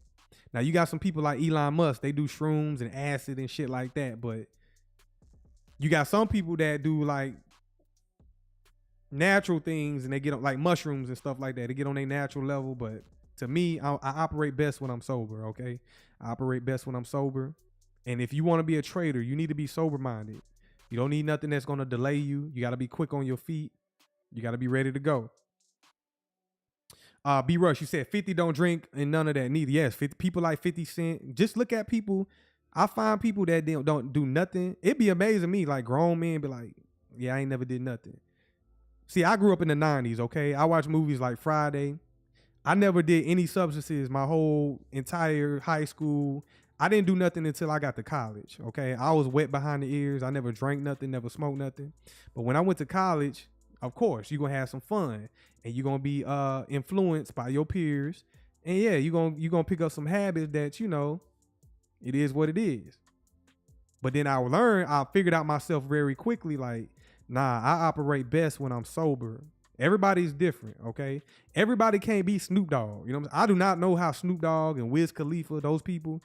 Now you got some people like Elon Musk, they do shrooms and acid and shit like that, but you got some people that do like natural things and they get on like mushrooms and stuff like that. They get on their natural level, but to me, I operate best when I'm sober, okay? I operate best when I'm sober. And if you want to be a trader, you need to be sober-minded. You don't need nothing that's going to delay you. You got to be quick on your feet. You got to be ready to go. B Rush, you said 50 don't drink and none of that neither. Yes, 50, people like 50 Cent. Just look at people. I find people that don't do nothing. It'd be amazing me, like grown men be like, yeah, I ain't never did nothing. See, I grew up in the 90s, okay? I watched movies like Friday. I never did any substances my whole entire high school. I didn't do nothing until I got to college, okay? I was wet behind the ears. I never drank nothing, never smoked nothing. But when I went to college, of course, you're going to have some fun. And you're going to be influenced by your peers. And yeah, you're gonna pick up some habits that, you know, it is what it is. But then I figured out myself very quickly, like, nah, I operate best when I'm sober. Everybody's different, okay? Everybody can't be Snoop Dogg. You know what I'm saying? I do not know how Snoop Dogg and Wiz Khalifa, those people,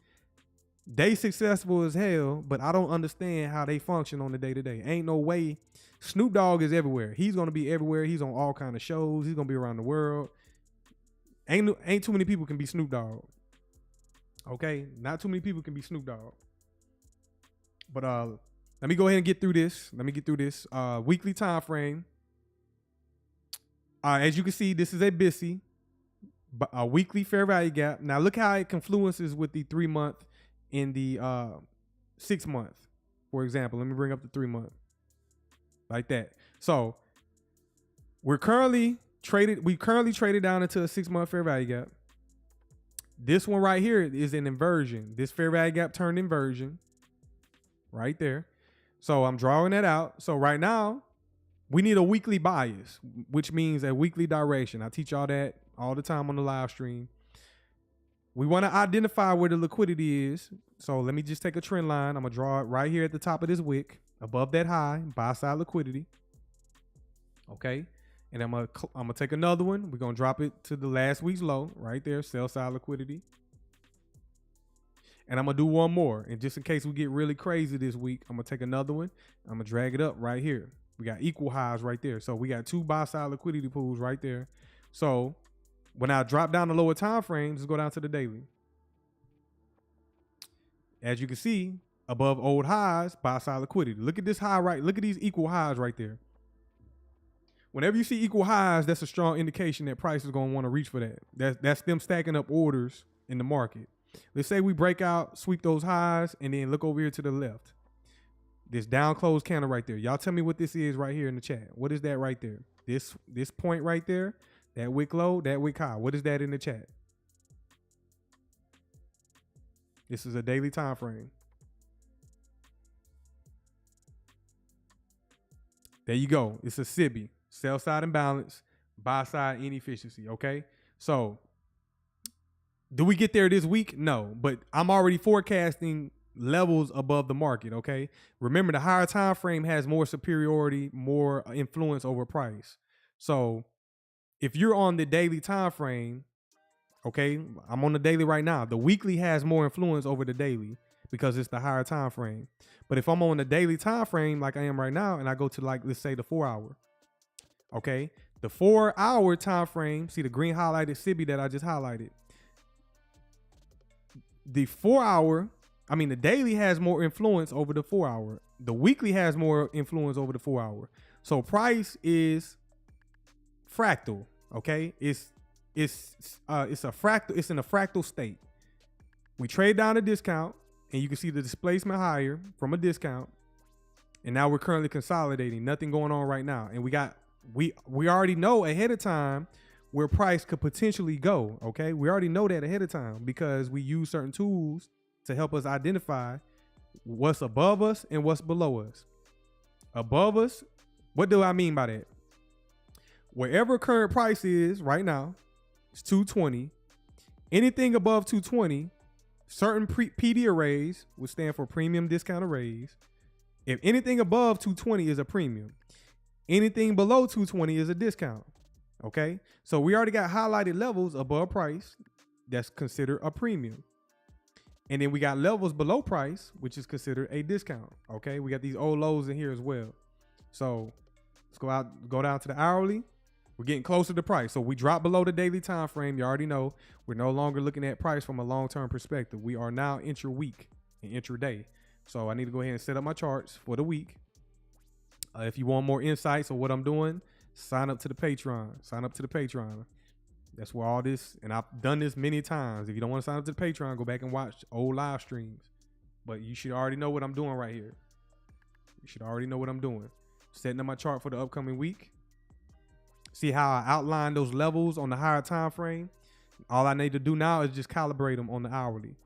they successful as hell, but I don't understand how they function on the day-to-day. Ain't no way. Snoop Dogg is everywhere. He's going to be everywhere. He's on all kind of shows. He's going to be around the world. Ain't too many people can be Snoop Dogg. Okay? Not too many people can be Snoop Dogg. But let me go ahead and get through this. Weekly time frame. As you can see, this is a BTC, a weekly fair value gap. Now look how it confluences with the 3 month and the 6 month. For example, let me bring up the 3 month like that. So We currently traded down into a 6-month fair value gap. This one right here is an inversion. This fair value gap turned inversion right there. So I'm drawing that out. So right now, we need a weekly bias, which means a weekly direction. I teach y'all that all the time on the live stream. We want to identify where the liquidity is. So let me just take a trend line. I'm going to draw it right here at the top of this wick, above that high, buy side liquidity. Okay. And I'm gonna take another one. We're gonna drop it to the last week's low right there, sell side liquidity. And I'm gonna do one more. And just in case we get really crazy this week, I'm gonna take another one. I'm gonna drag it up right here. We got equal highs right there. So we got 2 buy side liquidity pools right there. So when I drop down the lower time frame, let's go down to the daily. As you can see, above old highs, buy side liquidity. Look at this high right. Look at these equal highs right there. Whenever you see equal highs, that's a strong indication that price is going to want to reach for that. That's them stacking up orders in the market. Let's say we break out, sweep those highs, and then look over here to the left. This down close candle right there. Y'all tell me what this is right here in the chat. What is that right there? This point right there, that wick low, that wick high. What is that in the chat? This is a daily time frame. There you go. It's a SIBI. Sell side imbalance, buy side inefficiency, okay? So, do we get there this week? No, but I'm already forecasting levels above the market, okay? Remember, the higher time frame has more superiority, more influence over price. So, if you're on the daily time frame, okay, I'm on the daily right now. The weekly has more influence over the daily because it's the higher time frame. But if I'm on the daily time frame like I am right now, and I go to, like, let's say the 4-hour, okay, the 4-hour time frame, see the green highlighted SIBI that I just highlighted. The daily has more influence over the 4-hour. The weekly has more influence over the 4-hour. So price is fractal, okay? It's in a fractal state. We trade down a discount, and you can see the displacement higher from a discount. And now we're currently consolidating. Nothing going on right now. And we already know ahead of time where price could potentially go, okay? We already know that ahead of time because we use certain tools to help us identify what's above us and what's below us. Above us, what do I mean by that? Wherever current price is right now, it's 220. Anything above 220, certain PD arrays, which stand for premium discount arrays. If anything above 220 is a premium. Anything below 220 is a discount, okay? So we already got highlighted levels above price that's considered a premium. And then we got levels below price, which is considered a discount, okay? We got these old lows in here as well. So let's go down to the hourly. We're getting closer to price. So we drop below the daily time frame. You already know we're no longer looking at price from a long-term perspective. We are now intra-week and intraday. So I need to go ahead and set up my charts for the week. If you want more insights on what I'm doing, sign up to the Patreon. Sign up to the Patreon. That's where all this, and I've done this many times. If you don't want to sign up to the Patreon, go back and watch old live streams. But you should already know what I'm doing right here. You should already know what I'm doing. Setting up my chart for the upcoming week. See how I outline those levels on the higher time frame? All I need to do now is just calibrate them on the hourly.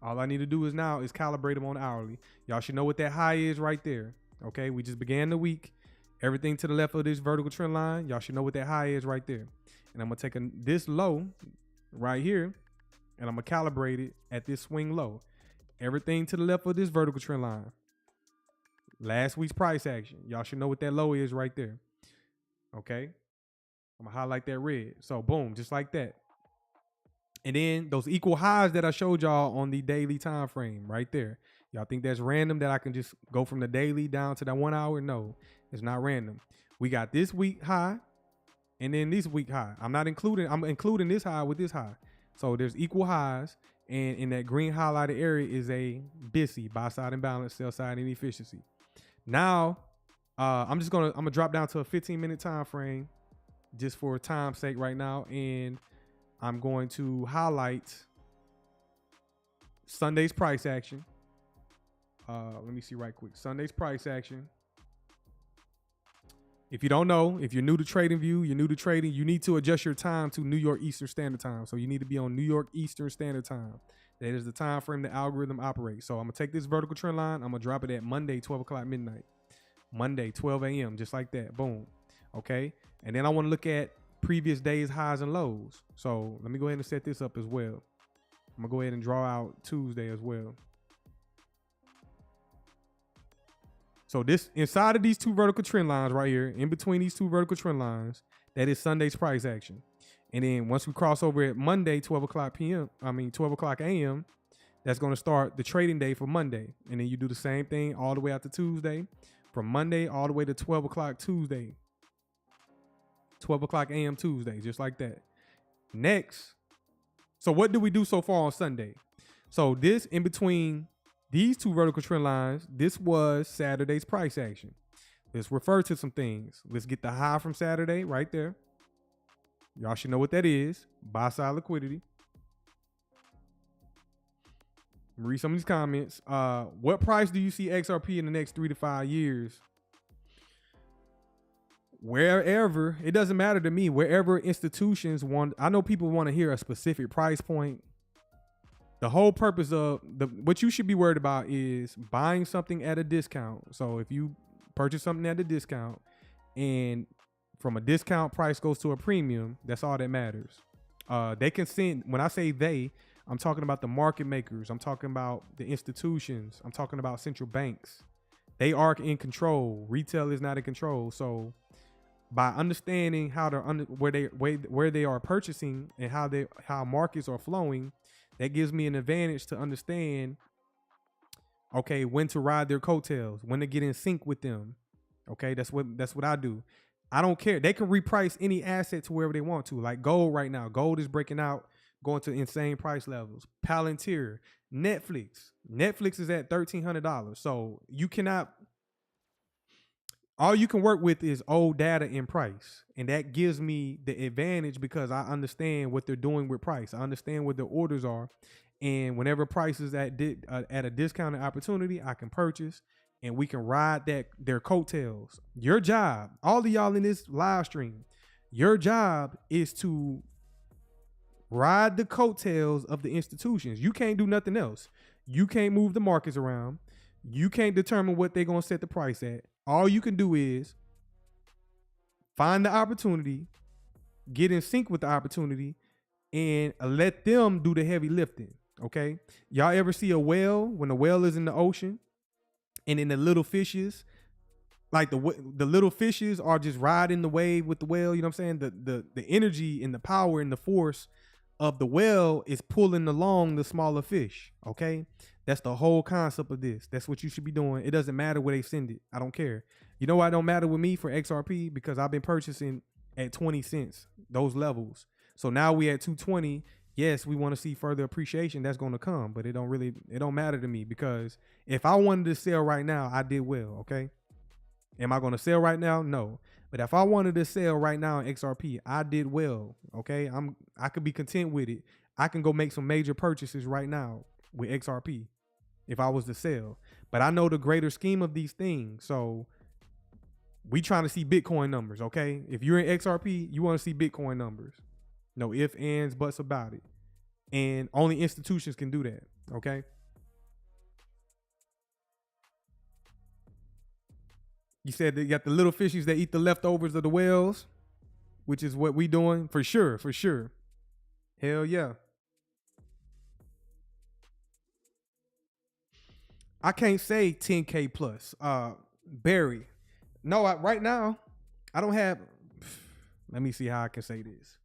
All I need to do is calibrate them on the hourly. Y'all should know what that high is right there. Okay, we just began the week. Everything to the left of this vertical trend line, y'all should know what that high is right there. And I'm going to take this low right here, and I'm going to calibrate it at this swing low. Everything to the left of this vertical trend line. Last week's price action. Y'all should know what that low is right there. Okay, I'm going to highlight that red. So, boom, just like that. And then those equal highs that I showed y'all on the daily time frame right there. Y'all think that's random that I can just go from the daily down to that 1 hour? No, it's not random. We got this week high and then this week high. I'm including this high with this high. So there's equal highs, and in that green highlighted area is a BTC, buy side imbalance, sell side inefficiency. Now, I'm gonna drop down to a 15-minute time frame just for time's sake right now, and I'm going to highlight Sunday's price action. Let me see right quick. Sunday's price action. If you don't know, if you're new to TradingView, you're new to trading, you need to adjust your time to New York Eastern Standard Time. So you need to be on New York Eastern Standard Time. That is the time frame the algorithm operates. So I'm going to take this vertical trend line. I'm going to drop it at Monday, 12 o'clock midnight. Monday, 12 a.m., just like that. Boom. Okay. And then I want to look at previous days' highs and lows. So let me go ahead and set this up as well. I'm going to go ahead and draw out Tuesday as well. So this inside of these two vertical trend lines right here, in between these two vertical trend lines, that is Sunday's price action. And then once we cross over at Monday, 12 o'clock a.m., that's going to start the trading day for Monday. And then you do the same thing all the way out to Tuesday, from Monday all the way to 12 o'clock Tuesday. 12 o'clock a.m. Tuesday, just like that. Next, so what did we do so far on Sunday? So this in between these two vertical trend lines, this was Saturday's price action. Let's refer to some things. Let's get the high from Saturday right there. Y'all should know what that is. Buy side liquidity. Read some of these comments. What price do you see XRP in the next 3 to 5 years? Wherever, it doesn't matter to me, wherever institutions want, I know people want to hear a specific price point. The whole purpose of what you should be worried about is buying something at a discount. So if you purchase something at a discount and from a discount price goes to a premium, that's all that matters. They can send, when I say they, I'm talking about the market makers. I'm talking about the institutions. I'm talking about central banks. They are in control. Retail is not in control. So by understanding how they're where they are purchasing and how markets are flowing, that gives me an advantage to understand, okay, when to ride their coattails, when to get in sync with them. Okay, that's what I do. I don't care. They can reprice any asset to wherever they want to. Like gold right now. Gold is breaking out, going to insane price levels. Palantir, Netflix. Netflix is at $1,300. So you cannot, all you can work with is old data in price. And that gives me the advantage because I understand what they're doing with price. I understand what their orders are. And whenever price is at a discounted opportunity, I can purchase and we can ride their coattails. Your job, all of y'all in this live stream, your job is to ride the coattails of the institutions. You can't do nothing else. You can't move the markets around. You can't determine what they're going to set the price at. All you can do is find the opportunity, get in sync with the opportunity, and let them do the heavy lifting, okay? Y'all ever see a whale when the whale is in the ocean and then the little fishes, like the little fishes are just riding the wave with the whale, you know what I'm saying? The energy and the power and the force of the whale is pulling along the smaller fish, okay? That's the whole concept of this. That's what you should be doing. It doesn't matter where they send it. I don't care. You know why it don't matter with me for XRP? Because I've been purchasing at 20 cents, those levels. So now we at 220. Yes, we want to see further appreciation. That's going to come, but it don't matter to me because if I wanted to sell right now, I did well, okay? Am I going to sell right now? No. But if I wanted to sell right now in XRP, I did well, okay? I could be content with it. I can go make some major purchases right now with XRP if I was to sell. But I know the greater scheme of these things. So we trying to see Bitcoin numbers, okay? If you're in XRP, you want to see Bitcoin numbers. No ifs, ands, buts about it. And only institutions can do that, okay? You said that you got the little fishies that eat the leftovers of the whales, which is what we doing for sure, for sure. Hell yeah. I can't say 10K plus. Barry. No, right now, I don't have, let me see how I can say this.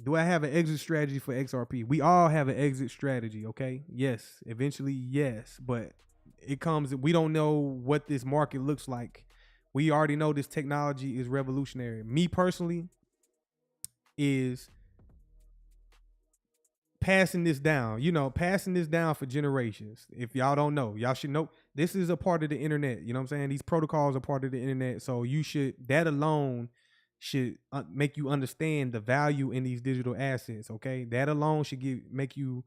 Do I have an exit strategy for XRP? We all have an exit strategy, okay? Yes, eventually, yes. But it comes, we don't know what this market looks like. We already know this technology is revolutionary. Me personally is passing this down, passing this down for generations. If y'all don't know, y'all should know this is a part of the internet. You know what I'm saying? These protocols are part of the internet. So that alone should make you understand the value in these digital assets. Okay. That alone should make you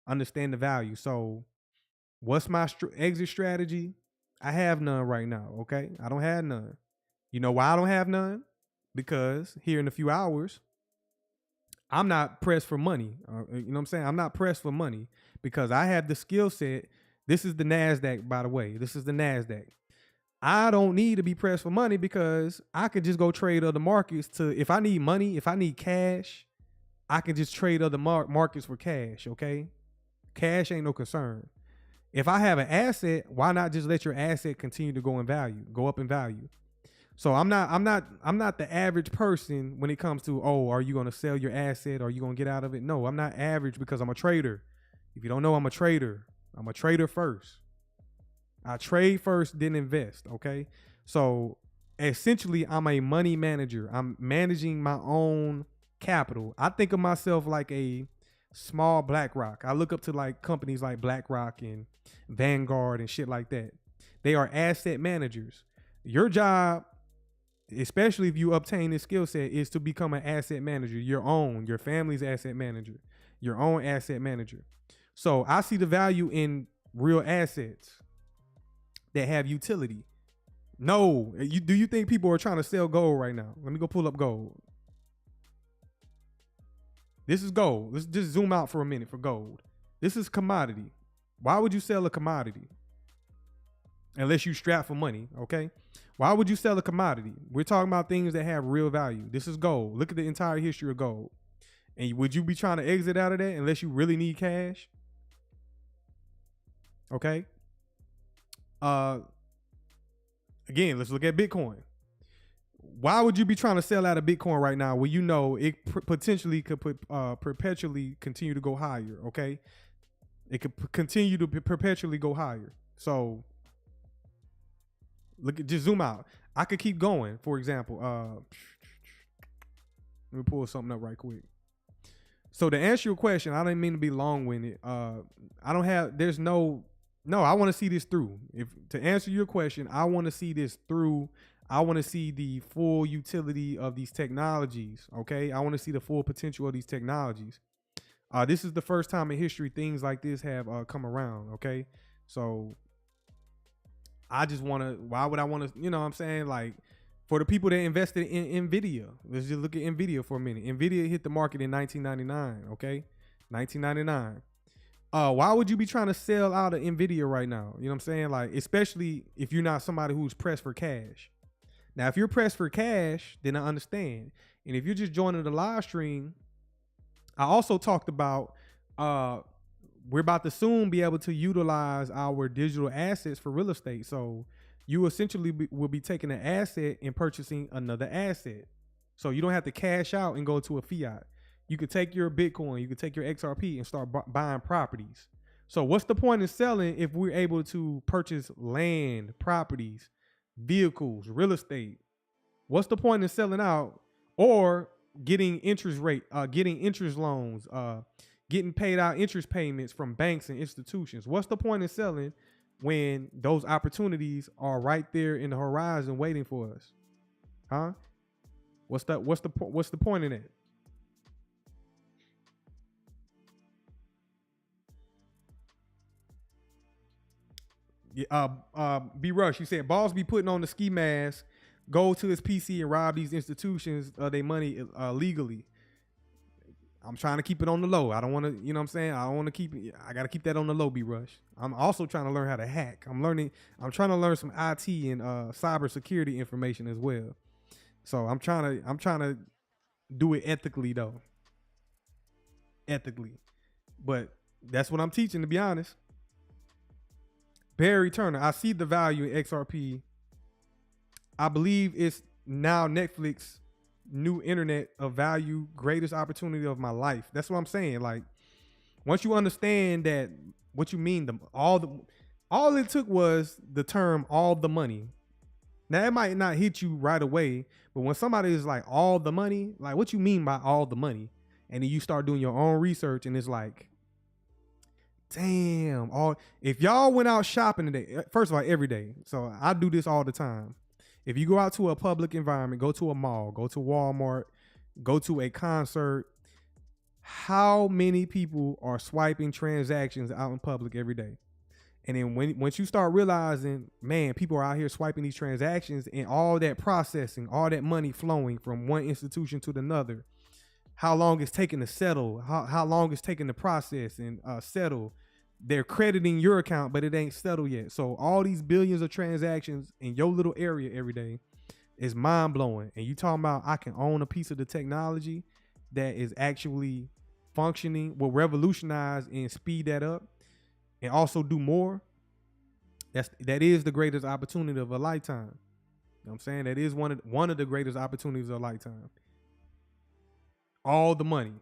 understand the value. So what's my exit strategy? I have none right now, okay? I don't have none. You know why I don't have none? Because here in a few hours, I'm not pressed for money. You know what I'm saying? I'm not pressed for money because I have the skill set. This is the NASDAQ, by the way. This is the NASDAQ. I don't need to be pressed for money because I can just go trade other markets if I need money, if I need cash, I can just trade other markets for cash, okay? Cash ain't no concern. If I have an asset, why not just let your asset continue to go up in value? So I'm not the average person when it comes to, oh, are you going to sell your asset? Are you going to get out of it? No, I'm not average because I'm a trader. If you don't know, I'm a trader. I'm a trader first. I trade first, then invest, okay? So essentially, I'm a money manager. I'm managing my own capital. I think of myself like a small BlackRock. I look up to like companies like BlackRock and Vanguard and shit like that. They are asset managers. Your job, especially if you obtain this skill set, is to become an asset manager, your family's asset manager, your own asset manager. So I see the value in real assets that have utility. No, do you think people are trying to sell gold right now? Let me go pull up gold. This is gold. Let's just zoom out for a minute for gold. This is commodity. Why would you sell a commodity? Unless you strap for money, okay? Why would you sell a commodity? We're talking about things that have real value. This is gold. Look at the entire history of gold. And would you be trying to exit out of that unless you really need cash? Okay. Again, let's look at Bitcoin. Why would you be trying to sell out of Bitcoin right now when you know it potentially could perpetually continue to go higher, okay? It could continue to perpetually go higher. So just zoom out. I could keep going. For example, let me pull something up right quick. So to answer your question, I didn't mean to be long-winded. I want to see this through. To answer your question, I want to see this through. I want to see the full utility of these technologies, okay? I want to see the full potential of these technologies. This is the first time in history things like this have come around, okay? So I just want to, why would I want to, you know what I'm saying? Like, for the people that invested in NVIDIA, let's just look at NVIDIA for a minute. NVIDIA hit the market in 1999, okay? 1999. Why would you be trying to sell out of NVIDIA right now? You know what I'm saying? Like, especially if you're not somebody who's pressed for cash. Now, if you're pressed for cash, then I understand. And if you're just joining the live stream, I also talked about we're about to soon be able to utilize our digital assets for real estate. So you essentially will be taking an asset and purchasing another asset. So you don't have to cash out and go to a fiat. You could take your Bitcoin, you could take your XRP and start buying properties. So what's the point in selling if we're able to purchase land, properties, vehicles, real estate? What's the point in selling out or getting interest loans, getting paid out interest payments from banks and institutions? What's the point in selling when those opportunities are right there in the horizon waiting for us? Huh? What's the point in it? B Rush, you said Balls be putting on the ski mask, go to his PC and rob these institutions of their money legally. I'm trying to keep it on the low. I don't want to, you know what I'm saying? I don't want to keep it. I got to keep that on the low, B Rush. I'm also trying to learn how to hack. I'm trying to learn some IT and cybersecurity information as well. So I'm trying to do it ethically though. Ethically. But that's what I'm teaching, to be honest. Barry Turner, I see the value in XRP. I believe it's now Netflix new internet of value, greatest opportunity of my life. That's what I'm saying. Like, once you understand that, what you mean, all it took was the term all the money. Now it might not hit you right away, but when somebody is like all the money, like what you mean by all the money? And then you start doing your own research and it's like, damn, if y'all went out shopping today, first of all, every day. So I do this all the time. If you go out to a public environment, go to a mall, go to Walmart, go to a concert, how many people are swiping transactions out in public every day? And then once you start realizing, man, people are out here swiping these transactions and all that processing, all that money flowing from one institution to another, how long it's taking to settle, how long it's taking to process and settle. They're crediting your account, but it ain't settled yet. So all these billions of transactions in your little area every day is mind blowing. And you talking about I can own a piece of the technology that is actually functioning, will revolutionize and speed that up and also do more. That is the greatest opportunity of a lifetime. You know what I'm saying? That is one of the greatest opportunities of a lifetime. All the money.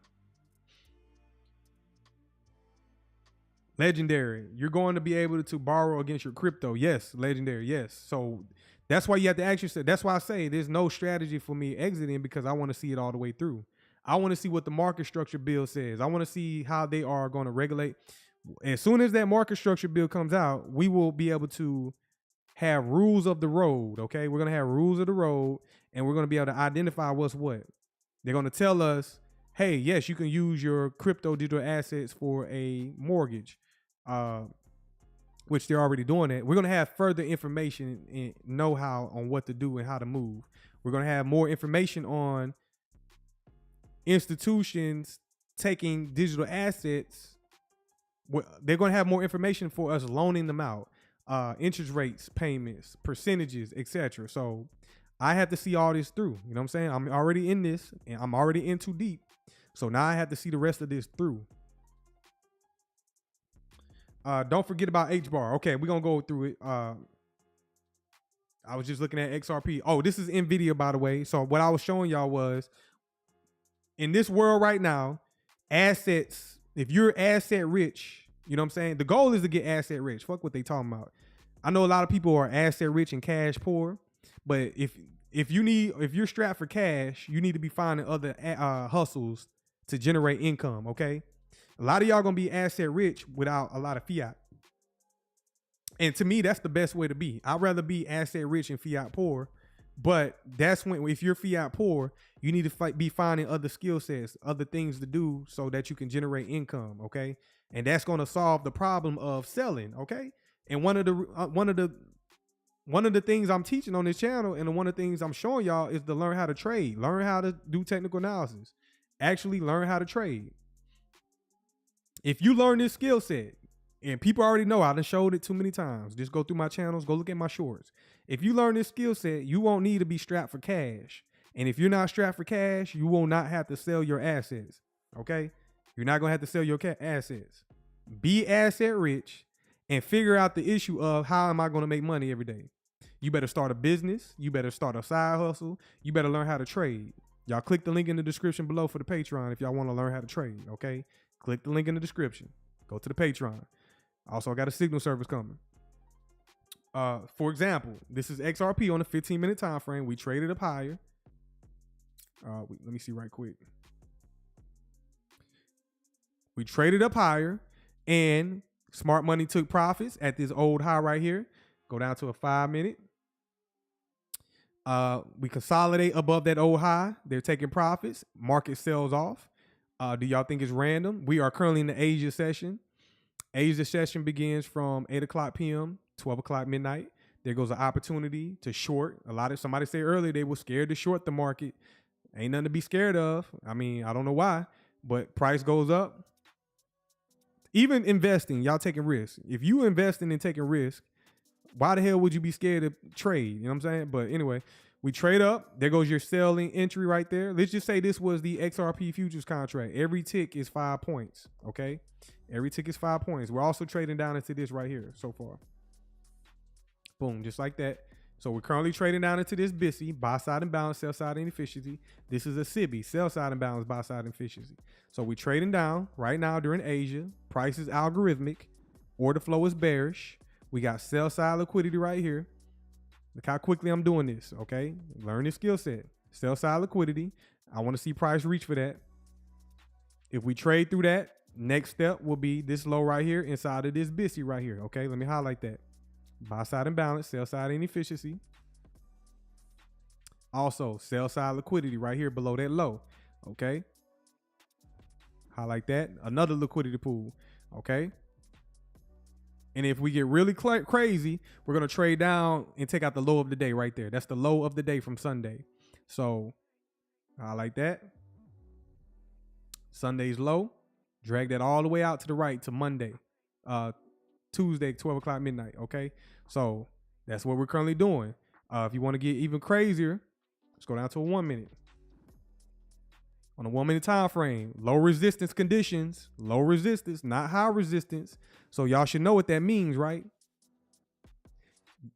Legendary. You're going to be able to borrow against your crypto. Yes. Legendary. Yes. So that's why you have to ask yourself. That's why I say there's no strategy for me exiting, because I want to see it all the way through. I want to see what the market structure bill says. I want to see how they are going to regulate. As soon as that market structure bill comes out, we will be able to have rules of the road. Okay. We're going to have rules of the road, and we're going to be able to identify what's what. They're going to tell us, hey, yes, you can use your crypto digital assets for a mortgage, which they're already doing that. We're going to have further information and know-how on what to do and how to move. We're going to have more information on institutions taking digital assets. They're going to have more information for us loaning them out, interest rates, payments, percentages, etc. So I have to see all this through. You know what I'm saying? I'm already in this, and I'm already in too deep. So now I have to see the rest of this through. Don't forget about HBAR. Okay, we're going to go through it. I was just looking at XRP. Oh, this is NVIDIA, by the way. So what I was showing y'all was, in this world right now, assets, if you're asset rich, you know what I'm saying? The goal is to get asset rich. Fuck what they talking about. I know a lot of people are asset rich and cash poor, but if you're strapped for cash, you need to be finding other hustles to generate income, okay? A lot of y'all gonna be asset rich without a lot of fiat. And to me, that's the best way to be. I'd rather be asset rich and fiat poor, but that's when, if you're fiat poor, you need to be finding other skill sets, other things to do so that you can generate income, okay? And that's gonna solve the problem of selling, okay? And one of the things I'm teaching on this channel, and one of the things I'm showing y'all, is to learn how to trade, learn how to do technical analysis, actually learn how to trade. If you learn this skill set, and people already know, I done showed it too many times. Just go through my channels, go look at my shorts. If you learn this skill set, you won't need to be strapped for cash. And if you're not strapped for cash, you will not have to sell your assets, okay? You're not gonna have to sell your assets. Be asset rich and figure out the issue of, how am I gonna make money every day? You better start a business. You better start a side hustle. You better learn how to trade. Y'all click the link in the description below for the Patreon if y'all want to learn how to trade, okay? Click the link in the description. Go to the Patreon. Also, I got a signal service coming. For example, this is XRP on a 15-minute time frame. We traded up higher. Let me see right quick. We traded up higher, and smart money took profits at this old high right here. Go down to a 5-minute. We consolidate above that old high. They're taking profits. Market sells off. Do y'all think it's random? We are currently in the Asia session. Asia session begins from 8 o'clock p.m., 12 o'clock midnight. There goes an opportunity to short. Somebody said earlier they were scared to short the market. Ain't nothing to be scared of. I mean, I don't know why, but price goes up. Even investing, y'all taking risks. If you investing and taking risk, why the hell would you be scared to trade? You know what I'm saying? But anyway, we trade up. There goes your selling entry right there. Let's just say this was the XRP futures contract. Every tick is 5 points, okay? Every tick is 5 points. We're also trading down into this right here so far. Boom, just like that. So we're currently trading down into this BTC, buy side imbalance, sell side inefficiency. This is a SIBI, sell side imbalance, buy side inefficiency. So we're trading down right now during Asia. Price is algorithmic. Order flow is bearish. We got sell side liquidity right here. Look how quickly I'm doing this, okay? Learn this skill set. Sell side liquidity. I want to see price reach for that. If we trade through that, next step will be this low right here inside of this BTC right here, okay? Let me highlight that. Buy side imbalance, sell side inefficiency. Also, sell side liquidity right here below that low, okay? Highlight that. Another liquidity pool, okay? And if we get really crazy, we're going to trade down and take out the low of the day right there. That's the low of the day from Sunday. So I like that. Sunday's low. Drag that all the way out to the right to Monday. Tuesday, 12 o'clock midnight. Okay. So that's what we're currently doing. If you want to get even crazier, let's go down to a 1 minute. On a 1 minute time frame, low resistance conditions, low resistance, not high resistance. So y'all should know what that means, right?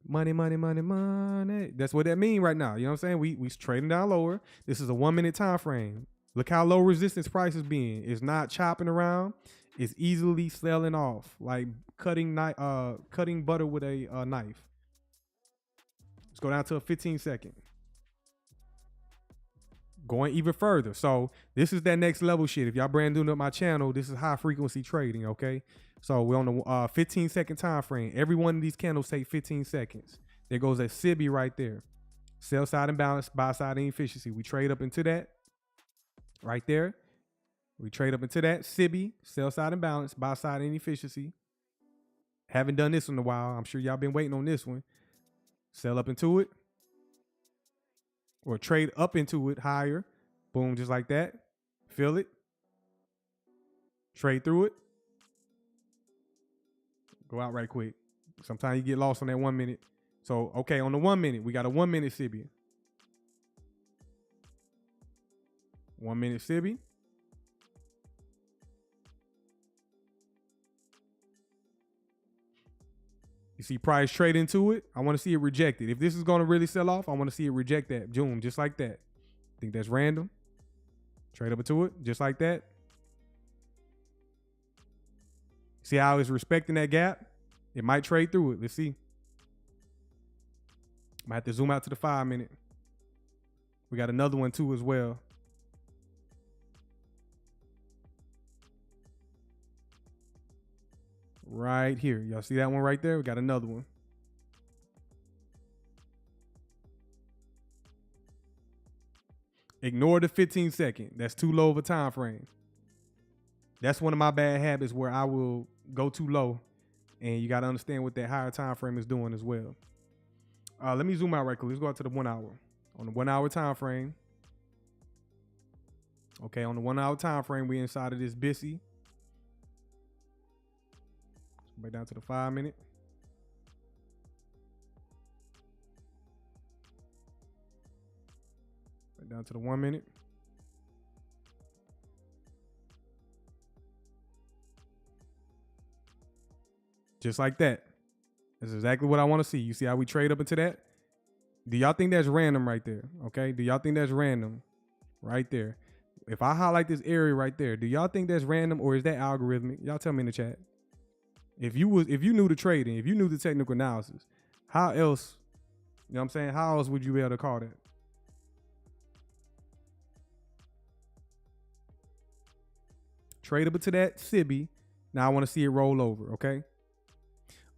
Money, money, money, money. That's what that means right now. You know what I'm saying? We trading down lower. This is a 1 minute time frame. Look how low resistance price is being. It's not chopping around. It's easily selling off, like cutting butter with a knife. Let's go down to a 15 second. Going even further. So this is that next level shit. If y'all brand new to my channel, this is high frequency trading, okay? So we're on the 15 second time frame. Every one of these candles take 15 seconds. There goes that SIBI right there. Sell side imbalance, buy side inefficiency. We trade up into that right there. We trade up into that SIBI, sell side imbalance, buy side inefficiency. Haven't done this in a while. I'm sure y'all been waiting on this one. Sell up into it. Or trade up into it higher. Boom, just like that. Feel it. Trade through it. Go out right quick. Sometimes you get lost on that 1 minute. So, okay, on the 1 minute, we got a 1 minute SIBI. 1 minute SIBI. You see price trade into it. I want to see it rejected. If this is going to really sell off, I want to see it reject that. Boom, just like that. Think that's random. Trade up into it, just like that. See how it's respecting that gap? It might trade through it. Let's see. Might have to zoom out to the 5 minute. We got another one too as well. Right here. Y'all see that one right there? We got another one. Ignore the 15 second. That's too low of a time frame. That's one of my bad habits where I will go too low, and you got to understand what that higher time frame is doing as well. Let me zoom out right quick. Let's go out to the 1 hour. On the 1 hour time frame. Okay, on the 1 hour time frame, we inside of this BTC. Back down to the 5 minute. Back down to the 1 minute. Just like that. That's exactly what I want to see. You see how we trade up into that? Do y'all think that's random right there? Okay. Do y'all think that's random right there? If I highlight this area right there, do y'all think that's random or is that algorithmic? Y'all tell me in the chat. If you knew the trading, if you knew the technical analysis, how else, you know what I'm saying? How else would you be able to call that? Trade up to that SIBI. Now I want to see it roll over, okay?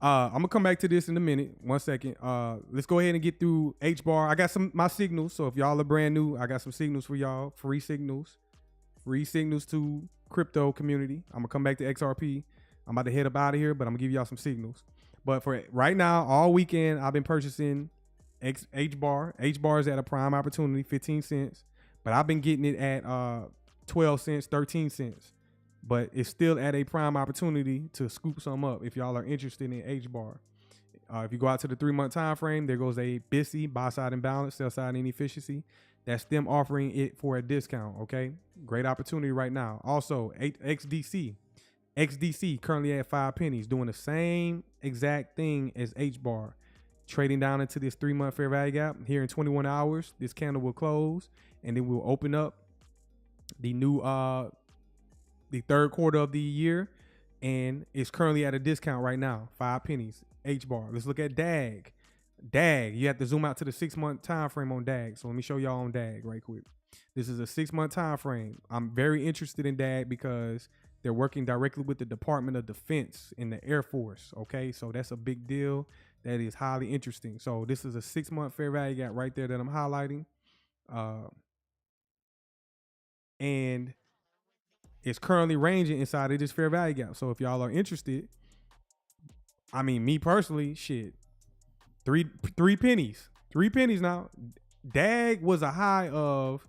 I'm gonna come back to this in a minute. 1 second. Let's go ahead and get through HBAR. I got my signals. So if y'all are brand new, I got some signals for y'all. Free signals to crypto community. I'm gonna come back to XRP. I'm about to head up out of here, but I'm gonna give y'all some signals. But for right now, all weekend, I've been purchasing HBAR. HBAR is at a prime opportunity, 15 cents. But I've been getting it at 12 cents, 13 cents. But it's still at a prime opportunity to scoop some up if y'all are interested in HBAR. If you go out to the 3 month time frame, there goes a BTC, buy side imbalance, sell side inefficiency. That's them offering it for a discount, okay? Great opportunity right now. Also, XDC currently at 5 pennies, doing the same exact thing as HBAR. Trading down into this 3 month fair value gap. Here in 21 hours, this candle will close, and then we'll open up the new the third quarter of the year, and it's currently at a discount right now, 5 pennies. HBAR. Let's look at DAG. DAG, you have to zoom out to the 6 month time frame on DAG. So let me show y'all on DAG right quick. This is a 6 month time frame. I'm very interested in DAG because they're working directly with the Department of Defense and the Air Force. Okay, so that's a big deal. That is highly interesting. So this is a 6 month fair value gap right there that I'm highlighting. And it's currently ranging inside of this fair value gap. So if y'all are interested, I mean, me personally, shit, three pennies. 3 pennies now. DAG was a high of,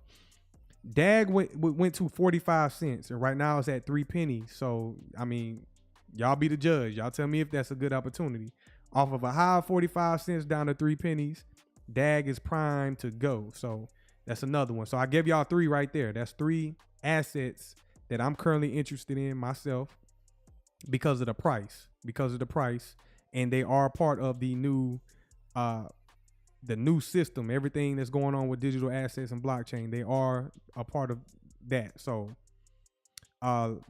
DAG went to 45 cents, and right now it's at 3 pennies. So, I mean, y'all be the judge. Y'all tell me if that's a good opportunity. Off of a high of 45 cents down to 3 pennies, DAG is primed to go. So that's another one. So I gave y'all 3 right there. That's 3 assets that I'm currently interested in myself because of the price. And they are part of the new system. Everything that's going on with digital assets and blockchain, they are a part of that. So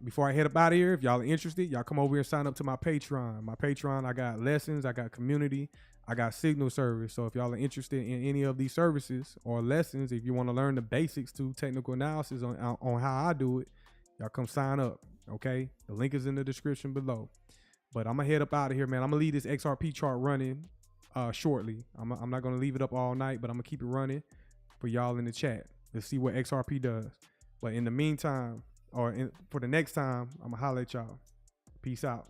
before I head up out of here, if y'all are interested, y'all come over here and sign up to my Patreon. I got lessons, I got community, I got signal service. So if y'all are interested in any of these services or lessons, if you want to learn the basics to technical analysis on how I do it, y'all come sign up. Okay, the link is in the description below. But I'm gonna head up out of here, man. I'm gonna leave this XRP chart running shortly. I'm not gonna leave it up all night, but I'm gonna keep it running for y'all in the chat. Let's see what XRP does. But in the meantime, for the next time, I'm gonna holler at y'all. Peace out.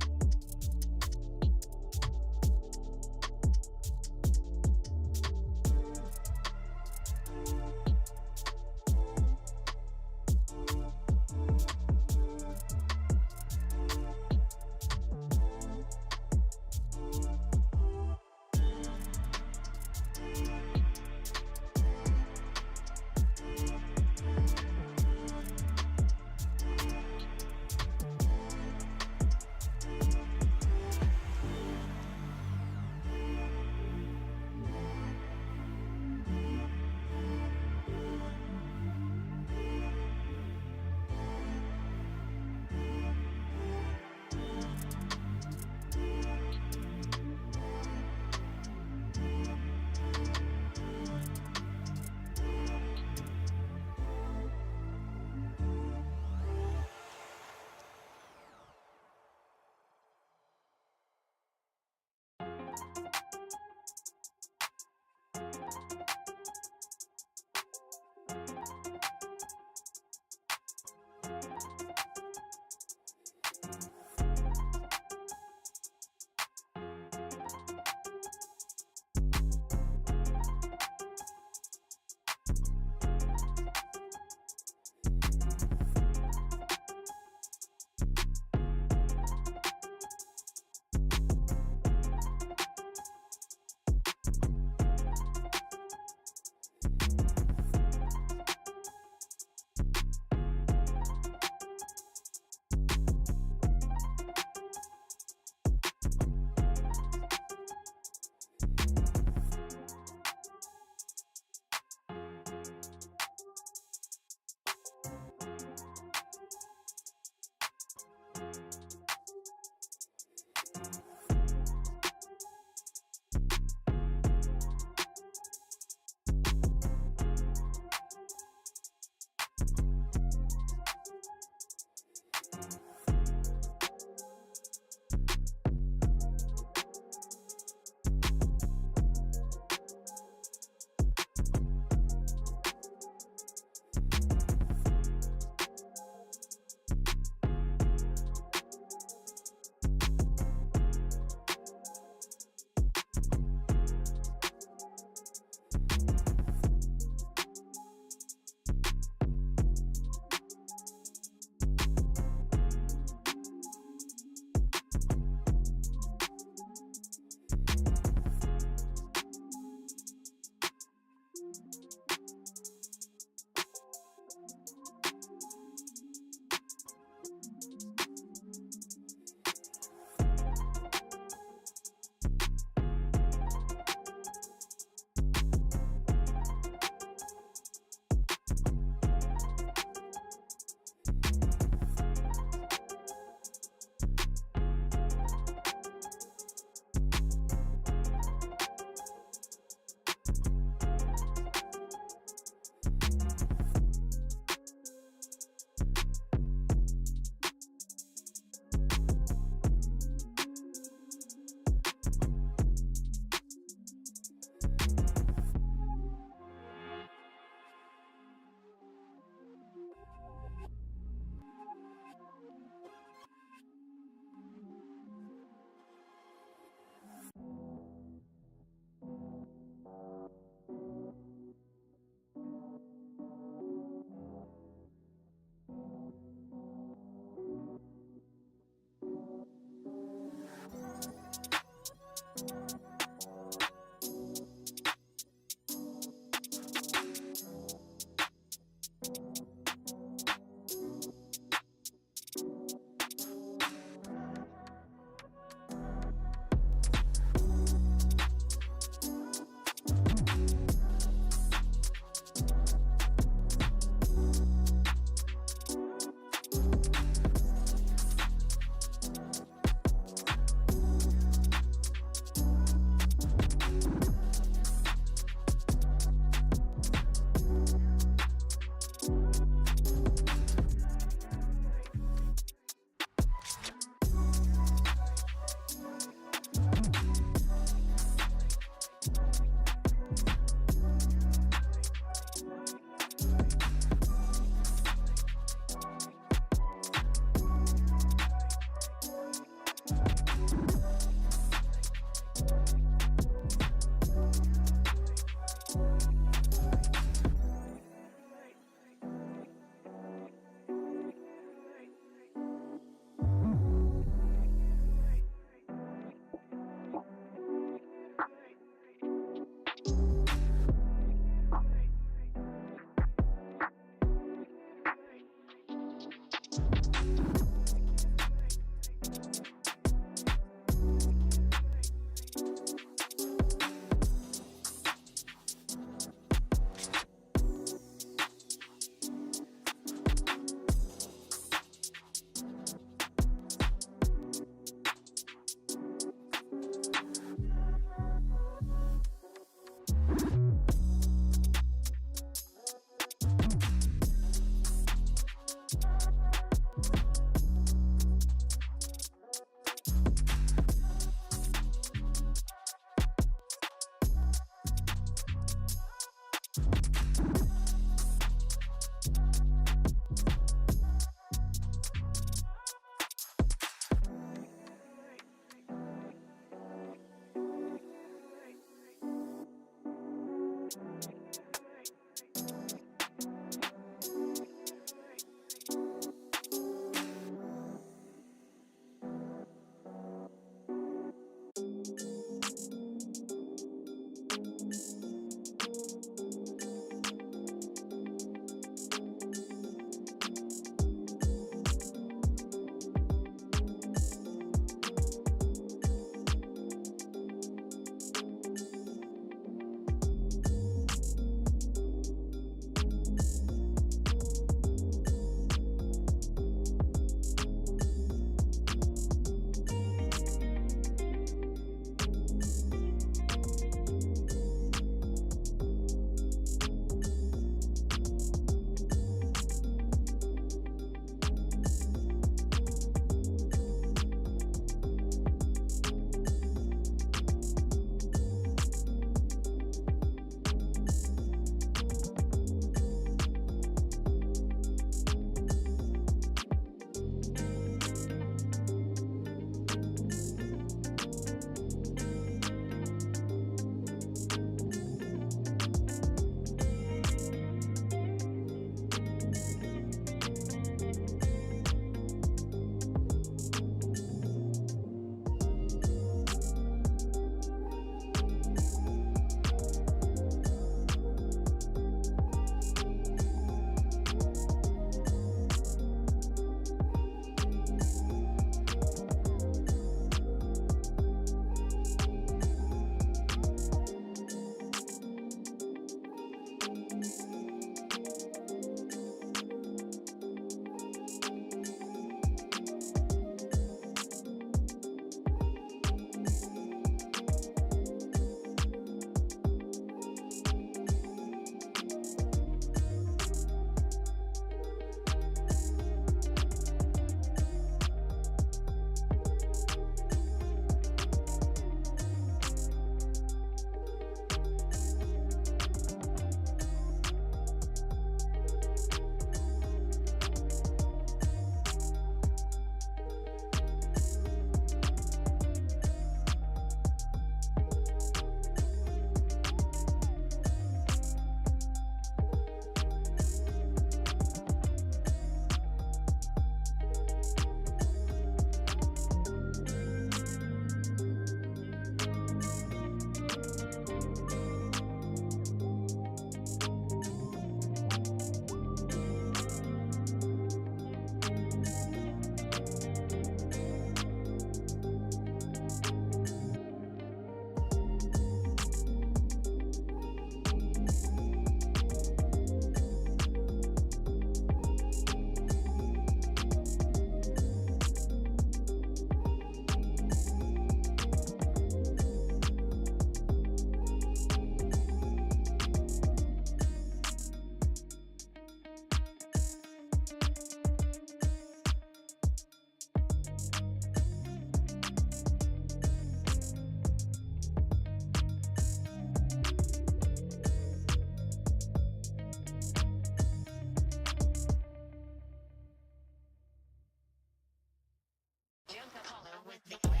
with me.